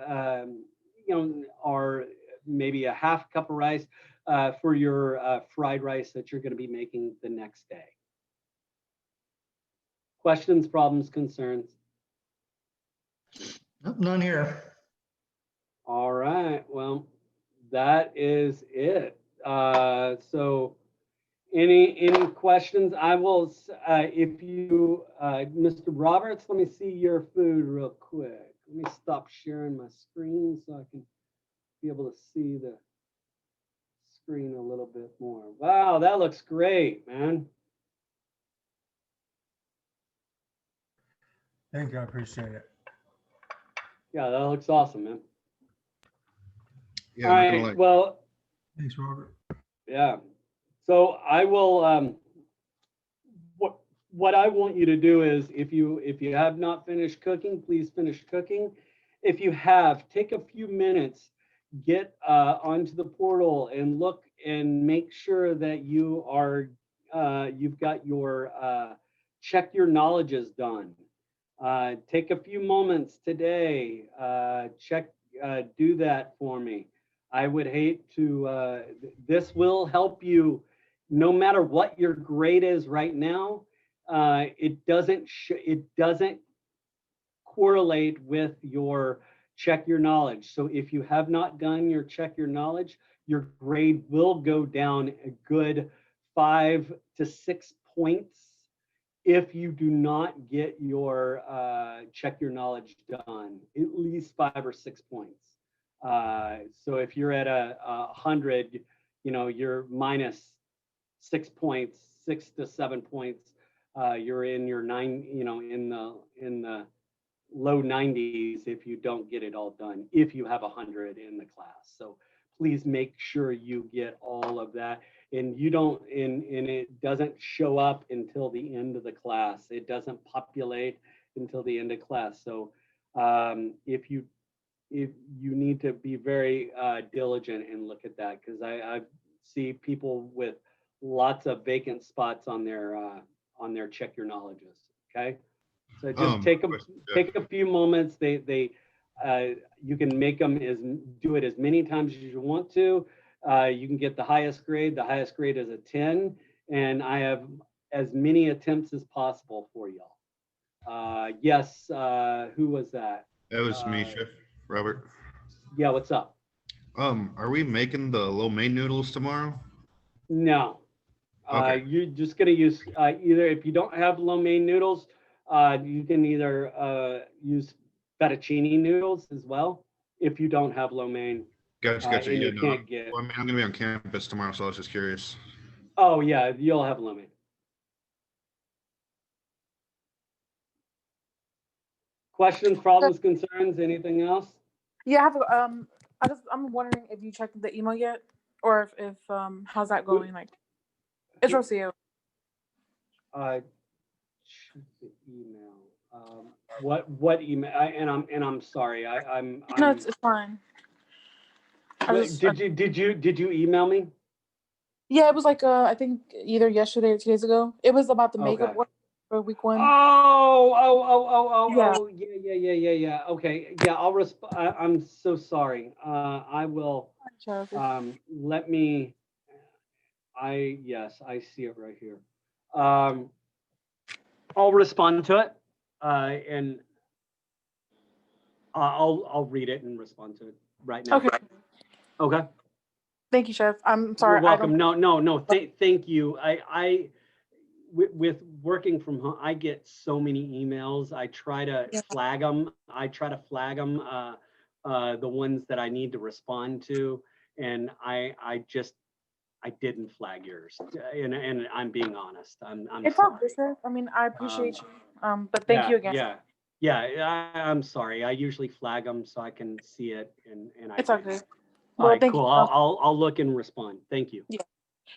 or maybe a half cup of rice for your fried rice that you're going to be making the next day. Questions, problems, concerns? None here. All right. Well, that is it. So any questions? I will, if you, Mr. Roberts, let me see your food real quick. Let me stop sharing my screen so I can be able to see the screen a little bit more. Wow, that looks great, man. Thank you, I appreciate it. Yeah, that looks awesome, man. Yeah, all right, well. Thanks, Robert. Yeah. So I will, what I want you to do is if you have not finished cooking, please finish cooking. If you have, take a few minutes, get onto the portal and look and make sure that you are, you've got your, check your knowledges done. Take a few moments today, do that for me. I would hate to, this will help you no matter what your grade is right now. It doesn't correlate with your check your knowledge. So if you have not done your check your knowledge, your grade will go down a good 5 to 6 points if you do not get your check your knowledge done, at least 5 or 6 points. So if you're at 100, you're minus 6 points, 6 to 7 points. You're in your in the low 90s if you don't get it all done, if you have 100 in the class. So please make sure you get all of that. And you don't, and it doesn't show up until the end of the class. It doesn't populate until the end of class. So if you need to be very diligent and look at that, because I see people with lots of vacant spots on their check your knowledges. Okay, so just take a few moments. You can make them do it as many times as you want to. You can get the highest grade. The highest grade is a 10, and I have as many attempts as possible for y'all. Yes, who was that? That was me, Chef Robert. Yeah, what's up? Are we making the lo mein noodles tomorrow? No. Okay. You're just gonna use either, if you don't have lo mein noodles, you can either use fettuccine noodles as well. If you don't have lo mein, Gotcha. and Yeah, you no. can't get. Well, I mean, I'm gonna be on campus tomorrow, so I was just curious. Oh yeah, you'll have lo mein. Questions, problems, concerns, anything else? Yeah, I have I'm wondering if you checked the email yet, or if how's that going? Like, it's Rocio. Check the email. What email? I'm sorry. No, it's fine. Did you email me? Yeah, it was like I think either yesterday or 2 days ago. It was about the makeup Okay. work for week 1. Yeah. Okay. Yeah, I'll respond. I'm so sorry. I will. Let me. Yes, I see it right here. I'll respond to it, and I'll read it and respond to it right now. Okay. Okay. Thank you, Chef. I'm sorry. You're welcome. No. Thank you. With working from home, I get so many emails. I try to flag them. The ones that I need to respond to, and I didn't flag yours, and I'm being honest. I'm It's sorry. all good, Chef. I mean, I appreciate you. But thank you again. I'm sorry. I usually flag them so I can see it, and I. It's okay. All right, thank cool. you. I'll look and respond. Thank you. Yeah.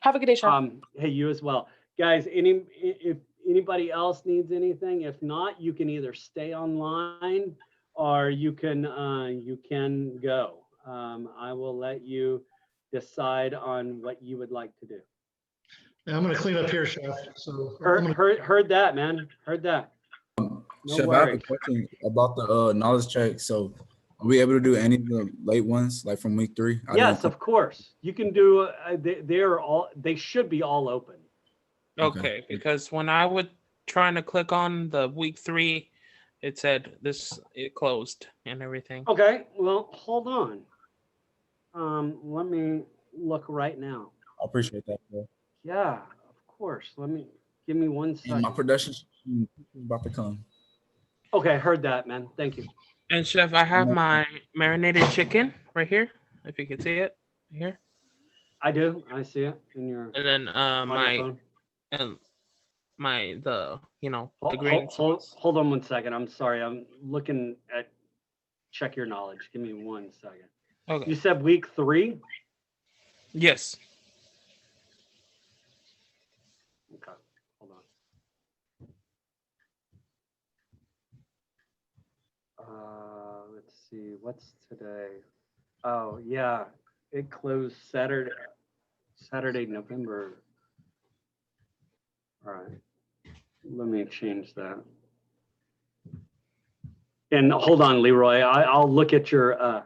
Have a good day, Chef. Hey, you as well, guys. If anybody else needs anything, if not, you can either stay online or you can go. I will let you decide on what you would like to do. Yeah, I'm going to clean up here, Chef. So Heard that, man. Heard that. No Chef, I have a worries. question about the knowledge check. So, are we able to do any of the late ones, like from week 3? Yes, of course. You can do. They should be all open. Okay, because when I was trying to click on the week 3, it said it closed and everything. Okay, well, hold on. Let me look right now. I appreciate that, bro. Yeah, of course. Give me 1 second. And my production is about to come. Okay, heard that, man. Thank you. And Chef, I have my marinated chicken right here. If you can see it here. I do. I see it in your. And then the green sauce. Hold on 1 second. I'm sorry. I'm looking at. Check your knowledge. Give me 1 second. Okay. You said week 3? Yes. Okay. Hold on. Let's see. What's today? Oh yeah, it closed Saturday, November. All right. Let me change that. And hold on, Leroy. I'll look at your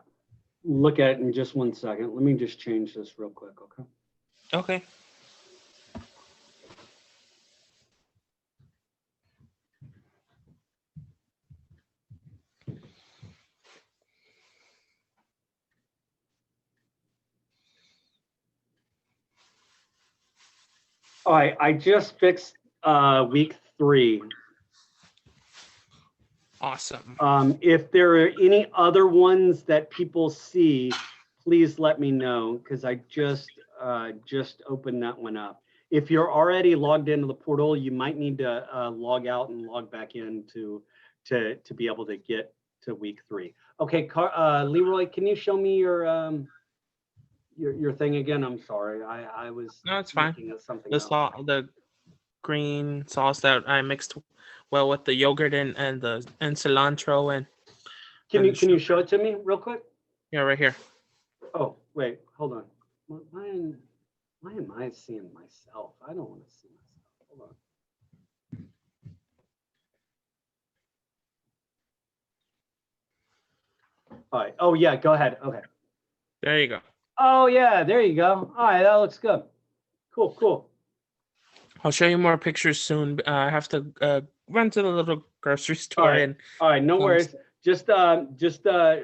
look at it in just 1 second. Let me just change this real quick, okay? Okay. All right, I just fixed week 3. Awesome. If there are any other ones that people see, please let me know, because I just opened that one up. If you're already logged into the portal, you might need to log out and log back in to be able to get to week 3. Okay, Leroy, can you show me your thing again? I'm sorry, I was. No, it's fine. looking at something The else. the green sauce that I mixed well with the yogurt and cilantro and. Can you show it to me real quick? Yeah, right here. Oh, wait, hold on. Why am I seeing myself? I don't want to see myself. Hold on. All right. Oh, yeah, go ahead. Okay. There you go. Oh, yeah, there you go. All right, that looks good. Cool. I'll show you more pictures soon. I have to run to the little grocery store All right, no worries. Just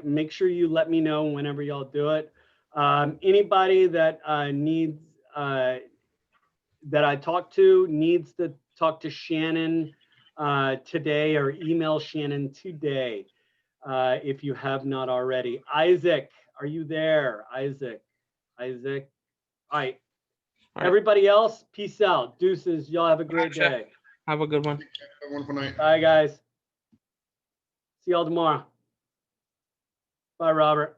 make sure you let me know whenever y'all do it. Anybody that needs that I talked to needs to talk to Shannon today, or email Shannon today if you have not already. Isaac, are you there? Isaac. All right. Everybody else, peace out. Deuces. Y'all have a great day. Have a good one. Have a wonderful night. Bye, guys. See y'all tomorrow. Bye, Robert.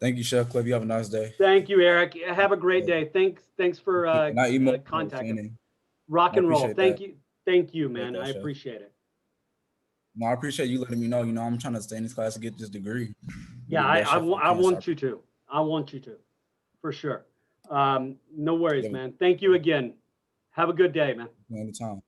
Thank you, Chef Cliff. You have a nice day. Thank you, Eric. Have a great day. Thanks for Not emo, contacting. Fanning. Rock I and roll. appreciate that. Thank you, man. that, I Chef. appreciate it. No, I appreciate you letting me know. You know, I'm trying to stay in this class to get this degree. Yeah, I want you to. I want you to, for sure. No worries, Yeah. man. Thank you again. Have a good day, man. Anytime.